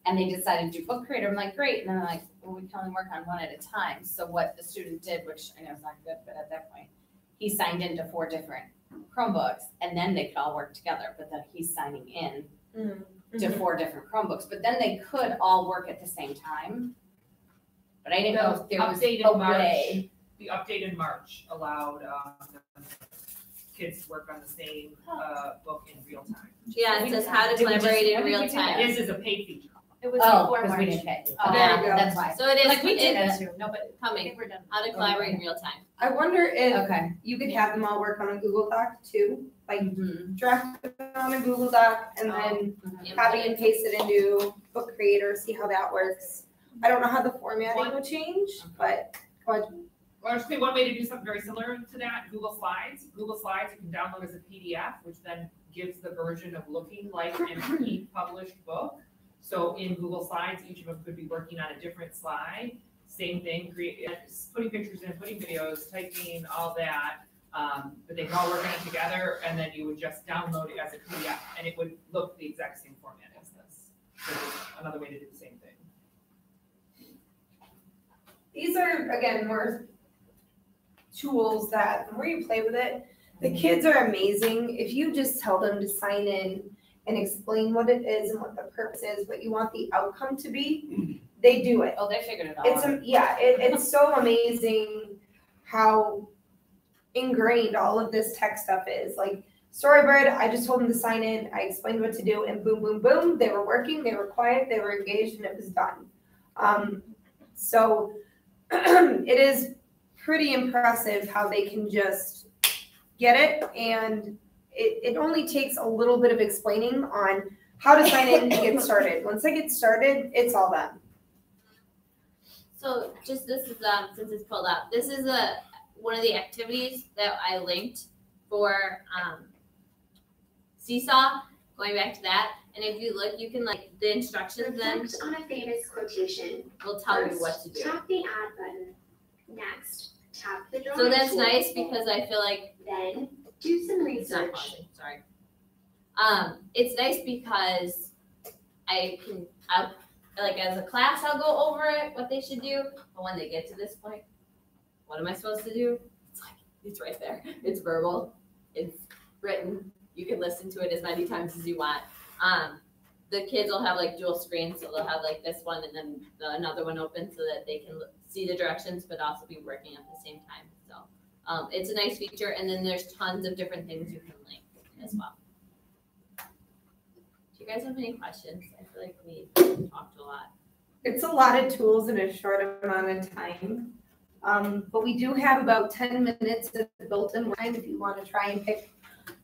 and they decided to do book creator. I'm like, great, and then they're like, well, we can only work on one at a time. So what the student did, which I know is not good, but at that point, he signed into 4 different Chromebooks, and then they could all work together. But then he's signing in to 4 different Chromebooks. But then they could all work at the same time. But I didn't know if there was Update a in March. way. The update in March allowed kids to work on the same book in real time. Yeah, it says how to collaborate in real time. This is a paid feature. It was Oh, before because we March. didn't pay. Oh, Yeah, there you go. that's why. So it is, Like we did it's that too, no, but I coming, think we're done. how to collaborate in real time. I wonder if Okay. you could have them all work on a Google Doc too, like Mhm. draft it on a Google Doc and then copy and paste it into Book Creator, see how that works. I don't know how the formatting would change, but go ahead. Well, there's one way to do something very similar to that, Google Slides. Google Slides you can download as a PDF, which then gives the version of looking like an e-published book. So in Google Slides, each of them could be working on a different slide. Same thing, putting pictures in, putting videos, typing, all that. But they can all work on it together, and then you would just download it as a PDF, and it would look the exact same format as this. So there's another way to do the same thing. These are, again, more tools that the more you play with it, the kids are amazing. If you just tell them to sign in and explain what it is and what the purpose is, what you want the outcome to be, they do it. Oh, they figured it out. It's so amazing how ingrained all of this tech stuff is. Like Storybird, I just told them to sign in, I explained what to do, and boom, boom, boom, they were working, they were quiet, they were engaged, and it was done. So it is pretty impressive how they can just get it, and it only takes a little bit of explaining on how to sign in and get started. Once they get started, it's all done. So just this is since it's pulled up, this is one of the activities that I linked for Seesaw. Going back to that, and if you look, you can the instructions then Reflect on a famous quotation. will tell you First, what to do. Tap the add button. Next, tap the drawing So that's tool. nice because I feel like Then do some it's not research. pausing, sorry. It's nice because as a class, I'll go over it, what they should do. But when they get to this point, what am I supposed to do? It's right there. It's verbal. It's written. You can listen to it as many times as you want. The kids will have dual screens, so they'll have this one and then another one open so that they can see the directions, but also be working at the same time. So it's a nice feature, and then there's tons of different things you can link as well. Do you guys have any questions? I feel like we talked a lot. It's a lot of tools in a short amount of time. But we do have about 10 minutes of built-in time if you want to try and pick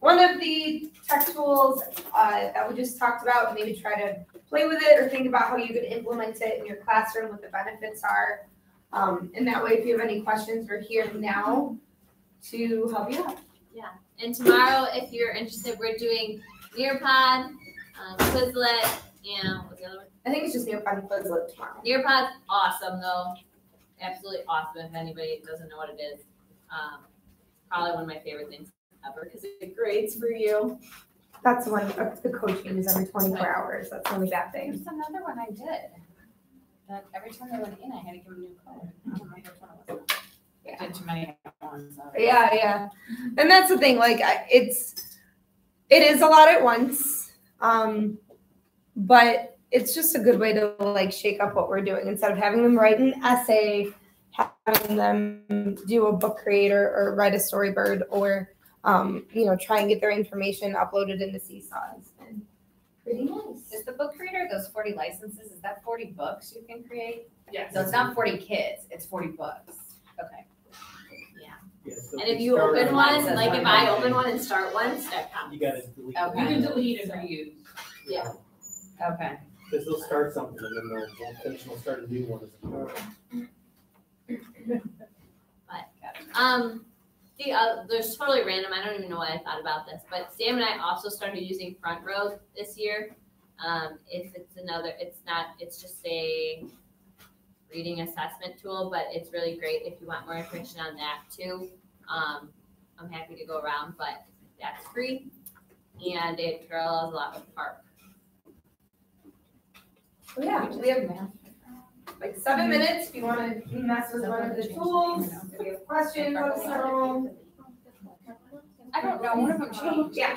one of the tech tools that we just talked about and maybe try to play with it or think about how you could implement it in your classroom, what the benefits are. And that way, if you have any questions, we're here now to help you out. Yeah, and tomorrow, if you're interested, we're doing Nearpod, Quizlet, and what's the other one? I think it's just Nearpod and Quizlet tomorrow. Nearpod's awesome, though. Absolutely awesome. If anybody doesn't know what it is, probably one of my favorite things ever because it grades for you. That's the one, the code changes every 24 hours. That's the only bad thing. There's another one I did. That every time I went in, I had to give a new code. I don't remember which one it was. Yeah. I did too many ones. Yeah. And that's the thing, it is a lot at once. But it's just a good way to shake up what we're doing instead of having them write an essay, having them do a book creator or write a Storybird or try and get their information uploaded into Seesaws. And pretty nice. Is the book creator those 40 licenses? Is that 40 books you can create? Yes. So it's not 40 kids, it's 40 books. Okay. Yeah, so And if you open one, if I open one and start one, that counts. You gotta delete. Okay. You can delete and reuse. Yeah. Okay. Because they'll start something and then they'll finish and they'll start a new one. There's totally random. I don't even know why I thought about this, but Sam and I also started using Front Row this year. It's just a reading assessment tool, but it's really great if you want more information on that too. I'm happy to go around, but that's free. and it girls a lot with park. So yeah, we have like 7 minutes if you want to mess with one of the tools. If you have questions, let us know. I don't know, one of them changed. Yeah,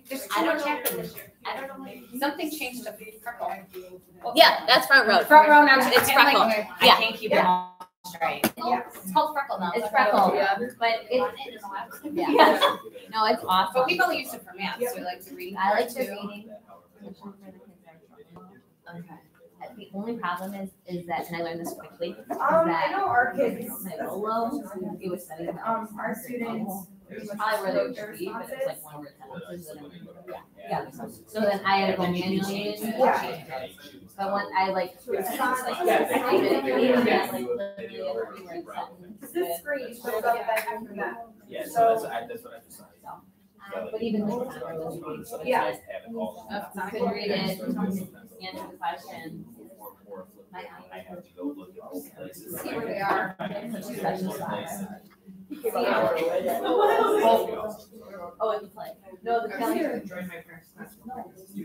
there's too much happened this year. I don't know. Something changed to Freckle. Yeah, that's front row. Front row now, It's Freckle. I Yeah. can't keep it all straight. Yeah. It's called Freckle now. It's Freckle, Yeah. but Yeah. yeah. No, it's awesome. But we've only used it for math, so we like to read. I like the too. reading. Okay. The only problem is that, and I learned this quickly, is I that know our kids, my Lolo, he was studying. our students. It was probably where they would read, but it was like one word sentences. Yeah. So then I had to go manually and change it. But when I like, it's not like, I did like literally a 3-word sentence. This screen shows up that after that. Yeah, so that's what I just saw. But even the grammar was great, so it's Yeah. just, you could read it, answer the question. I have to go look at those places. See where they are. Oh, and play. No, the Kelly.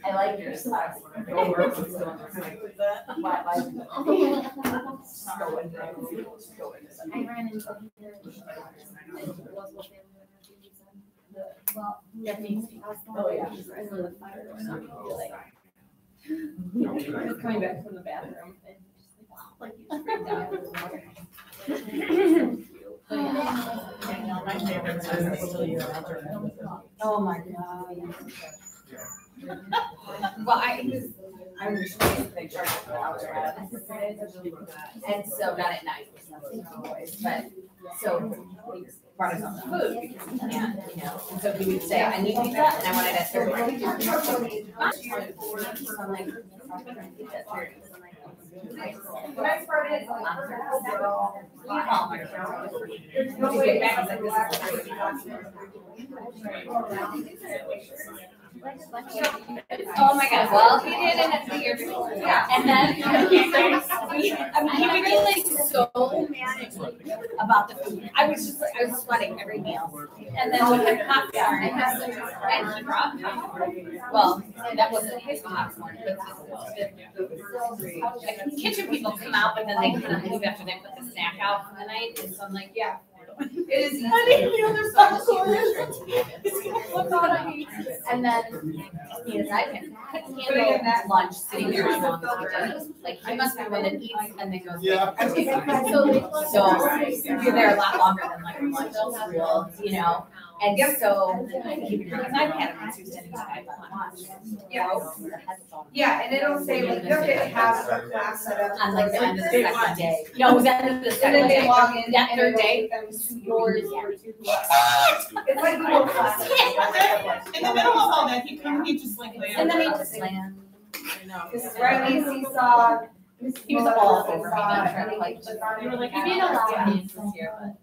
I like your style. I ran into well, yeah, Oh, yeah. I was coming back from the bathroom and just like you freaked out. My favorite time is still your algebra. Oh my God. Well, I was they charge us for algebra. And so not at night, but so he brought us on the food because he can't, and so he would say, I need pizza and I want it at 30. So I'm like, The next part is like, oh my God, well, he did it the year before. Yeah. And then he would be like so mad about the food. I was sweating every meal. And then when the popcorn, and he brought well, that wasn't his popcorn, but the kitchen people come out, but then they kind of leave after they put the snack out for the night. And so I'm like, yeah. It is easy. I didn't know there's popcorn. And then he is, I can handle that lunch sitting there as long as he does. Like, he must be one that eats and then goes. Yeah. So you're there a lot longer than like lunch is real, And so because I've had him since he was 5 months. Yeah, and it'll say like, you have to have a class set up. On like the end of the second day. No, it was the end of the second And then day. they log in. That third day. Yours. It's like Google Class. In the middle of all that, he just like lay And then he on just land. This Riley seesaw. He was all over me. They were like, You did a lot of these this year, but.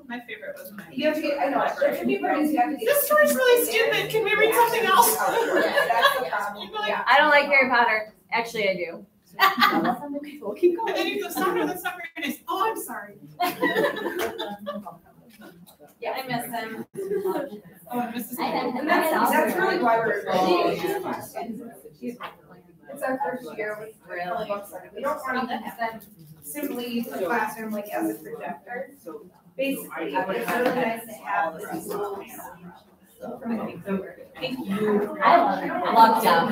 My favorite was when You have to get, I know, there should be parties, you have to get. This story's really stupid. Can we read something else? That's the problem. Yeah. I don't like Harry Potter. Actually, I do. We'll keep And then you go, sorry, that's not very nice. Oh, I'm sorry. Yeah, I miss him. Oh, and Mrs. And that's really why we're. Oh, It's our first year with really books. We don't want to use them simply use the classroom like as a projector. Basically, it's really nice to have the tools. Thank you. I love them.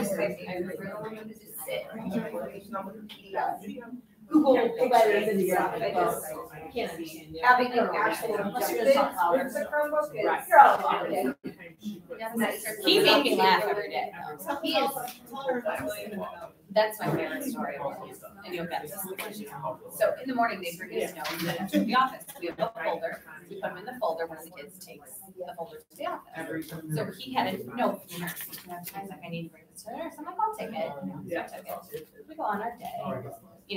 Google letters into your office. Can't be. Having an actual objective with the Chromebook is. Right. You're all locked in. He made me laugh every day. He is. Tell her about That's my favorite story. And you'll get this. So in the morning, they bring us notes to the office. We have a folder. We put them in the folder. One of the kids takes the folder to the office. So he had a note from the nurse. I was like, I need to bring this to the nurse. I'm like, I'll take it. So I took it. We go on our day.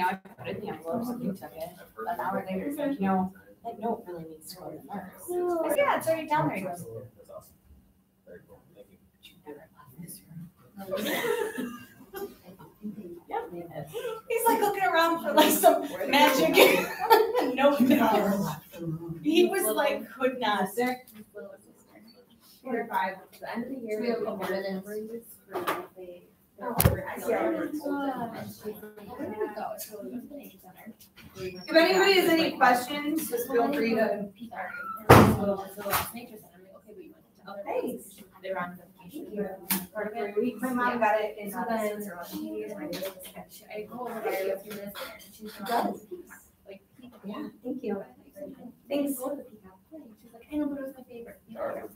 I put it in the envelope, so he took it. An hour later, he's like, that note really needs to go to the nurse. I said, yeah, it's already down there. He goes, That's awesome. Very cool. Thank you. you never left this room. He's like looking around for like some magic note. He was like, could not. By the end of the year, We have we'll a be minute. for the If anybody has any questions, just feel free to. Hey. They're on vacation. Part of it. My mom got it in. So then, I go over there with you, and she's like, Yeah, thank you. thanks. Go to the peacock. She's like, I know, but it was my favorite.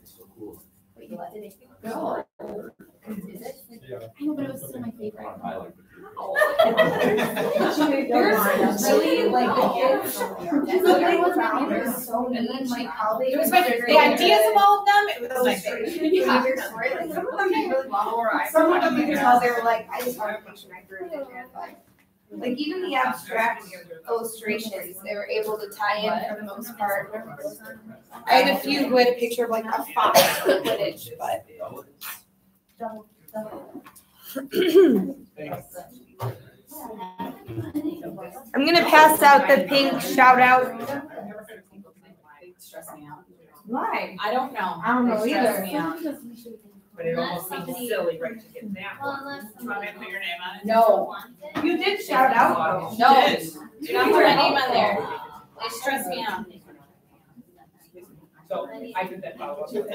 So cool. Wait, you let it go? Is it? I know, but it was still my favorite. I like There's really like the kids. They're so neat, like how they. It was the ideas of all of them, it was my favorite. Like some of them did really well. Some of them you can tell they were like, I just want to picture my career. Like even the abstract illustrations, they were able to tie in for the most part. I had a few who had a picture of like a fox footage, but. I'm gonna pass out the pink shout out. Stress me out. Why? I don't know. I don't know They stress either. me out. But it almost seems silly, right, to get that one. Do you want me to put your name on it? No. You did shout out though. No. Do not put my name on there. They stress me out. So I did that follow up. Did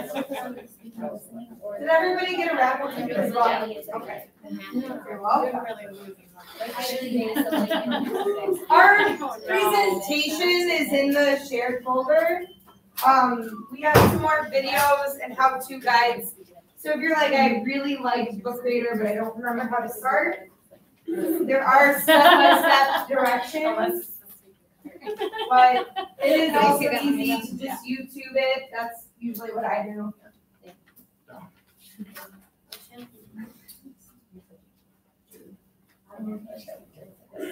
everybody get a raffle ticket as well? Okay. You're welcome. Our presentation is in the shared folder. We have some more videos and how-to guides. So if you're like, I really like Book Creator, but I don't remember how to start, there are step-by-step directions. But it is also easy to just YouTube it. That's usually what I do. I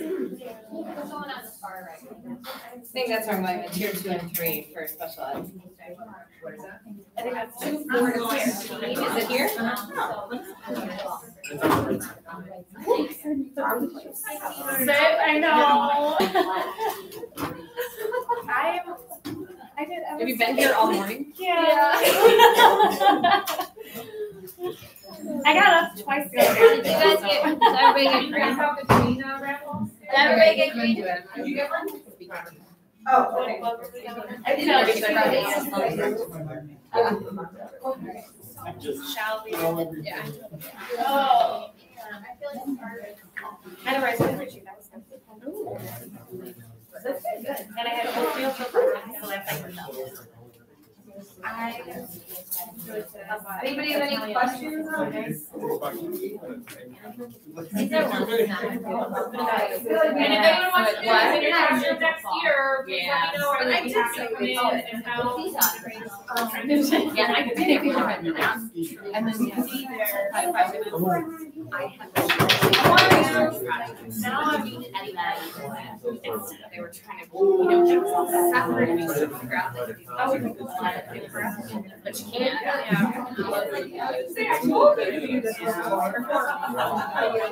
think that's where I'm going with tier 2 and 3 for special ed. What is that? I think that's 2, 4 to 6. Is it here? I know. Have you been here all morning? Yeah. I got up twice the other day. Did you guys get, did everybody get green? Did everybody get green? Did you get one? Oh, okay. I didn't know you Shall we? Yeah. Oh. I feel like it's harder. I had a rice and you guys. That's good. And I had oatmeal for breakfast, so that's like myself. Anybody have any questions on this? These are ones that And if anyone wants to do this in your classroom next year, please let me know. I did come in and how. Yeah, I did it before I went out. And then you see there, I have now I'm meeting anybody. They were trying to, get us all separate and figure out that we can but you can't.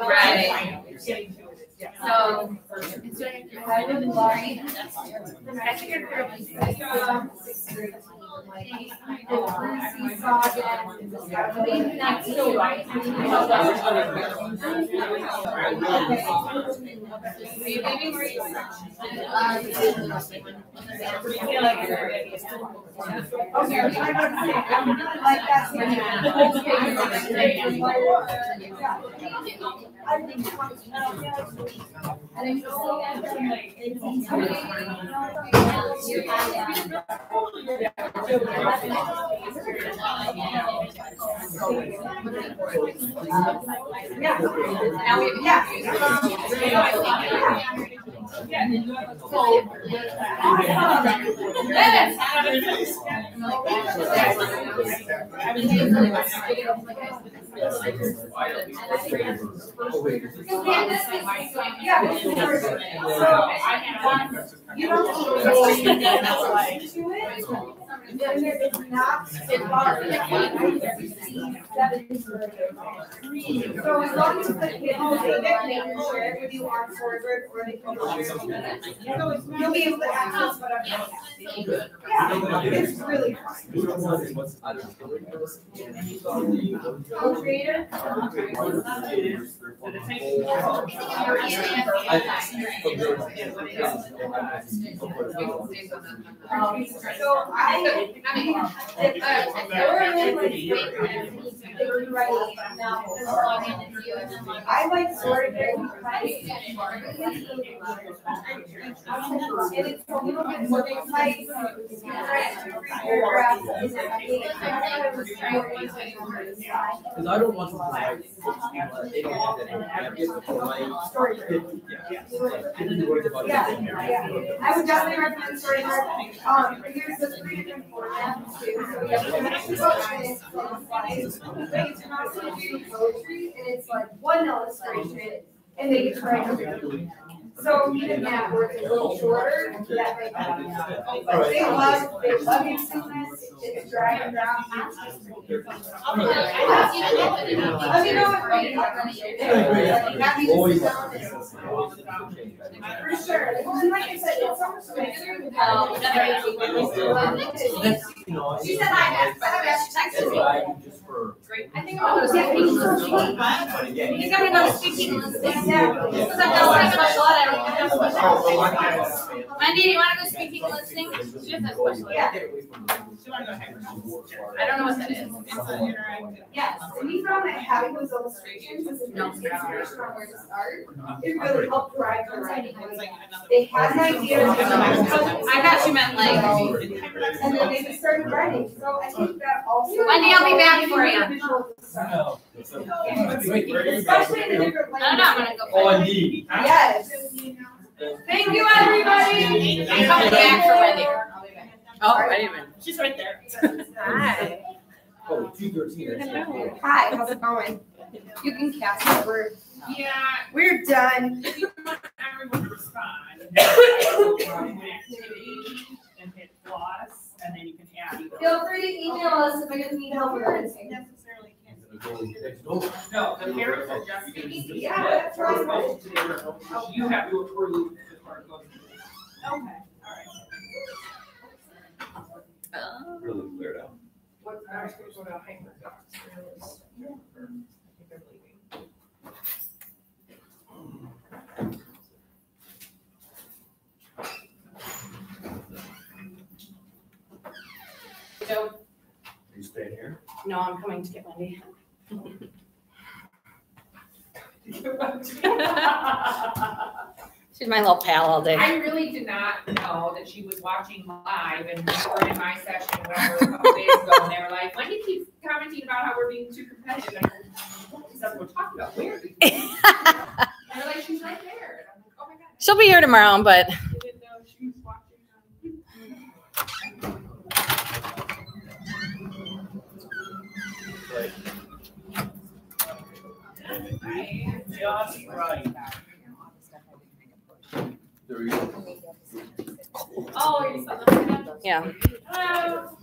Right. So, I live in Lori. I figured It's not hard. So as long as the kids they can share it with you on Storyboard or they can share it with you, you'll be able to access whatever. Yeah, it's really fun. Co-creator? So I like Storyboard and it's a little bit more tight. Because I don't want to write, they don't have that. Yeah, I would definitely recommend Storyboard. Here's the 3 different formats too. So we have the slides, they can also do poetry, and it's like one illustration, and they get to write everything. So even that works a little shorter, that they love using this, it's drag and drop. Let me know if you happy to see them. For sure, and like I said, it's so much nicer. She said hi, she texted me. Great. I think I'm gonna go speaking listening. I think I'm gonna go speaking listening. Yeah. Because I've done like special ed, I don't think I'm special ed. Wendy, do you wanna go speaking listening? She does that special ed. Yeah. I don't know what that is. Yes, we found that having those illustrations was an inspiration on where to start. It really helped drive the writing. They had an idea. I thought you meant like. And then they just started writing, so I think that also. Wendy, I'll be back for you. Especially in the different languages. I'm gonna go. Oh, indeed. Yes. Thank you, everybody. I'm coming back for Wendy. Oh, wait a minute. She's right there. Hi. Oh, 2:13. Hi, how's it going? You can cast over. Yeah, We're done. if you want everyone to respond, and hit plus, and then you can add. Feel free to email us if you need help with anything. Necessarily can't. No, the parents are just speaking. Yeah, that's right. You have to approve the part goes. Okay, Really cleared out. What, I was going to go to hyperdocs. I think I'm leaving. So, Are you staying here? no, I'm coming to get Wendy. She's my little pal all day. I really did not know that she was watching live and we were in my session whatever a couple days ago and they were like, Wendy keeps commenting about how we're being too competitive. And I'm like, what is everyone talking about? Where? And they're like, she's right there. And I'm like, oh my God. She'll be here tomorrow, but. I didn't know she was watching. Just right. There we go. Oh, you're just on the. Yeah. Hello.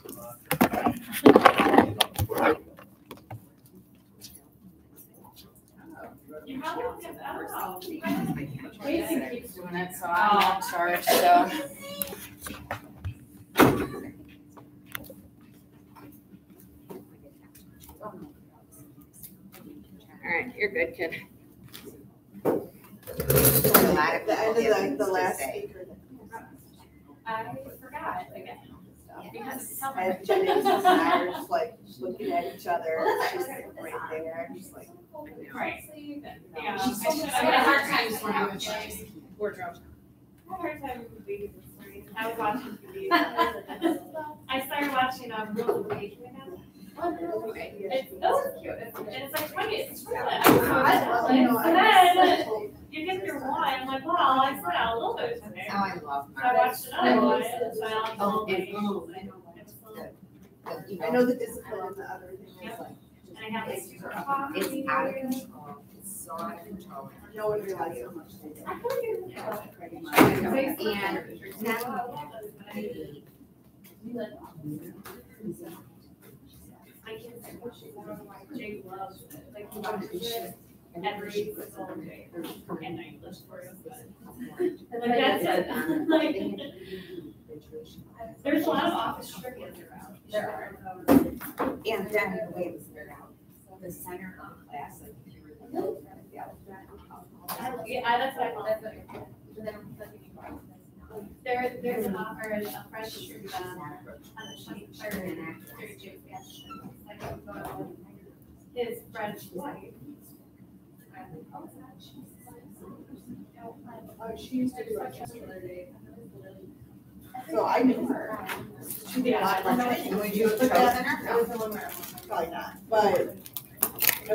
You probably don't get that. Jason keeps doing it, so I'm not in charge, so. All right, you're good, kid. The end of the last speaker. I forgot again. Because I have Jennings and I are just like looking at each other. She's right there. Just like. Right. Yeah. I had a hard time this morning with James. Wardrobe. I had a hard time with the baby this morning. I was watching TV. I started watching Rules of Engagement again. It's cute. And it's like 20. It's really you get through one. I'm like, well, I still got a little bit of time. Oh, I love So I watched another one. So I know the discipline on the other thing is like. and I have like super coffee. It's out of control. It's so out of control. No one realizes how much they do. And now My kids, Jake loves it, like he watches it every single day, and I English for him, but like that's it, like. There's a lot of office trivia around. There are. And then the way it was laid out, the center of the class, like if you were the Yeah, that's what I thought. There's an offer, a fresh trivia on the sheet, or through Jake, yes. His French wife. She used to do it yesterday. So I knew her. She did a lot of training. Would you put that in her? Probably not, but. I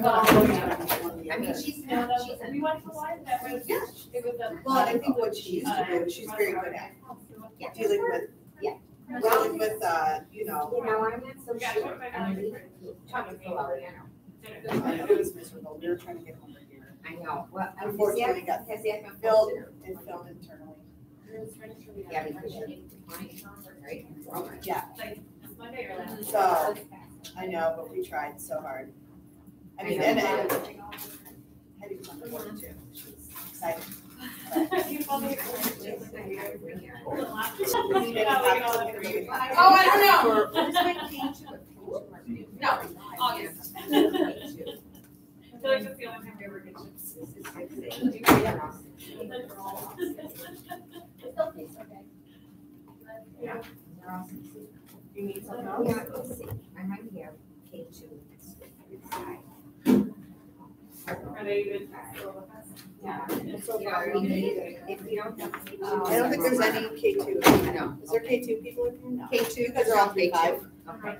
mean, she's We went to one that was, it was a. Well, I think what she used to do, she's very good at dealing with, dealing with, you know. You know, I'm not so sure. I mean, talking about, It was miserable. We were trying to get home here. I know, well, Unfortunately, it got has that been filled filtered? and filmed internally. Yeah, because you need to find, right? Yeah. Like, Monday or last. So, I know, but we tried so hard. I mean, and Heidi was on the board too. She was excited. You told me. Oh, I don't know. Where's my K2? No, August. I feel like that's the only time we ever get chips. Yeah. You need something Yeah, else? let's see. I might have K2. Are they even? Yeah. So Yeah, far, we need it. If we don't have K2. I don't think there's any K2. No. Is there K2 people in here? No. K2, Because they're all K5. Okay.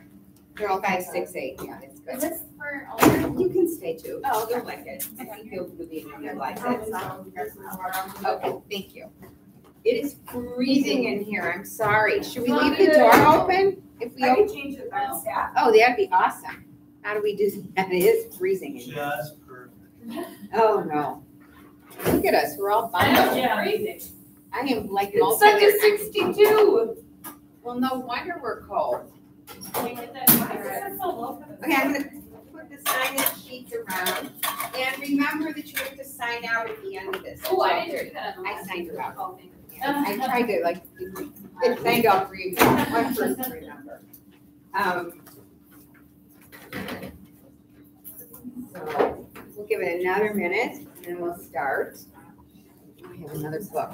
They're all 5, 6, 8, yeah, it's good. Is this for older? You can stay too. Oh, You'll like it. I think you'll really realize it. Okay, thank you. It is freezing in here, I'm sorry. Should we leave the door open? If we, I can change it by staff. oh, that'd be awesome. How do we do that? It is freezing in here. Just perfect. Oh, no. Look at us, we're all bundled. Yeah, freezing. I am like It's most such other. a 62. Well, no wonder we're cold. Like that. Why is it so low for the? Okay, I'm gonna put the sign-in sheets around. And remember that you have to sign out at the end of this. Oh, I didn't do that. I signed her out. Oh, thank you. I tried to like, it signed out for you, one person to remember. So we'll give it another minute and then we'll start. I have another book.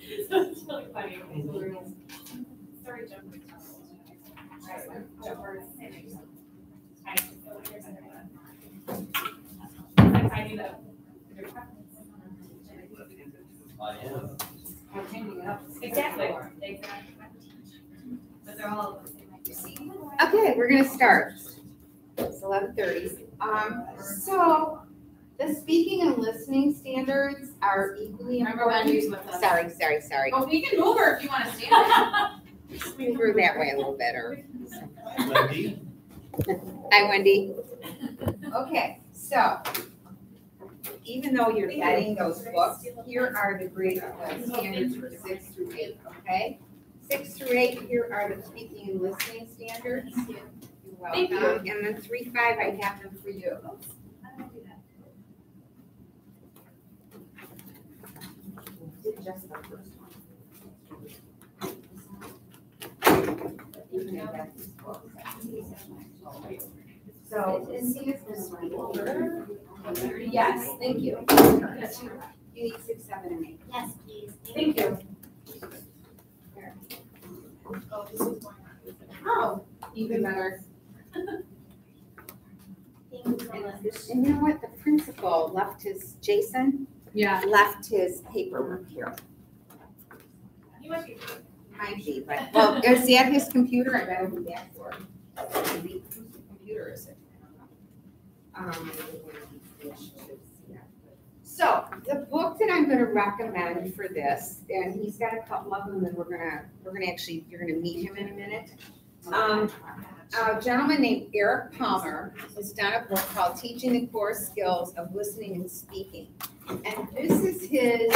It's really funny. Sorry, jumping. I knew that. Exactly. But they're all the same. Okay, we're gonna start. It's 11:30. So the speaking and listening standards are equally Remember when important. you was with us. Sorry. Oh, we can move her if you want to stand. Swing through that way a little better. Wendy? Hi, Wendy. Okay, so even though you're getting those books, here are the grade standards for 6 through 8, okay? 6 through 8, here are the speaking and listening standards. You're Thank you. welcome. And then 3, 5, I have them for you. Did just the first one. Even though that's these books. So, is this one? Yes, thank you. You need 6, 7, and 8. Yes, please. Thank you. Oh, even better. Thank you so much. And you know what? The principal left his, Jason? Yeah. Left his paperwork here. You might be. might be, but, well, is that his computer? I better be back for it. Maybe, whose computer is it? I don't know. So, the book that I'm gonna recommend for this, and he's got a couple of them, and we're gonna actually, you're gonna meet him in a minute. A gentleman named Eric Palmer has done a book called Teaching the Core Skills of Listening and Speaking. And this is his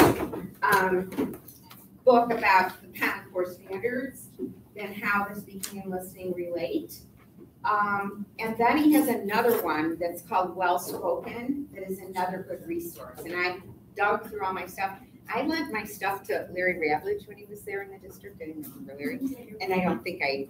book about the Common Core standards and how the speaking and listening relate. And then he has another one that's called Well Spoken, that is another good resource. And I dug through all my stuff. I lent my stuff to Larry Ravlich when he was there in the district. I didn't remember Larry. And I don't think I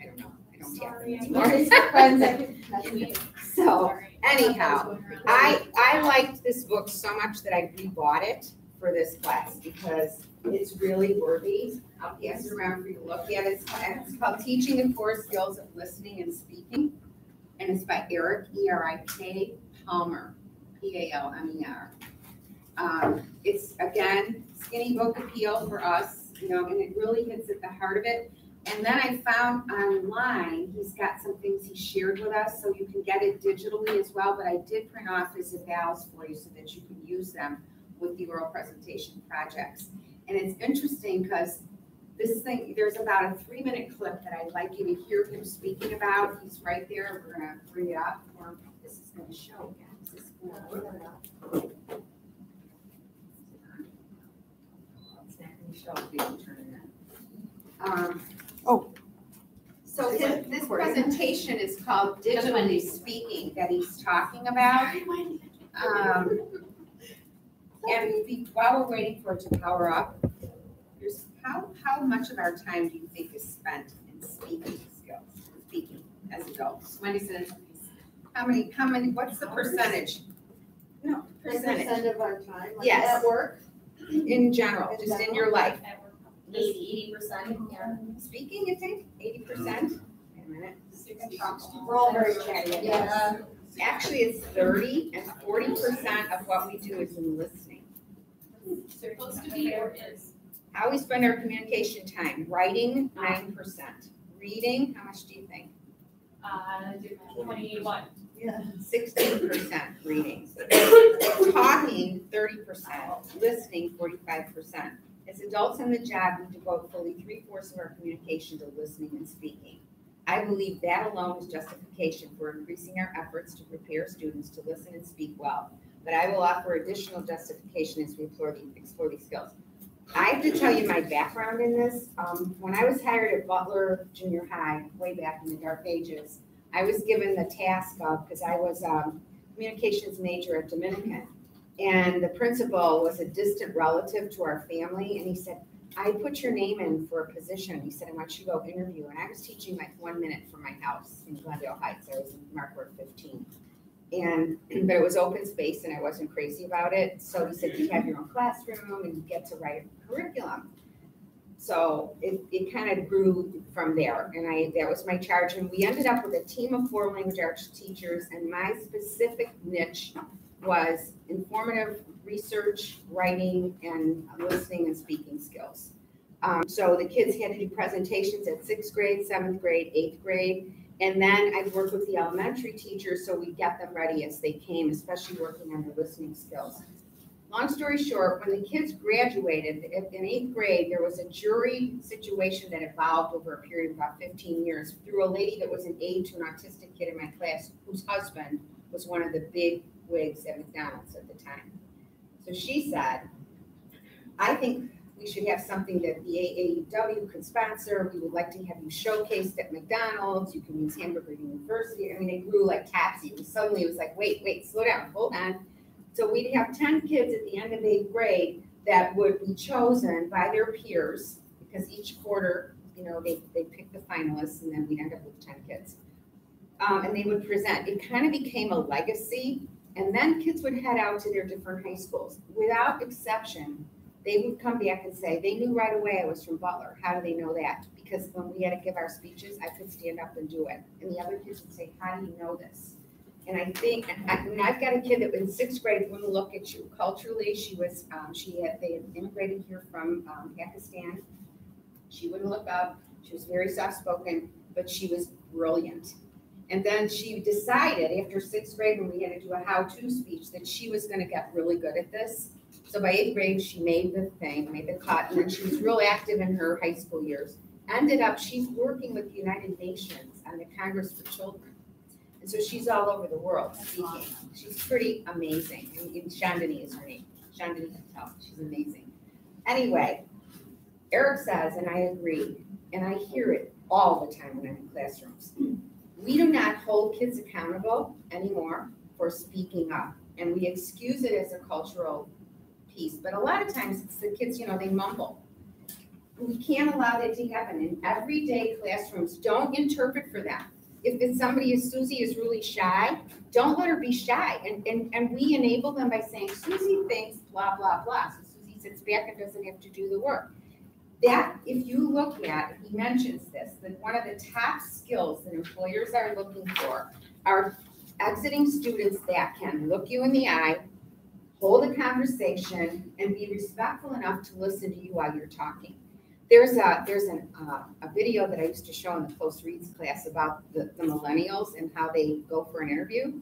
don't know. I don't have him anymore. So anyhow, I liked this book so much that I rebought it for this class because it's really worthy. I'll pass it around for you to look at. It's called Teaching the Core Skills of Listening and Speaking. And it's by Eric, E-R-I-K, Palmer, P-A-L-M-E-R. It's, again, skinny book appeal for us, and it really hits at the heart of it. And then I found online, he's got some things he shared with us, so you can get it digitally as well, but I did print off his evals for you so that you can use them with the oral presentation projects. And it's interesting because this thing, there's about a 3-minute clip that I'd like you to hear him speaking about. He's right there. We're going to bring it up, or this is going to show again. Is this going to work? It's not going to show if we don't turn it on. So this presentation is called Digitally Speaking that he's talking about. And while we're waiting for it to power up, here's how much of our time do you think is spent in speaking skills, speaking as adults? Wendy said, how many, what's the percentage? No, percentage. Percent of our time, like Yes. at work? In general, just in your life. 80%, yeah. Speaking, you think? 80%? Wait a minute. We're all very chatty. Yes. Actually, it's 30 and 40% of what we do is in listening. Supposed to be or is? How we spend our communication time. Writing, 9%. Reading, how much do you think? 21. Yeah. 16% reading. Talking, 30%. Listening, 45%. As adults on the job, we devote fully 3/4 of our communication to listening and speaking. I believe that alone is justification for increasing our efforts to prepare students to listen and speak well. But I will offer additional justification as we explore these skills. I have to tell you my background in this. When I was hired at Butler Junior High, way back in the dark ages, I was given the task of, because I was a communications major at Dominican, and the principal was a distant relative to our family, and he said, I put your name in for a position. He said, I want you to go interview. And I was teaching like 1 minute from my house in Glendale Heights. I was in Markward 15. But it was open space and I wasn't crazy about it. So he said, you have your own classroom and you get to write a curriculum. So it kind of grew from there. And that was my charge. And we ended up with a team of 4 language arts teachers. And my specific niche was informative research, writing, and listening and speaking skills. So the kids had to do presentations at 6th grade, 7th grade, 8th grade. And then I'd work with the elementary teachers so we'd get them ready as they came, especially working on their listening skills. Long story short, when the kids graduated in 8th grade, there was a jury situation that evolved over a period of about 15 years through a lady that was an aide to an autistic kid in my class whose husband was one of the big wigs at McDonald's at the time. So she said, I think we should have something that the AAEW could sponsor. We would like to have you showcased at McDonald's. You can use Hamburger University. I mean, it grew like taxi. Suddenly it was like, wait, slow down, hold on. So we'd have 10 kids at the end of 8th grade that would be chosen by their peers because each quarter, they pick the finalists and then we'd end up with 10 kids. And they would present. It kind of became a legacy. And then kids would head out to their different high schools. Without exception, they would come back and say, they knew right away I was from Butler. How do they know that? Because when we had to give our speeches, I could stand up and do it. And the other kids would say, how do you know this? And I think, and I've got a kid that was in 6th grade wouldn't look at you. Culturally, they had immigrated here from Pakistan. She wouldn't look up. She was very soft-spoken, but she was brilliant. And then she decided after 6th grade, when we had to do a how-to speech, that she was going to get really good at this. So by 8th grade, she made the cut, and then she was real active in her high school years. Ended up, she's working with the United Nations on the Congress for Children. And so she's all over the world speaking. She's pretty amazing. And Chandani is her name. Chandani Patel. She's amazing. Anyway, Eric says, and I agree, and I hear it all the time when I'm in classrooms, we do not hold kids accountable anymore for speaking up. And we excuse it as a cultural piece. But a lot of times it's the kids, they mumble. We can't allow that to happen. In everyday classrooms, don't interpret for them. If it's somebody, as Susie is really shy, don't let her be shy. And we enable them by saying, Susie thinks blah, blah, blah. So Susie sits back and doesn't have to do the work. That, if you look at, he mentions this, that one of the top skills that employers are looking for are exiting students that can look you in the eye, hold a conversation, and be respectful enough to listen to you while you're talking. There's a video that I used to show in the close reads class about the millennials and how they go for an interview.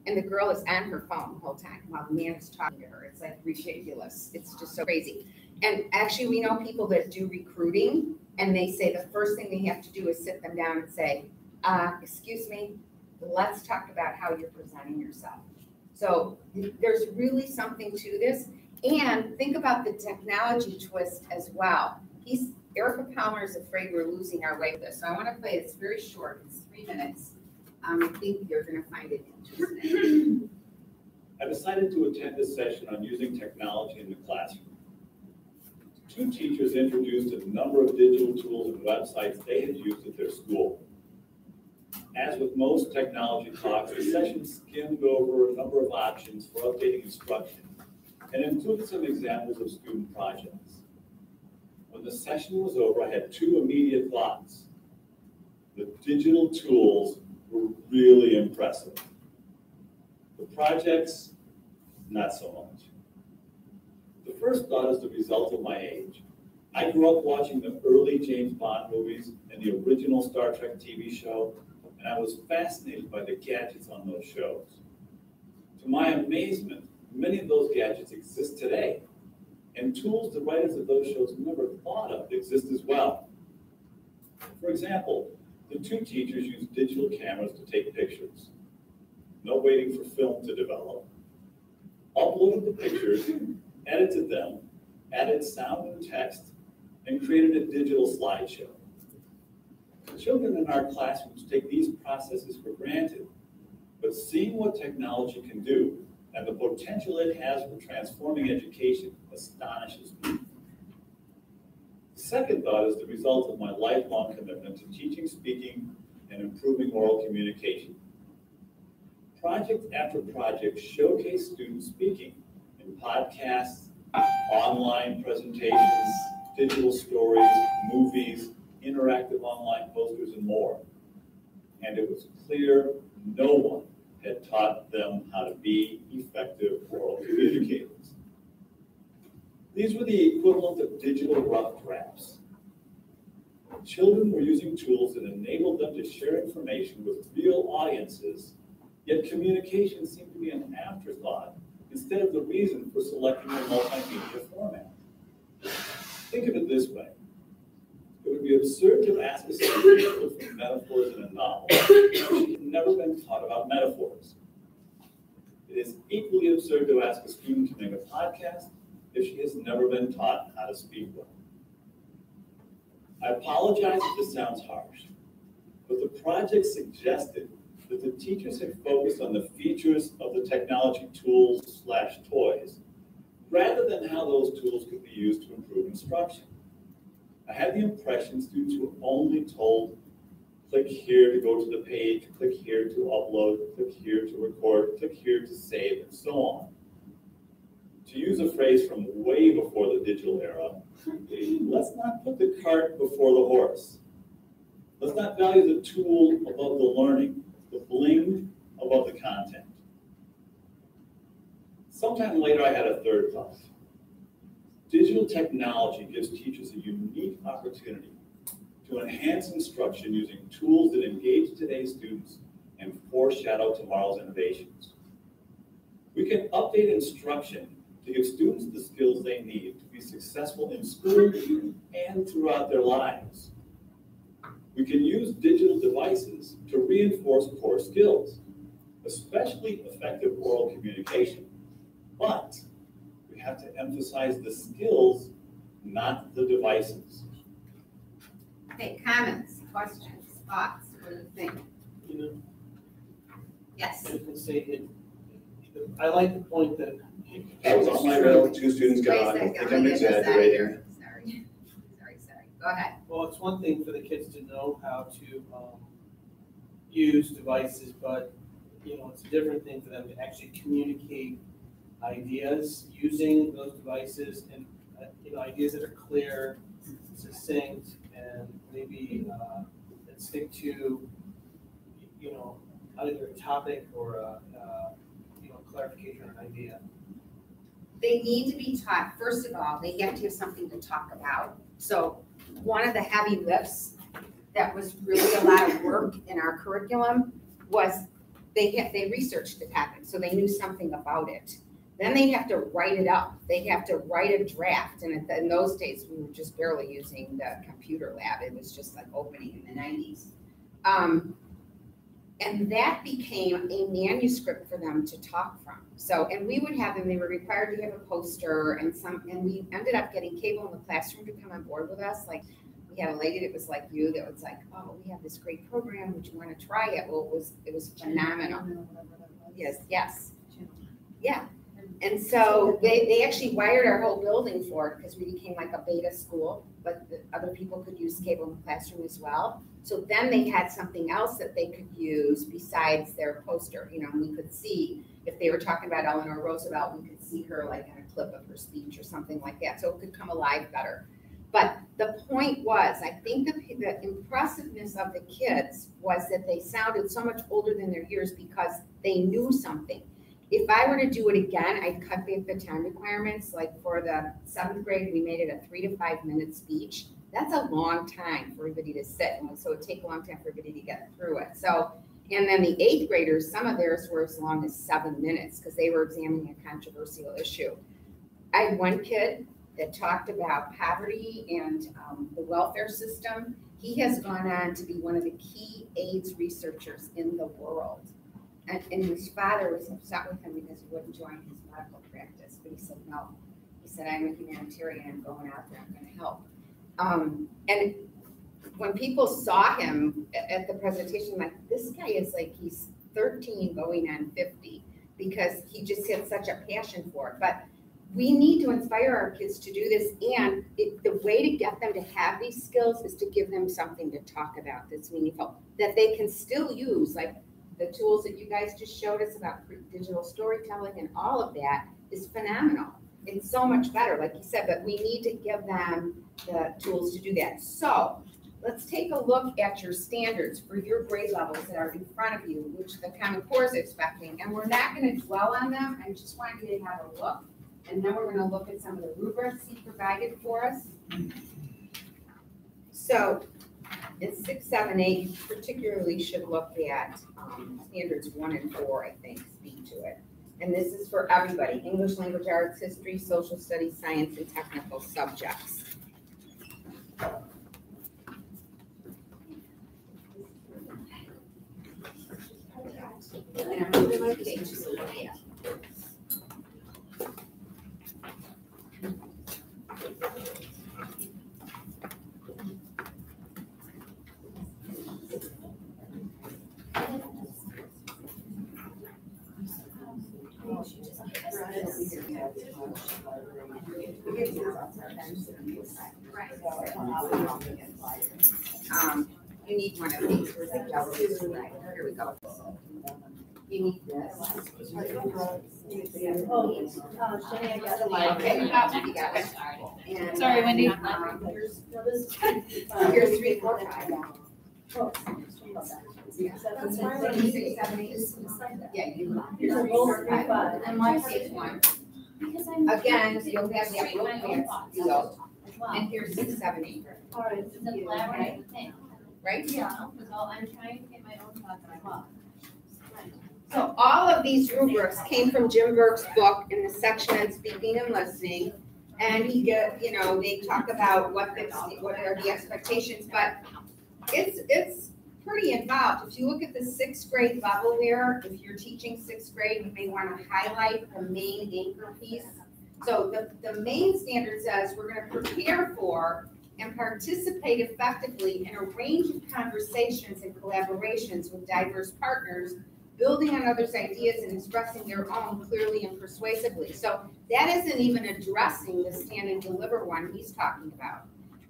And the girl is on her phone the whole time while the man is talking to her. It's like ridiculous. It's just so crazy. And actually, we know people that do recruiting, and they say the first thing they have to do is sit them down and say, excuse me, let's talk about how you're presenting yourself. So there's really something to this. And think about the technology twist as well. Erica Palmer is afraid we're losing our way with this. So I want to play it. It's very short. It's 3 minutes. I think you're going to find it interesting. I decided to attend this session on using technology in the classroom. 2 teachers introduced a number of digital tools and websites they had used at their school. As with most technology talks, the session skimmed over a number of options for updating instruction and included some examples of student projects. When the session was over, I had 2 immediate thoughts. The digital tools were really impressive. The projects, not so much. The first thought is the result of my age. I grew up watching the early James Bond movies and the original Star Trek TV show, and I was fascinated by the gadgets on those shows. To my amazement, many of those gadgets exist today, and tools the writers of those shows never thought of exist as well. For example, the 2 teachers used digital cameras to take pictures. No waiting for film to develop. Uploaded the pictures, edited them, added sound and text, and created a digital slideshow. The children in our classrooms take these processes for granted, but seeing what technology can do and the potential it has for transforming education astonishes me. The second thought is the result of my lifelong commitment to teaching, speaking, and improving oral communication. Project after project showcase students speaking in podcasts, online presentations, digital stories, movies, interactive online posters, and more. And it was clear no one had taught them how to be effective oral communicators. These were the equivalent of digital rough drafts. Children were using tools that enabled them to share information with real audiences, yet communication seemed to be an afterthought instead of the reason for selecting a multimedia format. Think of it this way. It would be absurd to ask a student to look for metaphors in a novel if she had never been taught about metaphors. It is equally absurd to ask a student to make a podcast if she has never been taught how to speak well. I apologize if this sounds harsh, but the project suggested that the teachers had focused on the features of the technology tools/toys, rather than how those tools could be used to improve instruction. I had the impression students were only told, click here to go to the page, click here to upload, click here to record, click here to save, and so on. To use a phrase from way before the digital era, let's not put the cart before the horse. Let's not value the tool above the learning, the bling above the content. Sometime later, I had a third thought. Digital technology gives teachers a unique opportunity to enhance instruction using tools that engage today's students and foreshadow tomorrow's innovations. We can update instruction to give students the skills they need to be successful in school and throughout their lives. We can use digital devices to reinforce core skills, especially effective oral communication. But we have to emphasize the skills, not the devices. Okay, comments, questions, thoughts, what do you think? You know, Yes. I can say it, I like the point that. I was on my rail, 2 students got on, I think I'm exaggerating. Sorry, go ahead. Well, it's one thing for the kids to know how to use devices, but it's a different thing for them to actually communicate ideas using those devices and ideas that are clear, succinct, and maybe that stick to either a topic or a clarification on an idea. They need to be taught, first of all, they have to have something to talk about. So one of the heavy lifts that was really a lot of work in our curriculum was they researched the topic, so they knew something about it. Then they have to write it up. They have to write a draft. And in those days, we were just barely using the computer lab. It was just like opening in the 90s. And that became a manuscript for them to talk from. So, and we would have them, they were required to have a poster and we ended up getting Cable in the Classroom to come on board with us. Like, we had a lady that was like you, that was like, oh, we have this great program, would you want to try it? Well, it was phenomenal. Yes. Yeah. And so they actually wired our whole building for it because we became like a beta school, but the other people could use Cable in the Classroom as well. So then they had something else that they could use besides their poster, and we could see if they were talking about Eleanor Roosevelt, we could see her like in a clip of her speech or something like that. So it could come alive better. But the point was, I think the impressiveness of the kids was that they sounded so much older than their years because they knew something. If I were to do it again, I'd cut back the time requirements. Like for the 7th grade, we made it a 3 to 5 minute speech. That's a long time for everybody to sit. And so it'd take a long time for everybody to get through it. So, and then the 8th graders, some of theirs were as long as 7 minutes because they were examining a controversial issue. I had one kid that talked about poverty and the welfare system. He has gone on to be one of the key AIDS researchers in the world. And his father was upset with him because he wouldn't join his medical practice. But he said, no. He said, I'm a humanitarian. I'm going out there. I'm going to help. And when people saw him at the presentation, like, this guy is like, he's 13 going on 50 because he just had such a passion for it. But we need to inspire our kids to do this. And the way to get them to have these skills is to give them something to talk about that's meaningful, that they can still use. Like, the tools that you guys just showed us about digital storytelling and all of that is phenomenal. It's so much better, like you said, but we need to give them the tools to do that. So let's take a look at your standards for your grade levels that are in front of you, which the Common Core is expecting. And we're not going to dwell on them. I just want you to have a look. And then we're going to look at some of the rubrics he provided for us. So in 6, 7, 8, you particularly should look at standards 1 and 4, I think, speak to it. And this is for everybody: English, language arts, history, social studies, science, and technical subjects. And I'm moving my page to look at. You need one of these. Where's the yellow? Right, here we go. You need this. Okay, you got it. And, Sorry, Wendy. Here's 3, 4, 5. That's fine. 6, 7, 8. Yeah, you. Here's a roll 3, 5. And my page 1. Again, you'll have that roll And here's 6, 7, 8. All right. It's a collaborative thing. Right? Yeah. Because I'm trying to get my own thoughts as well. So all of these rubrics came from Jim Burke's book in the section on speaking and listening. And they talk about what are the expectations, but it's pretty involved. If you look at the 6th grade level there, if you're teaching 6th grade, you may want to highlight the main anchor piece. So the main standard says we're going to prepare for and participate effectively in a range of conversations and collaborations with diverse partners, building on others' ideas and expressing their own clearly and persuasively. So that isn't even addressing the stand and deliver one he's talking about.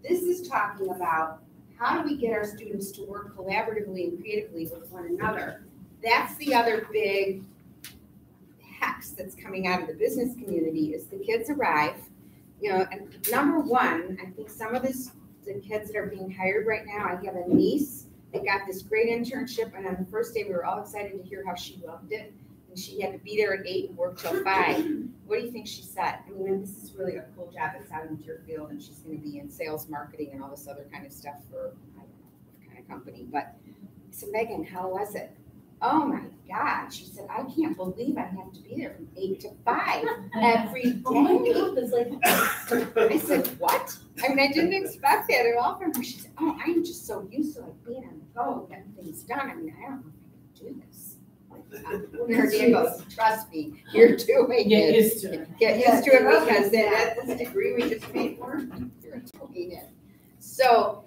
This is talking about how do we get our students to work collaboratively and creatively with one another. That's the other big hex that's coming out of the business community is the kids arrive, and number one, I think some of the kids that are being hired right now, I have a niece that got this great internship, and on the first day we were all excited to hear how she loved it, and she had to be there at 8 and work till 5. What do you think she said? I mean, this is really a cool job. It's out in your field, and she's going to be in sales, marketing, and all this other kind of stuff for I don't know what kind of company. But I said, Megan, how was it? Oh my God. She said, I can't believe I have to be there from 8 to 5 every day. Oh my goodness, I said, what? I mean, I didn't expect that at all from her. She said, oh, I'm just so used to being on the go, getting things done. I mean, I don't know if I can do this. And her dad goes, trust me, you're doing it. Get used to it. Get used to it because then at this degree we just paid for, you're doing it. So,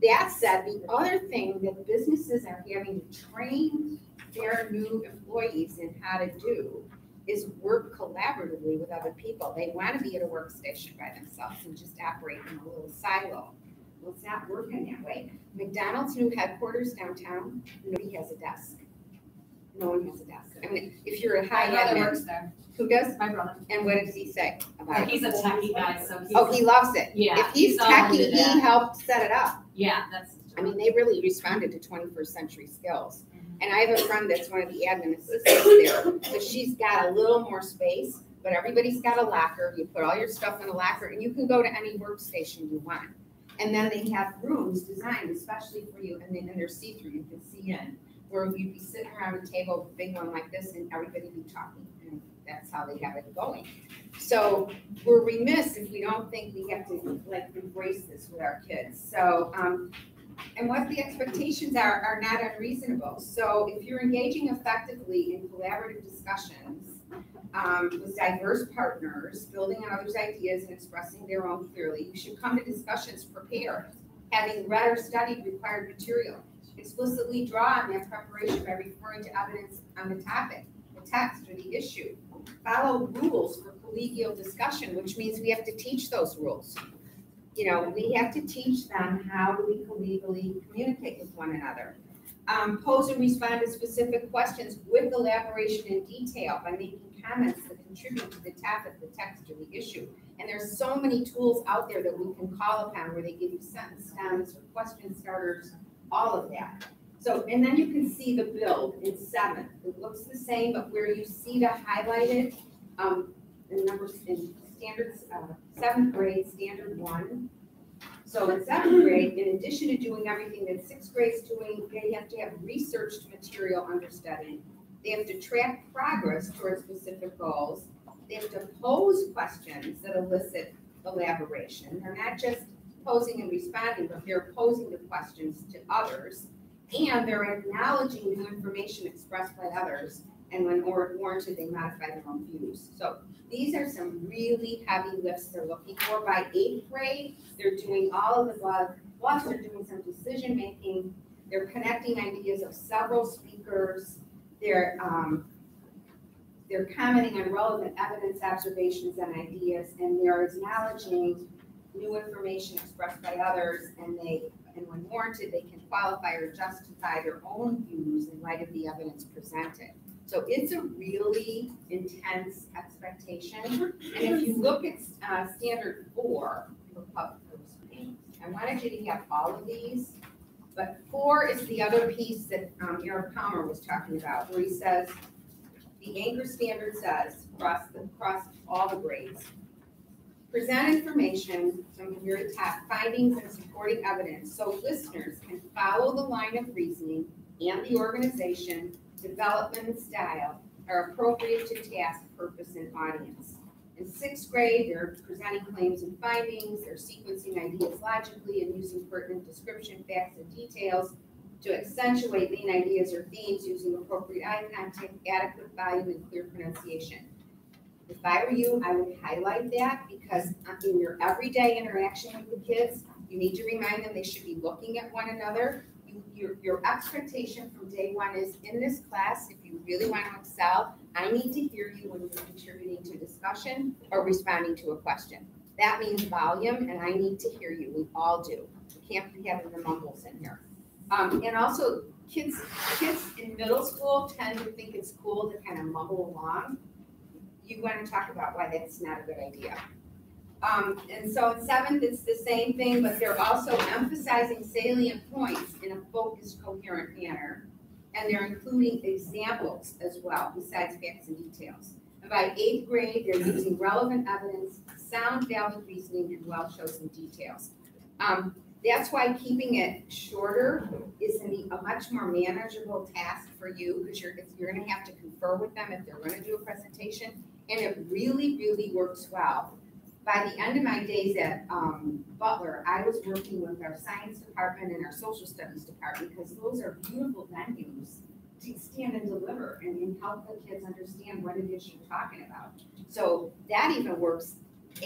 that said, the other thing that businesses are having to train their new employees in how to do is work collaboratively with other people. They want to be at a workstation by themselves and just operate in a little silo. Well, it's not working that way. McDonald's new headquarters downtown, nobody has a desk. No one has a desk. I mean, if you're a high My brother admin, works there. who does? My brother. And what does he say about it? He's a techie guy, so he's. Oh, he loves it. Yeah, If he's he's all into techie, he that. helped set it up. Yeah, that's. I mean, they really responded to 21st century skills. And I have a friend that's one of the admin assistants there. So she's got a little more space, but everybody's got a locker. You put all your stuff in a locker and you can go to any workstation you want. And then they have rooms designed especially for you, and then they're see-through, you can see in, where you'd be sitting around a table, a big one like this, and everybody be talking. And that's how they have it going. So we're remiss if we don't think we have to embrace this with our kids. So, and what the expectations are not unreasonable. So if you're engaging effectively in collaborative discussions with diverse partners, building on others' ideas and expressing their own clearly, you should come to discussions prepared, having read or studied required material. Explicitly draw on that preparation by referring to evidence on the topic, the text, or the issue. Follow rules for collegial discussion, which means we have to teach those rules. We have to teach them how do we collegially communicate with one another. Pose and respond to specific questions with elaboration and detail by making comments that contribute to the topic, the text, or the issue. And there's so many tools out there that we can call upon where they give you sentence stems or question starters, all of that. So, and then you can see the build in 7. It looks the same, but where you see the highlighted the numbers in standards, 7th grade, standard 1. So in 7th grade, in addition to doing everything that 6th grade's doing, they have to have researched material understudy. They have to track progress towards specific goals. They have to pose questions that elicit elaboration. They're not just posing and responding, but they're posing the questions to others. And they're acknowledging new information expressed by others. And when warranted, they modify their own views. So these are some really heavy lifts they're looking for. By 8th grade, they're doing all of the above. Plus, they're doing some decision making. They're connecting ideas of several speakers. They're commenting on relevant evidence, observations, and ideas, and they're acknowledging new information expressed by others, and when warranted, they can qualify or justify their own views in light of the evidence presented. So it's a really intense expectation. And if you look at standard 4 for public school, I wanted you to have all of these, but 4 is the other piece that Eric Palmer was talking about, where he says, the anchor standard says across all the grades, Present information, some of your top findings and supporting evidence, so listeners can follow the line of reasoning and the organization, development, and style are appropriate to task, purpose, and audience. In 6th grade, they're presenting claims and findings, they're sequencing ideas logically and using pertinent description, facts, and details to accentuate main ideas or themes using appropriate eye contact, adequate volume, and clear pronunciation. If I were you, I would highlight that because in your everyday interaction with the kids, you need to remind them they should be looking at one another. Your expectation from day one is, in this class, if you really want to excel, I need to hear you when you're contributing to discussion or responding to a question. That means volume, and I need to hear you. We all do. We can't be having the mumbles in here. And also, kids in middle school tend to think it's cool to kind of mumble along. You want to talk about why that's not a good idea. And so in 7th, it's the same thing, but they're also emphasizing salient points in a focused, coherent manner. And they're including examples as well, besides facts and details. And by 8th grade, they're using relevant evidence, sound, valid reasoning, and well-chosen details. That's why keeping it shorter is a much more manageable task for you, because you're going to have to confer with them if they're going to do a presentation. And it really, really works well. By the end of my days at Butler, I was working with our science department and our social studies department, because those are beautiful venues to stand and deliver and help the kids understand what it is you're talking about. So that even works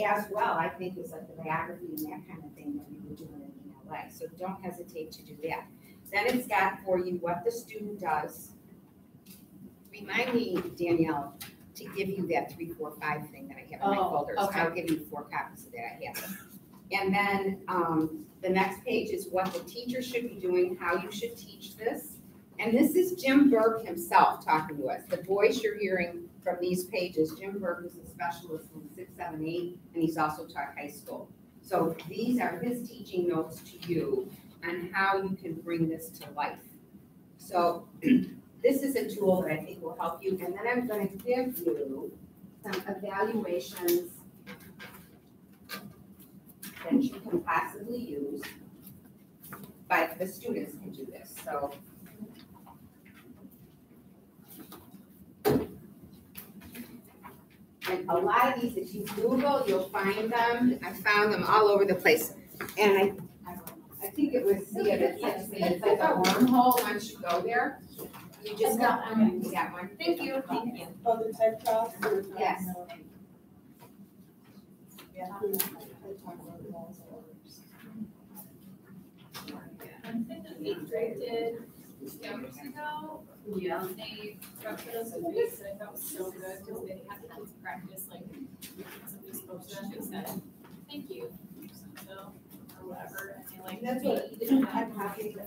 as well, I think, as like the biography and that kind of thing that we were doing in ELA. So don't hesitate to do that. Then it's got for you what the student does. Remind me, Danielle, to give you that 3, 4, 5 thing that I have in my folders. okay. I'll give you 4 copies of that. I have them. And then the next page is what the teacher should be doing, how you should teach this. And this is Jim Burke himself talking to us. The voice you're hearing from these pages, Jim Burke is a specialist in 6, 7, 8, and he's also taught high school. So these are his teaching notes to you on how you can bring this to life. So this is a tool that I think will help you. And then I'm going to give you some evaluations that you can possibly use. But the students can do this. So and a lot of these, if you Google, you'll find them. I found them all over the place. And I think it was Sia that said to me, it's like a wormhole once you go there. You just got one. You got one. Thank you. Thank you. Oh, the type cross? Yes. One thing that 8th grade did 2 years ago, they structured us a week that I thought was so good, because they had the kids practice, like, when somebody spoke to them, they said, thank you, so, or whatever, and they like. That's what I had copied,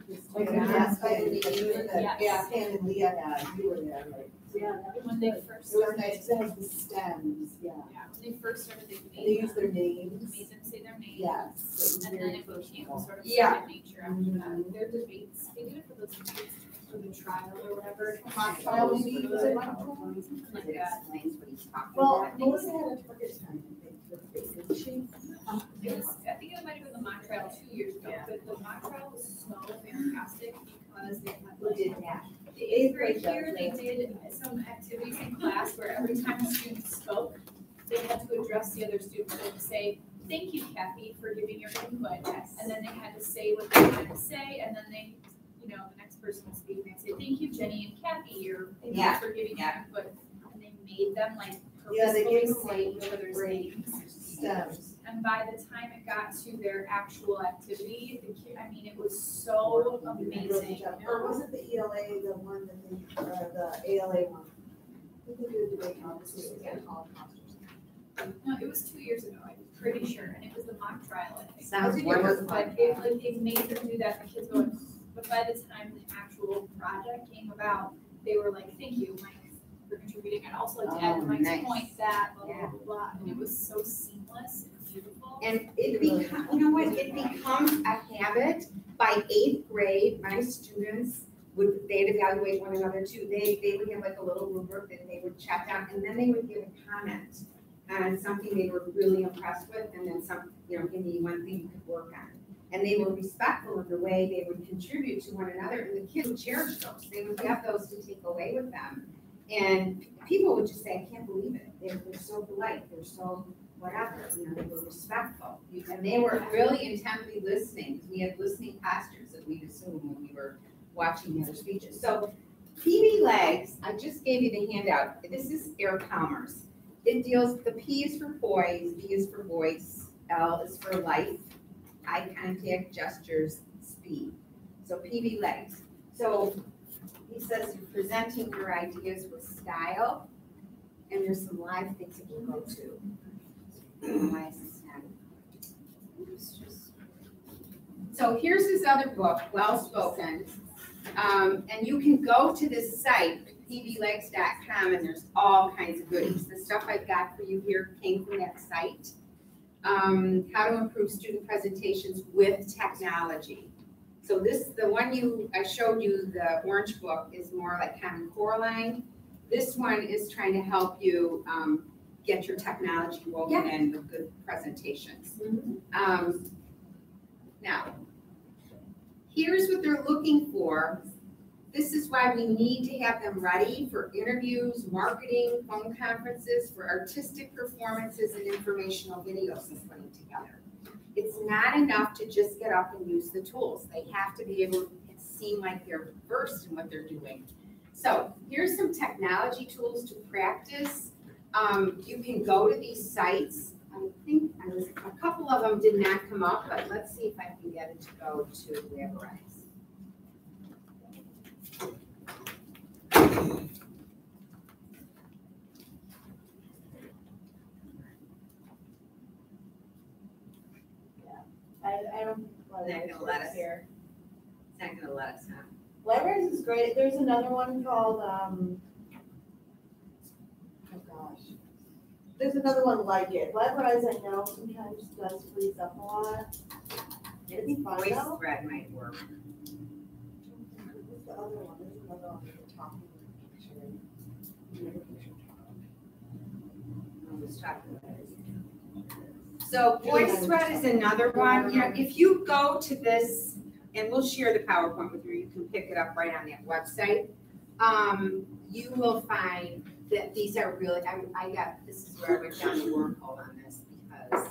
yes, by Leah, Yes. Pam and Leah had, you were there, right? Yeah, When they first It was started. nice, it has the stems, yeah. Yeah, when they first started, They use their names. made them say their name. Yes. And then it became sort of Yeah. second nature after that. Their debates, they did it for those debates, for the trial or whatever. Mock trial, maybe, was it mock trial? Something like It that. explains what he's talking Well, about. Melissa had a target time, I think, with basic she. I think it might have been the mock trial 2 years ago, but the mock trial was so fantastic because they had Who did that? the 8th grade year, they did some activities in class where every time a student spoke, they had to address the other student and say, thank you, Kathy, for giving your input. And then they had to say what they wanted to say, and then they, the next person would speak, and they'd say, thank you, Jenny and Kathy, thank you for giving your input. And they made them like Yeah, they purposefully gave them say like each other's names. Stems. And by the time it got to their actual activity, it was so amazing. Or was it the ELA, the one that they, the ALA one? I think they did a debate competition, yeah, No, it was 2 years ago, I'm pretty sure, and it was the mock trial, I think. Sounds wonderful. But it made them do that, the kids going, but by the time the actual project came about, they were like, thank you, Mike, for contributing, and also like to add to Mike's nice. point that, blah, blah, blah, blah, and it was so seamless and beautiful. And it becomes, you know what, it becomes a habit. By 8th grade, my students they'd evaluate one another too. They would have like a little rubric that they would check out, and then they would give a comment. on something they were really impressed with, and then some, give me one thing you could work on. And they were respectful of the way they would contribute to one another, and the kids would cherish those. They would have those to take away with them. And people would just say, I can't believe it. They're so polite. They're so whatever. They were respectful. And they were really intently listening. We had listening postures that we'd assume when we were watching the other speeches. So PB Legs, I just gave you the handout. This is Eric Palmer's. It deals, the P is for poise, B is for voice, L is for life, eye contact, gestures, speed. So PB Legs. So he says you're presenting your ideas with style, and there's some live things that you go to. So here's his other book, Well Spoken. And you can go to this site, pblegs.com, and there's all kinds of goodies. The stuff I've got for you here came from that site. How to improve student presentations with technology. So the one I showed you, the orange book, is more like Common Core line. This one is trying to help you get your technology woven in with good presentations. Now, here's what they're looking for. This is why we need to have them ready for interviews, marketing, phone conferences, for artistic performances, and informational videos and putting together. It's not enough to just get up and use the tools. They have to be able to seem like they're versed in what they're doing. So here's some technology tools to practice. You can go to these sites. I think a couple of them did not come up, but let's see if I can get it to go to Laborize. I don't. It's not gonna let us here. It's not gonna let us, huh? Laborize is great. There's another one called, oh gosh. There's another one like it. Laborize, I know, sometimes does freeze up a lot. It'd be fun Voice though. thread might work. What's the other one? There's another one we're talking about. So voice thread is another one. If you go to this, and we'll share the PowerPoint with you, you can pick it up right on that website. You will find that these are really, this is where I went down the wormhole on this because.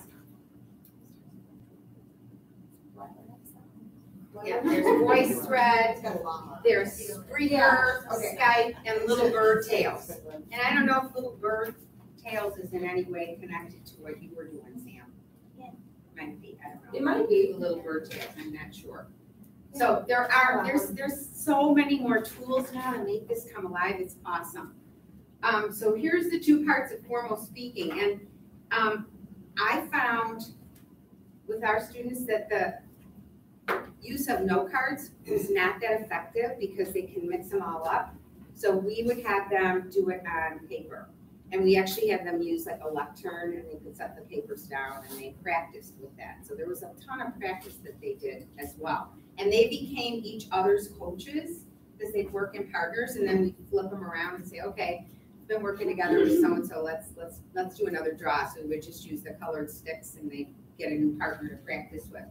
Yeah, there's voice thread, there's Spreaker, Skype, and Little Bird Tales. And I don't know if Little Bird Tales is in any way connected to what you were doing, Sam. Might be, I don't know. It might be the Little Bird Tales, I'm not sure. So there's so many more tools now to make this come alive. It's awesome. So here's the two parts of formal speaking. And I found with our students that the use of note cards is not that effective because they can mix them all up. So we would have them do it on paper. And we actually had them use like a lectern, and they could set the papers down, and they practiced with that. So there was a ton of practice that they did as well. And they became each other's coaches because they'd work in partners, and then we'd flip them around and say, okay, we've been working together with so-and-so, let's do another draw. So we would just use the colored sticks, and they'd get a new partner to practice with.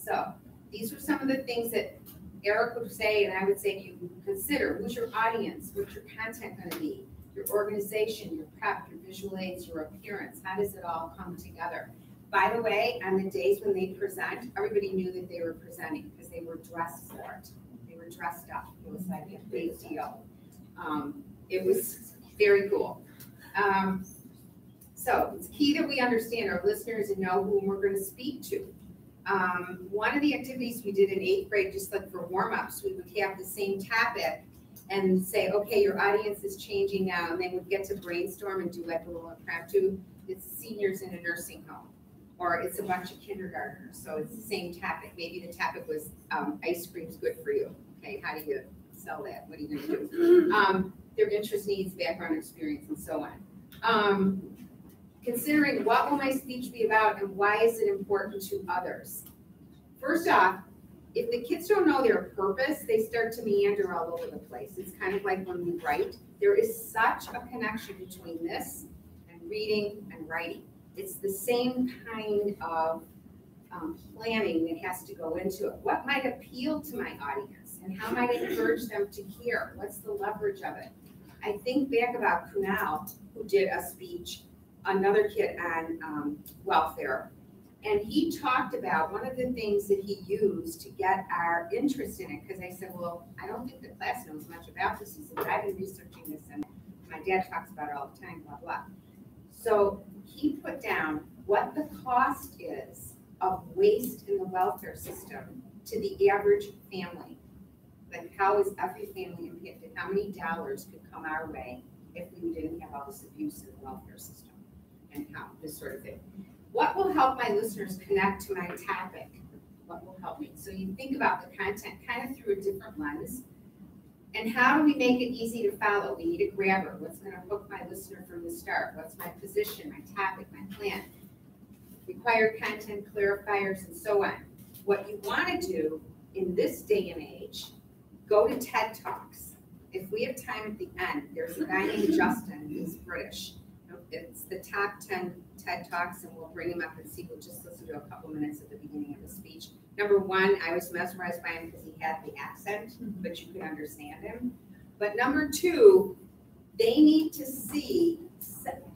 So these were some of the things that Eric would say, and I would say to you, consider who's your audience, what's your content going to be, your organization, your prep, your visual aids, your appearance, how does it all come together? By the way, on the days when they present, everybody knew that they were presenting because they were dressed for it. They were dressed up. It was like a big deal. It was very cool. So it's key that we understand our listeners and know whom we're going to speak to. One of the activities we did in 8th grade, just like for warm-ups, we would have the same topic and say, okay, your audience is changing now, and they would get to brainstorm and do like a little impromptu. It's seniors in a nursing home, or it's a bunch of kindergartners, so it's the same topic. Maybe the topic was ice cream's good for you. Okay, how do you sell that? What are you going to do? Their interest, needs, background, experience, and so on. Considering what will my speech be about and why is it important to others? First off, if the kids don't know their purpose, they start to meander all over the place. It's kind of like when we write. There is such a connection between this and reading and writing. It's the same kind of planning that has to go into it. What might appeal to my audience and how might I encourage them to hear? What's the leverage of it? I think back about Kunal, who did a speech, another kid on welfare, and he talked about one of the things that he used to get our interest in it, because I said, well, I don't think the class knows much about this. He said, but I've been researching this and my dad talks about it all the time, blah, blah. So he put down what the cost is of waste in the welfare system to the average family. Like, how is every family impacted? How many dollars could come our way if we didn't have all this abuse in the welfare system? And how, this sort of thing. What will help my listeners connect to my topic? What will help me? So you think about the content kind of through a different lens. And how do we make it easy to follow? We need a grabber. What's going to hook my listener from the start? What's my position, my topic, my plan? Required content, clarifiers, and so on. What you want to do in this day and age, go to TED Talks. If we have time at the end, there's a guy named Justin who's British. It's the top 10 TED Talks, and we'll bring him up and see. We'll just listen to a couple minutes at the beginning of the speech. Number one, I was mesmerized by him because he had the accent, but you could understand him. But number two, they need to see,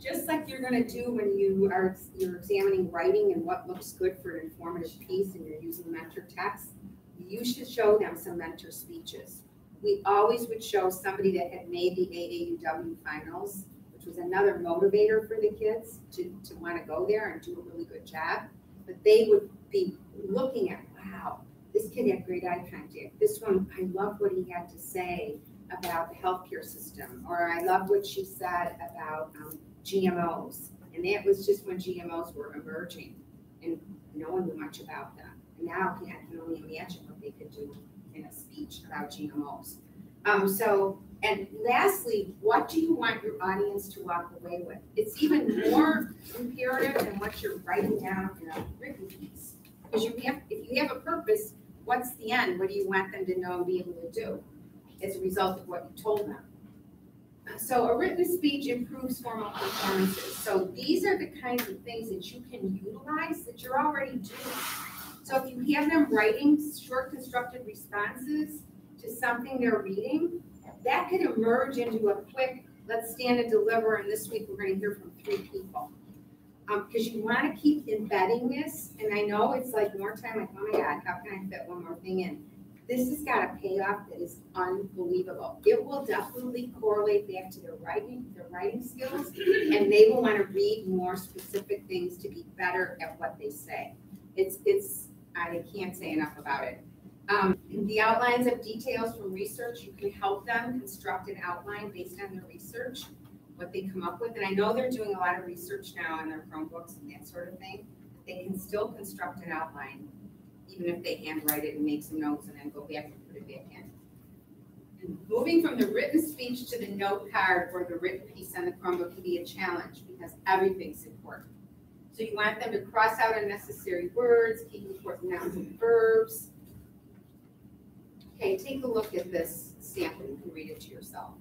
just like you're going to do when you're examining writing and what looks good for an informative piece and you're using mentor text, you should show them some mentor speeches. We always would show somebody that had made the AAUW finals, which was another motivator for the kids to want to go there and do a really good job. But they would be looking at, wow, this kid had great eye contact. This one, I love what he had to say about the healthcare system, or I love what she said about GMOs. And that was just when GMOs were emerging, and no one knew much about them. And now I can only imagine what they could do in a speech about GMOs. And lastly, what do you want your audience to walk away with? It's even more imperative than what you're writing down in a written piece. Because if you have a purpose, what's the end? What do you want them to know and be able to do as a result of what you told them? So a written speech improves formal performances. So these are the kinds of things that you can utilize that you're already doing. So if you have them writing short constructed responses to something they're reading, that could emerge into a quick, let's stand and deliver, and this week we're going to hear from 3 people. Because you want to keep embedding this, and I know it's like more time, like, oh my God, how can I fit one more thing in? This has got a payoff that is unbelievable. It will definitely correlate back to their writing skills, and they will want to read more specific things to be better at what they say. I can't say enough about it. The outlines of details from research, you can help them construct an outline based on their research, what they come up with. And I know they're doing a lot of research now on their Chromebooks and that sort of thing. They can still construct an outline, even if they handwrite it and make some notes and then go back and put it back in. And moving from the written speech to the note card or the written piece on the Chromebook can be a challenge because everything's important. So you want them to cross out unnecessary words, keep important nouns and verbs. Okay, take a look at this sample. You can read it to yourself.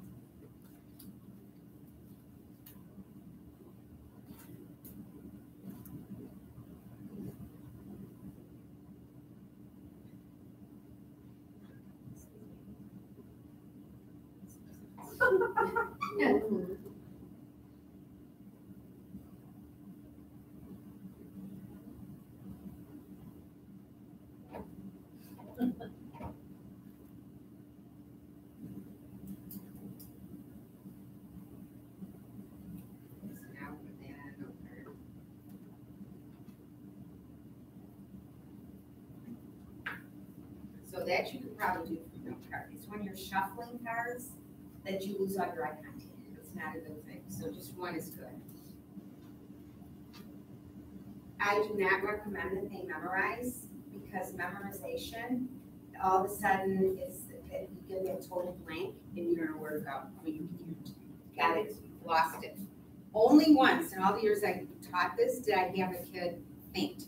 So that you could probably do from note card. It's when you're shuffling cards that you lose all your eye contact. It's not a good thing. So just one is good. I do not recommend that they memorize because memorization, all of a sudden, it's that you get that total blank and you don't know where to go. I mean, you got it, you lost it. Only once in all the years I taught this did I have a kid faint.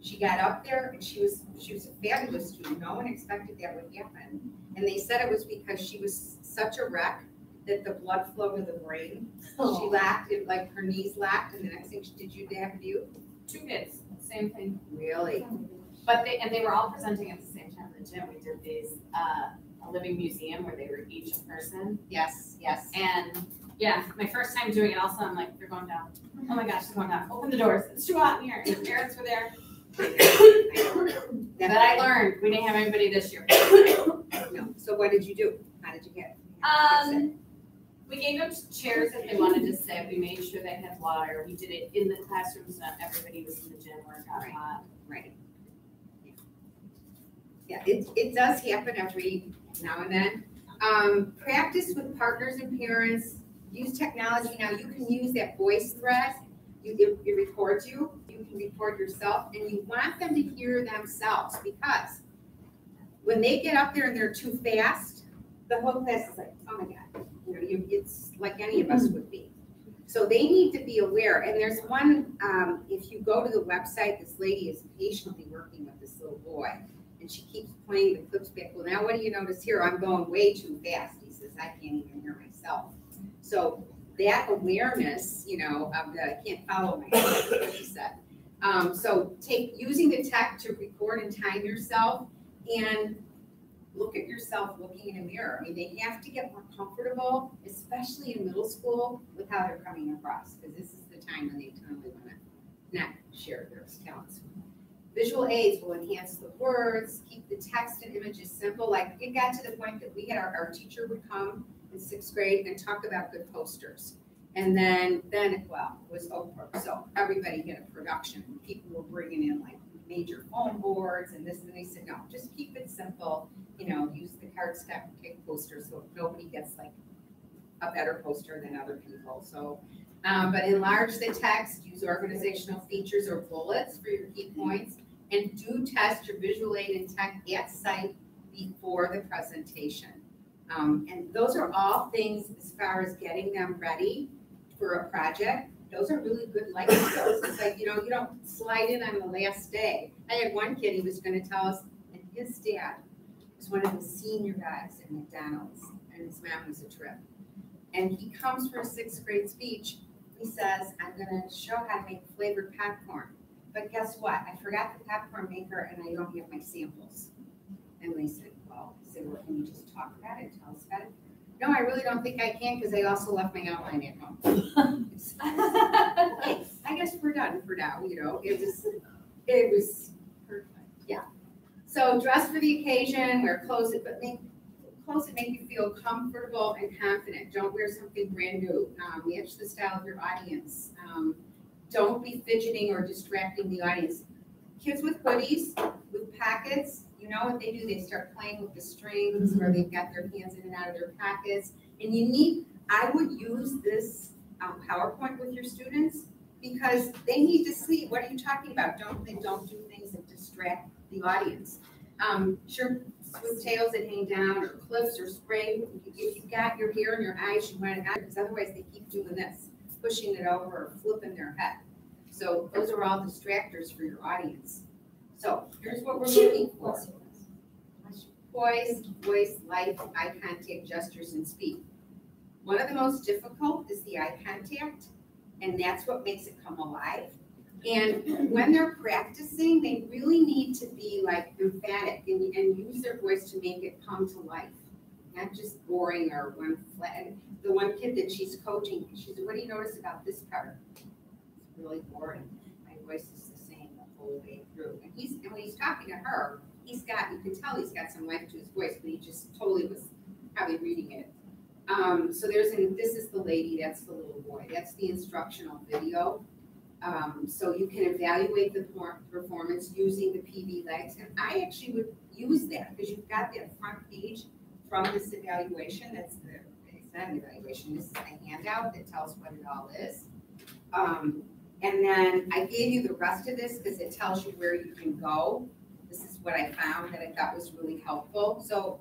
She got up there and she was a fabulous student. No one expected that would happen. And they said it was because she was such a wreck that the blood flow to the brain. She lacked, it like her knees lacked, and the next thing, did you have you? 2 kids, same thing. Really? But they were all presenting at the same time in the gym. We did these, a living museum where they were each a person. Yes, yes. And yeah, my first time doing it, also I'm like, they're going down. Oh my gosh, they're going down. Open the doors. It's too hot in here. And the parents were there. But I learned, we didn't have anybody this year. No. So what did you do? How did you get? We gave them chairs if they wanted to sit. We made sure they had water. We did it in the classrooms. Not everybody was in the gym where it got hot. Right. Yeah, it does happen every now and then. Practice with partners and parents. Use technology. Now you can use that voice thread. It records you. You can record yourself, and you want them to hear themselves, because when they get up there and they're too fast, the whole class is like, oh my God, it's like any of us would be. So they need to be aware. And there's one, if you go to the website, this lady is patiently working with this little boy, and she keeps playing the clips back. Well, now what do you notice here? I'm going way too fast. He says, I can't even hear myself. So that awareness, of the, I can't follow myself, is what she said. So using the tech to record and time yourself, and look at yourself looking in a mirror. I mean, they have to get more comfortable, especially in middle school, with how they're coming across, because this is the time when they totally want to not share their talents. Visual aids will enhance the words, keep the text and images simple. Like, it got to the point that we had our teacher would come in 6th grade and talk about good posters. And then it was Oprah. So everybody had a production. People were bringing in like major foam boards and this, and they said, no, just keep it simple. Use the cardstock posters so nobody gets like a better poster than other people. So, but enlarge the text, use organizational features or bullets for your key points, and do test your visual aid and tech at site before the presentation. And those are all things as far as getting them ready for a project. Those are really good life skills. It's like, you don't slide in on the last day. I had one kid, he was going to tell us, and his dad was one of the senior guys at McDonald's, and his mom was a trip. And he comes for a 6th grade speech. He says, I'm going to show how to make flavored popcorn. But guess what? I forgot the popcorn maker, and I don't have my samples. And they said, well, can you just talk about it? Tell us about it. No, I really don't think I can, because I also left my outline at home. Okay, I guess we're done for now. It was perfect. Yeah. So dress for the occasion, wear clothes, but make you feel comfortable and confident. Don't wear something brand new. Match the style of your audience. Don't be fidgeting or distracting the audience. Kids with hoodies, with pockets, you know what they do? They start playing with the strings, or they've got their hands in and out of their pockets. And I would use this PowerPoint with your students, because they need to see, what are you talking about? Don't do things that distract the audience. Shirts with tails that hang down, or clips, or spray. If you got your hair in your eyes, you want it out, because otherwise they keep doing this, pushing it over or flipping their head. So those are all distractors for your audience. So here's what we're looking for. Poise, voice, light, eye contact, gestures, and speed. One of the most difficult is the eye contact, and that's what makes it come alive. And when they're practicing, they really need to be like emphatic and use their voice to make it come to life, not just boring or one flat. The one kid that she's coaching, she said, what do you notice about this part? It's really boring. My voice is the same the whole way through. And when he's talking to her, you can tell he's got some life to his voice, but he just totally was probably reading it. So this is the lady, that's the little boy. That's the instructional video. So you can evaluate the performance using the PV legs. And I actually would use that, because you've got that front page from this evaluation. It's not an evaluation, this is a handout that tells what it all is. And then I gave you the rest of this because it tells you where you can go. This is what I found that I thought was really helpful. So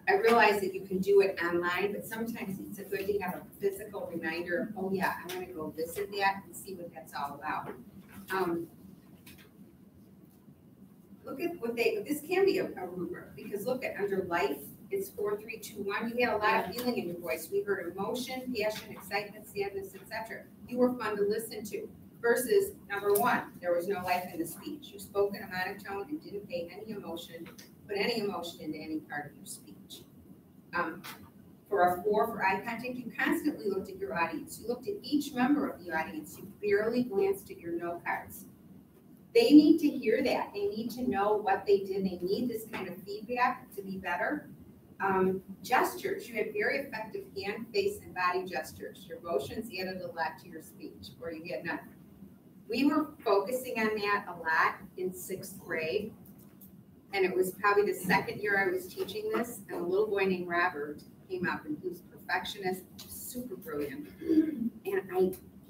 I realize that you can do it online, but sometimes it's a good to have a physical reminder. Oh yeah, I'm going to go visit that and see what that's all about. Look at what this can be a rubric, because look at under life, it's 4, 3, 2, 1. You had a lot of feeling in your voice. We heard emotion, passion, excitement, sadness, etc. You were fun to listen to. Versus number 1, there was no life in the speech. You spoke in a monotone and didn't pay any emotion, put any emotion into any part of your speech. For a 4 for eye contact, you constantly looked at your audience. You looked at each member of the audience. You barely glanced at your note cards. They need to hear that. They need to know what they did. They need this kind of feedback to be better. Gestures. You had very effective hand, face, and body gestures. Your motions added a lot to your speech, or you had none. We were focusing on that a lot in 6th grade. And it was probably the 2nd year I was teaching this, and a little boy named Robert came up, and he was a perfectionist, super brilliant. And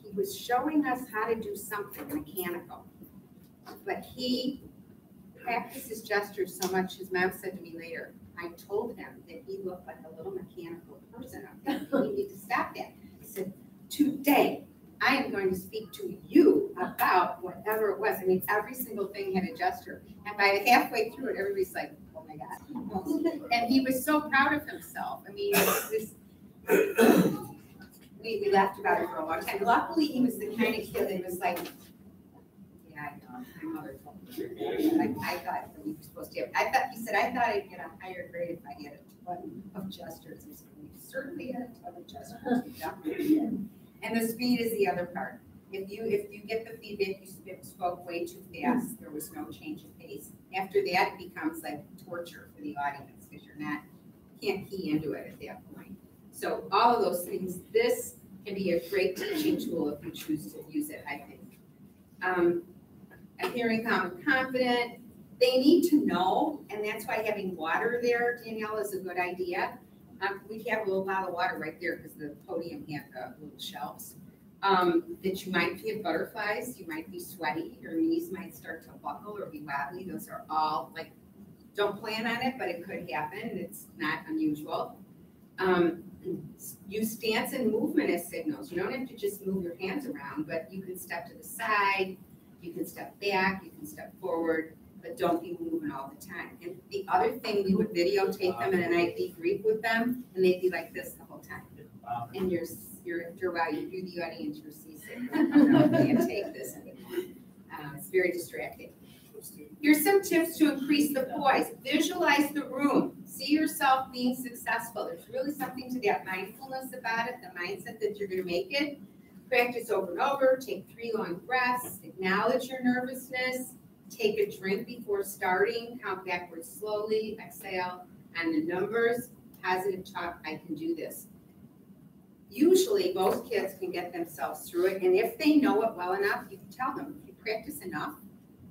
he was showing us how to do something mechanical. But he practiced his gestures so much, his mom said to me later, I told him that he looked like a little mechanical person up there. You need to stop that. I said, today, I am going to speak to you about whatever it was. I mean, every single thing had a gesture. And by halfway through it, everybody's like, oh my God. And he was so proud of himself. I mean, we laughed about it for a long time. Luckily, he was the kind of kid that was like, yeah, I know, my mother told me. Like, I thought that we were supposed to have, he said, I thought I'd get a higher grade if I had a ton of gestures. I said, we certainly had a ton of gestures. We definitely did. And the speed is the other part. If you get the feedback, you spoke way too fast, there was no change in pace. After that, it becomes like torture for the audience because can't key into it at that point. So all of those things, this can be a great teaching tool if you choose to use it, I think. Appearing calm and confident, they need to know, and that's why having water there, Danielle, is a good idea. We have a little bottle of water right there because the podium had little shelves. That you might feel butterflies, you might be sweaty, your knees might start to buckle or be wobbly. Those are all like, don't plan on it, but it could happen. It's not unusual. Use stance and movement as signals. You don't have to just move your hands around, but you can step to the side, you can step back, you can step forward, but don't be moving all the time. And the other thing, we would videotape them and then I'd debrief with them, and they'd be like this the whole time. And after a while, you do the audience, you're seasick. You can't take this anymore. It's very distracting. Here's some tips to increase the poise. Visualize the room. See yourself being successful. There's really something to that mindfulness about it, the mindset that you're going to make it. Practice over and over. Take 3 long breaths. Acknowledge your nervousness. Take a drink before starting. Count backwards slowly. Exhale. And the numbers. Positive talk. I can do this. Usually, most kids can get themselves through it. And if they know it well enough, you can tell them, if you practice enough,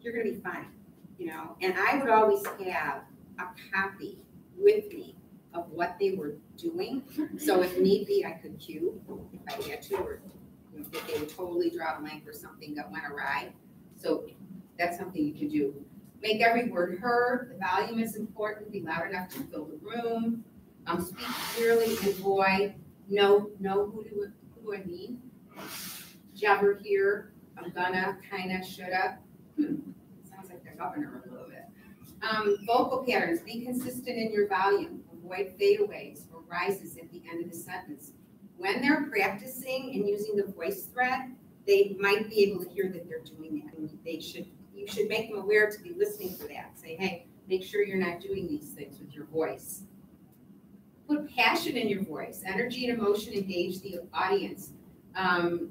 you're going to be fine. You know, and I would always have a copy with me of what they were doing. So if need be, I could cue if I had to, or if they would totally draw a blank or something that went awry. So that's something you can do. Make every word heard. The volume is important. Be loud enough to fill the room. Speak clearly and boy, know who do I mean. Did you ever hear I'm gonna, kinda, shoulda? Sounds like the governor a little bit. Vocal patterns. Be consistent in your volume. Avoid fadeaways or rises at the end of the sentence. When they're practicing and using the voice thread, they might be able to hear that they're doing that. And you should make them aware to be listening for that. Say, hey, make sure you're not doing these things with your voice. Put passion in your voice. Energy and emotion engage the audience. The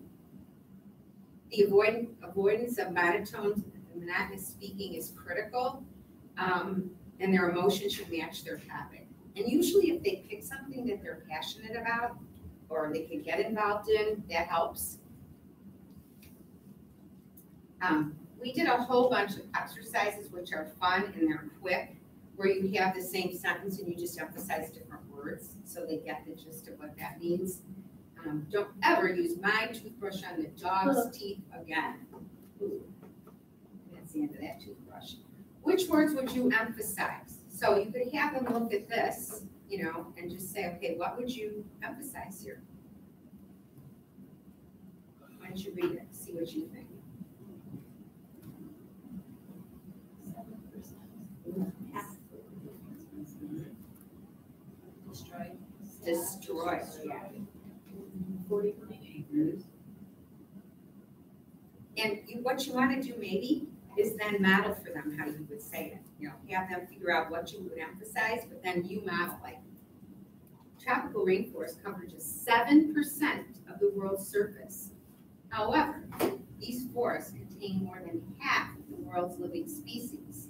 avoidance of monotones and monotonous speaking is critical, and their emotion should match their topic. And usually if they pick something that they're passionate about or they can get involved in, that helps. We did a whole bunch of exercises which are fun and they're quick, where you have the same sentence and you just emphasize different words so they get the gist of what that means. Don't ever use my toothbrush on the dog's teeth again. Ooh. That's the end of that toothbrush. Which words would you emphasize? So you could have them look at this, you know, and just say, okay, what would you emphasize here? Why don't you read it, see what you think. destroy. And what you want to do maybe is then model for them how you would say it. You know, have them figure out what you would emphasize, but then you model like tropical rainforest cover just 7% of the world's surface. However, these forests contain more than half of the world's living species.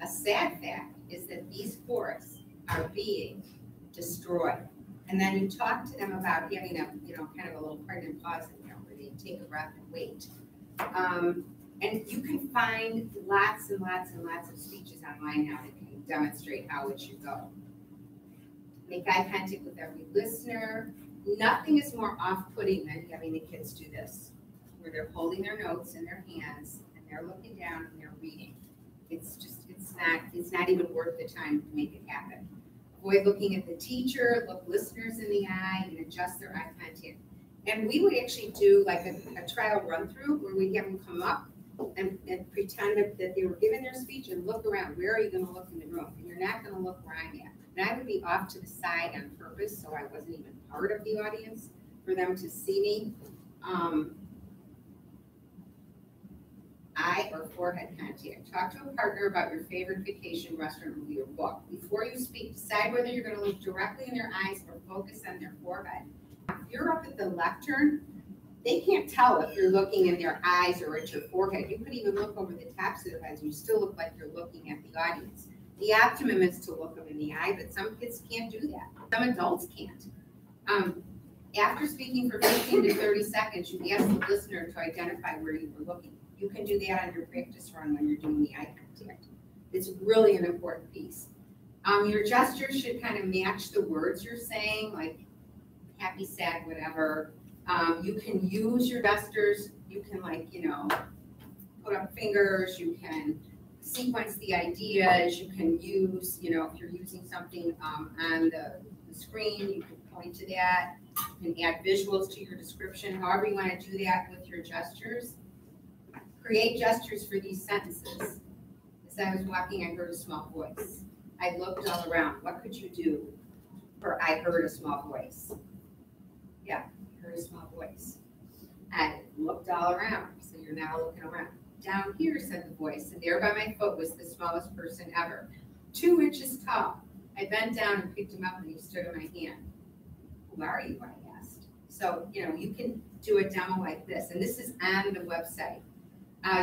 A sad fact is that these forests are being destroyed. And then you talk to them about having a, kind of a little pregnant pause, where they take a breath and wait. And you can find lots and lots and lots of speeches online now that can demonstrate how it should go. Make eye contact with every listener. Nothing is more off-putting than having the kids do this, where they're holding their notes in their hands and they're looking down and they're reading. It's not even worth the time to make it happen. Avoid looking at the teacher, look listeners in the eye, and adjust their eye contact. And we would actually do like a trial run through where we'd have them come up and pretend that they were giving their speech and look around. Where are you going to look in the room? And you're not going to look where I'm at. And I would be off to the side on purpose, so I wasn't even part of the audience for them to see me. Eye or forehead contact. Talk to a partner about your favorite vacation, restaurant, movie, or book. Before you speak, decide whether you're going to look directly in their eyes or focus on their forehead. If you're up at the lectern, they can't tell if you're looking in their eyes or at your forehead. You could even look over the tops of their heads and you still look like you're looking at the audience. The optimum is to look them in the eye, but some kids can't do that. Some adults can't. After speaking for 15 to 30 seconds, you ask the listener to identify where you were looking. You can do that on your practice run when you're doing the eye contact. It's really an important piece. Your gestures should kind of match the words you're saying, like happy, sad, whatever. You can use your gestures. You can put up fingers. You can sequence the ideas. You can use, if you're using something on the screen, you can point to that. You can add visuals to your description, however you want to do that with your gestures. Create gestures for these sentences. As I was walking, I heard a small voice. I looked all around. What could you do for I heard a small voice? Yeah, I heard a small voice. I looked all around. So you're now looking around. Down here, said the voice, and there by my foot was the smallest person ever. 2 inches tall. I bent down and picked him up and he stood in my hand. Who are you? I asked. So, you can do a demo like this. And this is on the website.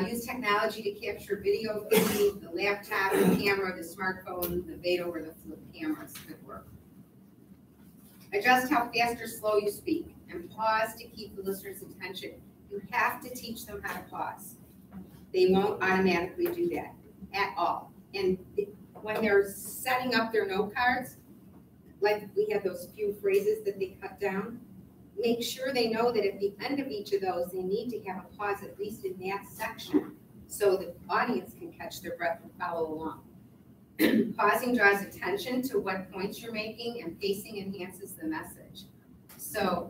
Use technology to capture video of the laptop, the camera, the smartphone, the Vado, or the flip cameras could work. Adjust how fast or slow you speak and pause to keep the listener's attention. You have to teach them how to pause. They won't automatically do that at all. And when they're setting up their note cards, like we have those few phrases that they cut down, make sure they know that at the end of each of those, they need to have a pause at least in that section so the audience can catch their breath and follow along. Pausing draws attention to what points you're making, and pacing enhances the message. So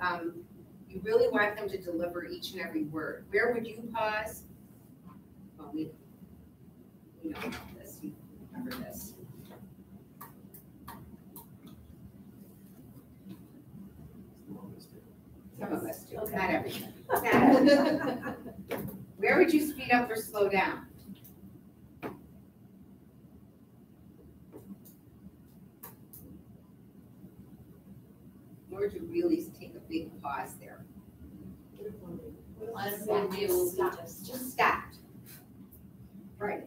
you really want them to deliver each and every word. Where would you pause? Well, we know this, you remember this. Some of us do, okay. Not everyone. Not everyone. Where would you speed up or slow down? Or would you really take a big pause there? Just stopped. Right.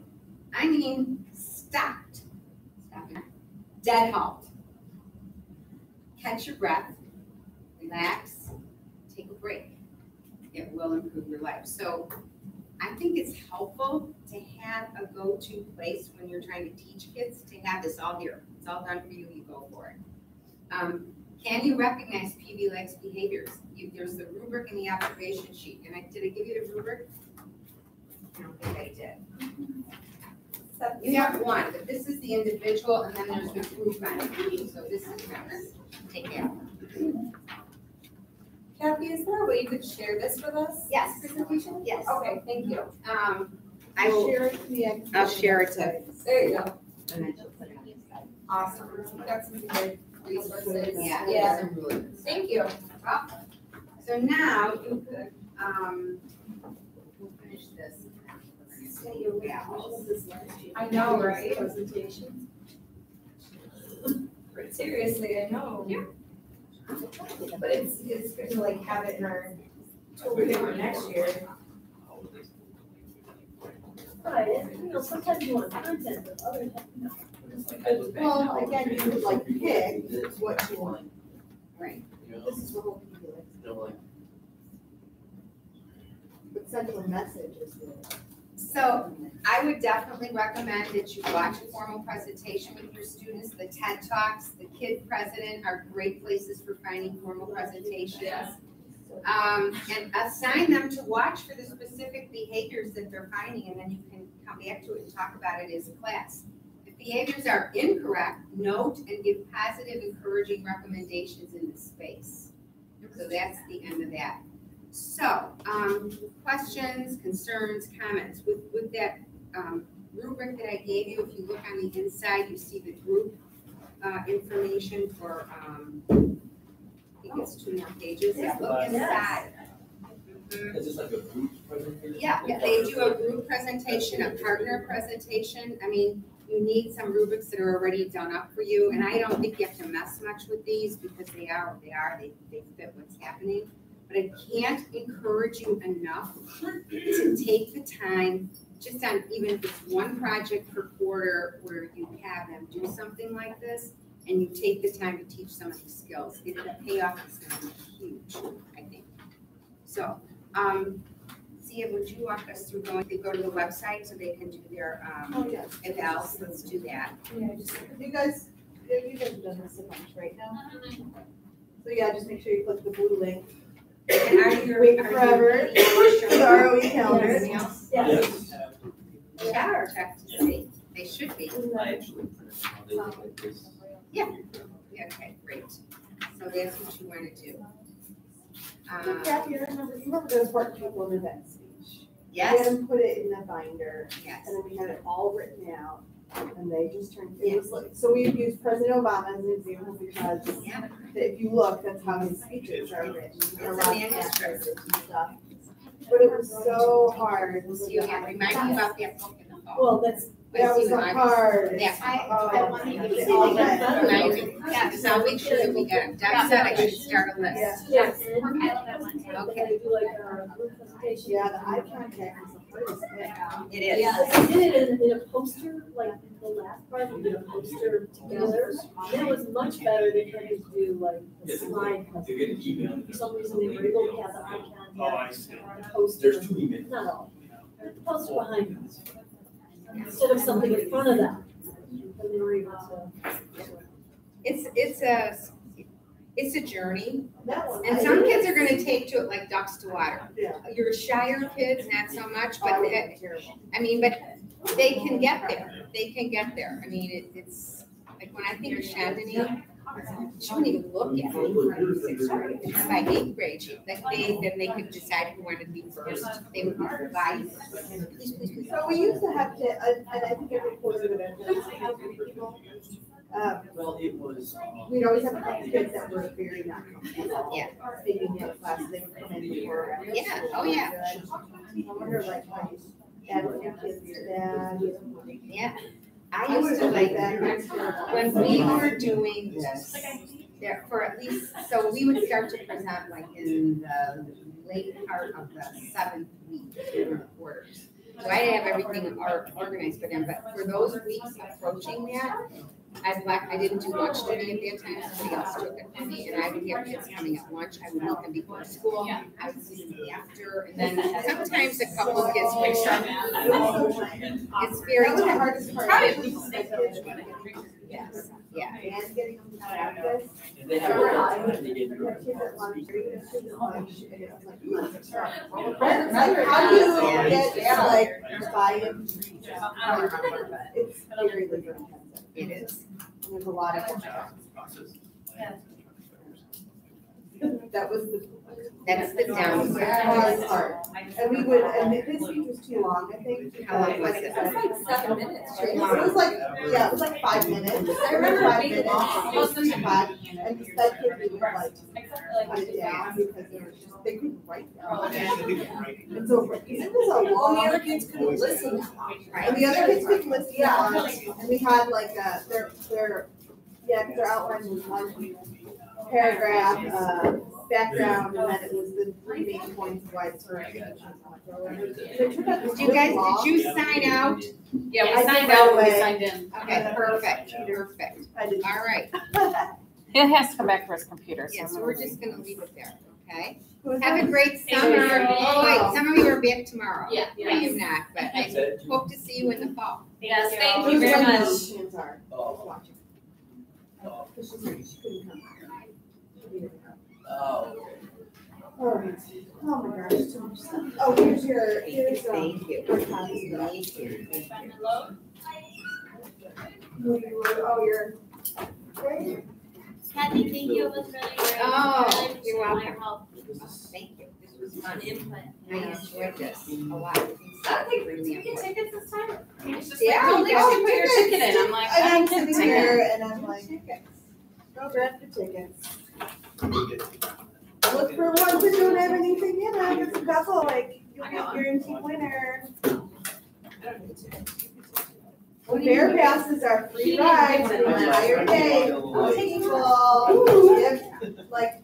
I mean, stopped. Stop. Dead halt. Catch your breath. Relax. Take a break. It will improve your life. So I think it's helpful to have a go-to place when you're trying to teach kids to have this all here. It's all done for you. You go for it. Can you recognize PV-Lex behaviors? There's the rubric and the observation sheet. And did I give you the rubric? I don't think I did. You have one, but this is the individual, and then there's the group on it. So this is yours. Take care. Kathy, is there a way you could share this with us? Yes. Presentation? Yes. Okay, thank you. I will share it to the. I'll share it to. There you go. And then she'll put it on the side. Awesome. That's really good. resources. Yeah. Some really good stuff. Thank you. So now you could, we'll finish this. Yeah. I know, right? Presentation. Seriously, I know. Yeah. But it's good to like have it in our toolkit for next year. Right, and, you know, sometimes you want content, but other times, no. Well, again, you could like pick what you want. Right. This is the whole key. But central message is good. So I would definitely recommend that you watch a formal presentation with your students. The TED Talks, the Kid President are great places for finding formal presentations. And assign them to watch for the specific behaviors that they're finding, and then you can come back to it and talk about it as a class. If behaviors are incorrect, note and give positive, encouraging recommendations in the space. So that's the end of that. So, questions, concerns, comments. With that rubric that I gave you, if you look on the inside, you see the group information for, I think it's 2 more pages. Yeah. Look inside. Is this like a group presentation? Yeah, they do a group presentation, a partner presentation. I mean, you need some rubrics that are already done up for you, and I don't think you have to mess much with these because they fit what's happening. But I can't encourage you enough to take the time, just on even if it's one project per quarter where you have them do something like this, and you take the time to teach some of these skills. The payoff is going to be huge, I think. So, Sia, would you walk us through they go to the website so they can do their evals? Let's do that. Yeah, you guys have done this a bunch right now. So yeah, just make sure you click the blue link. And wait forever. The ROE calendar. Yes. Yeah, check to see. They should be. Yeah. Okay, great. So that's what you want to do. Kathy, remember those important people in that speech? Yes. We had them put it in a binder. Yes. And then we had it all written out. And they just turned, it was like, so we used President Obama as an example because if you look, that's how his speeches are written. It's a manuscript. And stuff. But it was so hard. So you have to remind me about that book in the fall. Well, that was hard. Yeah. I want to so I'll make sure that we get them. Doug said I should start a list. Yes. Okay. Yeah, the eye contact is the hardest thing. It is. Yeah, we did it in a poster, like the last part, we did a poster together. And it was much better than trying to do like the slide. For some reason, they were able to have the eye contact on a poster. There's 2 emails. Not all. The poster behind them. Instead of something in front of them. And they were able to. It's a journey, and some kids are going to take to it like ducks to water. Your shyer kids, not so much, but but they can get there. They can get there. I mean, it's like when I think of Chandani, she wouldn't even look at me from 6th grade. And by 8th grade, then they could decide who wanted to be first. They would be divided. So we used to have kids, and I think every quarter would have people. Well, it was. We'd always have a couple kids that were very not comfortable. Yeah. Speaking in class, they would come in before. Yeah, oh yeah. I wonder like how you add a few kids to that. Yeah. I used to like that when we were doing this, there for at least, so we would start to present like in the late part of the 7th week in the quarters. So I didn't have everything organized for them, but for those weeks approaching that, I didn't do lunch duty at that time, somebody else took it for me, and I would have kids coming at lunch, I would meet them before school, I would see them after, and then sometimes a couple of kids would show up. It's very tough. The hardest part. Yes, yeah. And getting them to practice. And they have time to get through. How do you get like buy-in? It's very labor intensive. It is. There's a lot of. That was the. That's the downside. Hard part. And we would, and this week was too long, I think. How long was it? It was like 7 minutes. It was like, yeah, it was like 5 minutes. I remember 5 minutes. Most of the time, and that kid would like put it down because they were just, they couldn't write down. And so it was a long. The other kids couldn't listen that long, right? And the other kids couldn't listen that long. And we had like their outline was one paragraph, background, and then it was the 3 main points of why it's sort of. Did you sign out? Yeah, I we signed did out right when we away. signed in. Okay, perfect. I did. All right. It has to come back for his computer. Yeah, so we're just gonna leave it there, okay? Who's Have a that? great Thank summer. you. Oh, wait, some of you are back tomorrow. Yeah. I am not, but I hope to see you in the fall. Yes, thank Who's you very that? much. Hands are. Watching. Because she couldn't come. All right. Oh my gosh, too much stuff. Oh, here's Thank you. your copy of that. Thank you. Oh, you're. Great. Kathy, thank you, it was really great. Oh, Really appreciate you're all welcome. your help. Thank you. This was fun. Input. I enjoyed this a lot. I think we can get tickets this time. It's just Yeah, like, oh, yeah, you put your ticket in. I'm like, And I I'm get sitting ticket. here and I'm like, go grab the tickets. Look for ones that don't have anything in them. It's a couple, like, you'll get guaranteed winner. Fair passes are free rides the entire day. People, like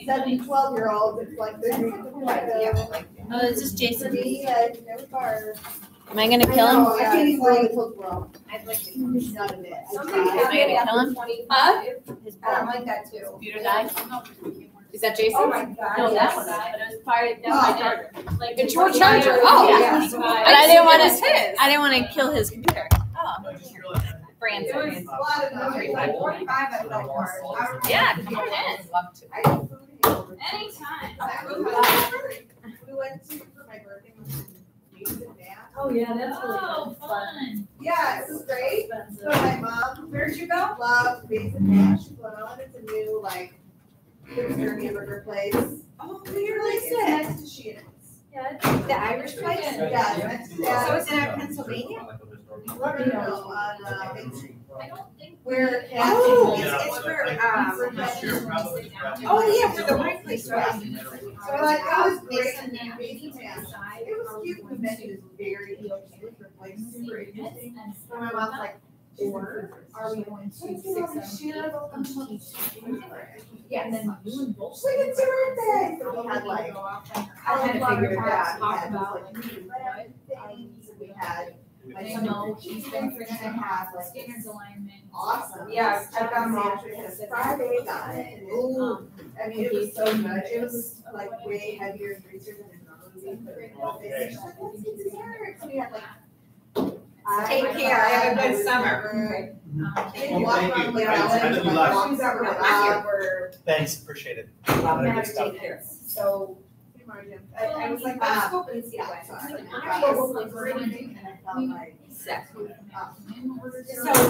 7, 12-year-olds, it's like they're. Oh, this is Jason. Me, I never car. Am I gonna kill him? I can't even believe it's well. I'd like to. None of it. Am I gonna kill him? His I don't like that too. Computer died? Is that Jason? Oh my God. No, that one died, but it was part of, that was my charger. Like, it's your charger. Oh, Yeah. yeah. But I didn't wanna, his. I didn't wanna kill his computer. Brand's. There was a lot of them, like 45 at that part. Yeah, come on in. Love to. I did food. Anytime. We went to, for my birthday, we went to Music and Dance. Oh, yeah, that's really Oh, fun. Yeah, it was great. expensive. So my mom, where'd you go? Loved Basic Dash. She's going on. It's a new, like, hipster hamburger place. Oh, You're like, it's next to Sheena's. Yeah, The Irish place? Yeah, next to that. So is it in Pennsylvania? No, on, I don't think. where. Oh, it's where, oh, yeah, for the white place, right? So like, that was great. And then Basic Dash. It was cute. The menu is very cute. Like, super interesting. So my mom's like, or are we going to Let's 6, go to 7, Sheena's. Yeah, and then you and both. Like, it's your birthday. So we had like, I had to figure it out. We Talk had about like like, things. We had. I know he's been for gonna have like standards alignment. Awesome. Yeah, I got my Friday got it. Ooh. I mean, it was so good. It was like way heavier and greasier than a movie. Okay. We had like. Take care. Have a good summer. Thanks, appreciate it. Take care. So. I was like, I'm hoping to see what. So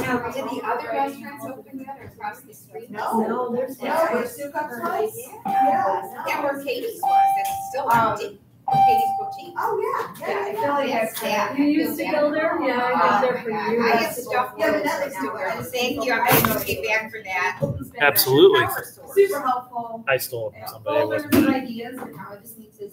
now, did the other restaurants open yet or across the street? No, there's. we're still got twice. Yeah, where Katie's was, it's still empty. Katie's Boutique. Oh, yeah. I feel like that's sad. You used to go there? Yeah, I was there for years. I have stuff. Yeah, but that was now. still- Thank you, I'm gonna get back for that. Absolutely. Super helpful. I stole it from somebody. It Folders wasn't me. and ideas, and now I just need to.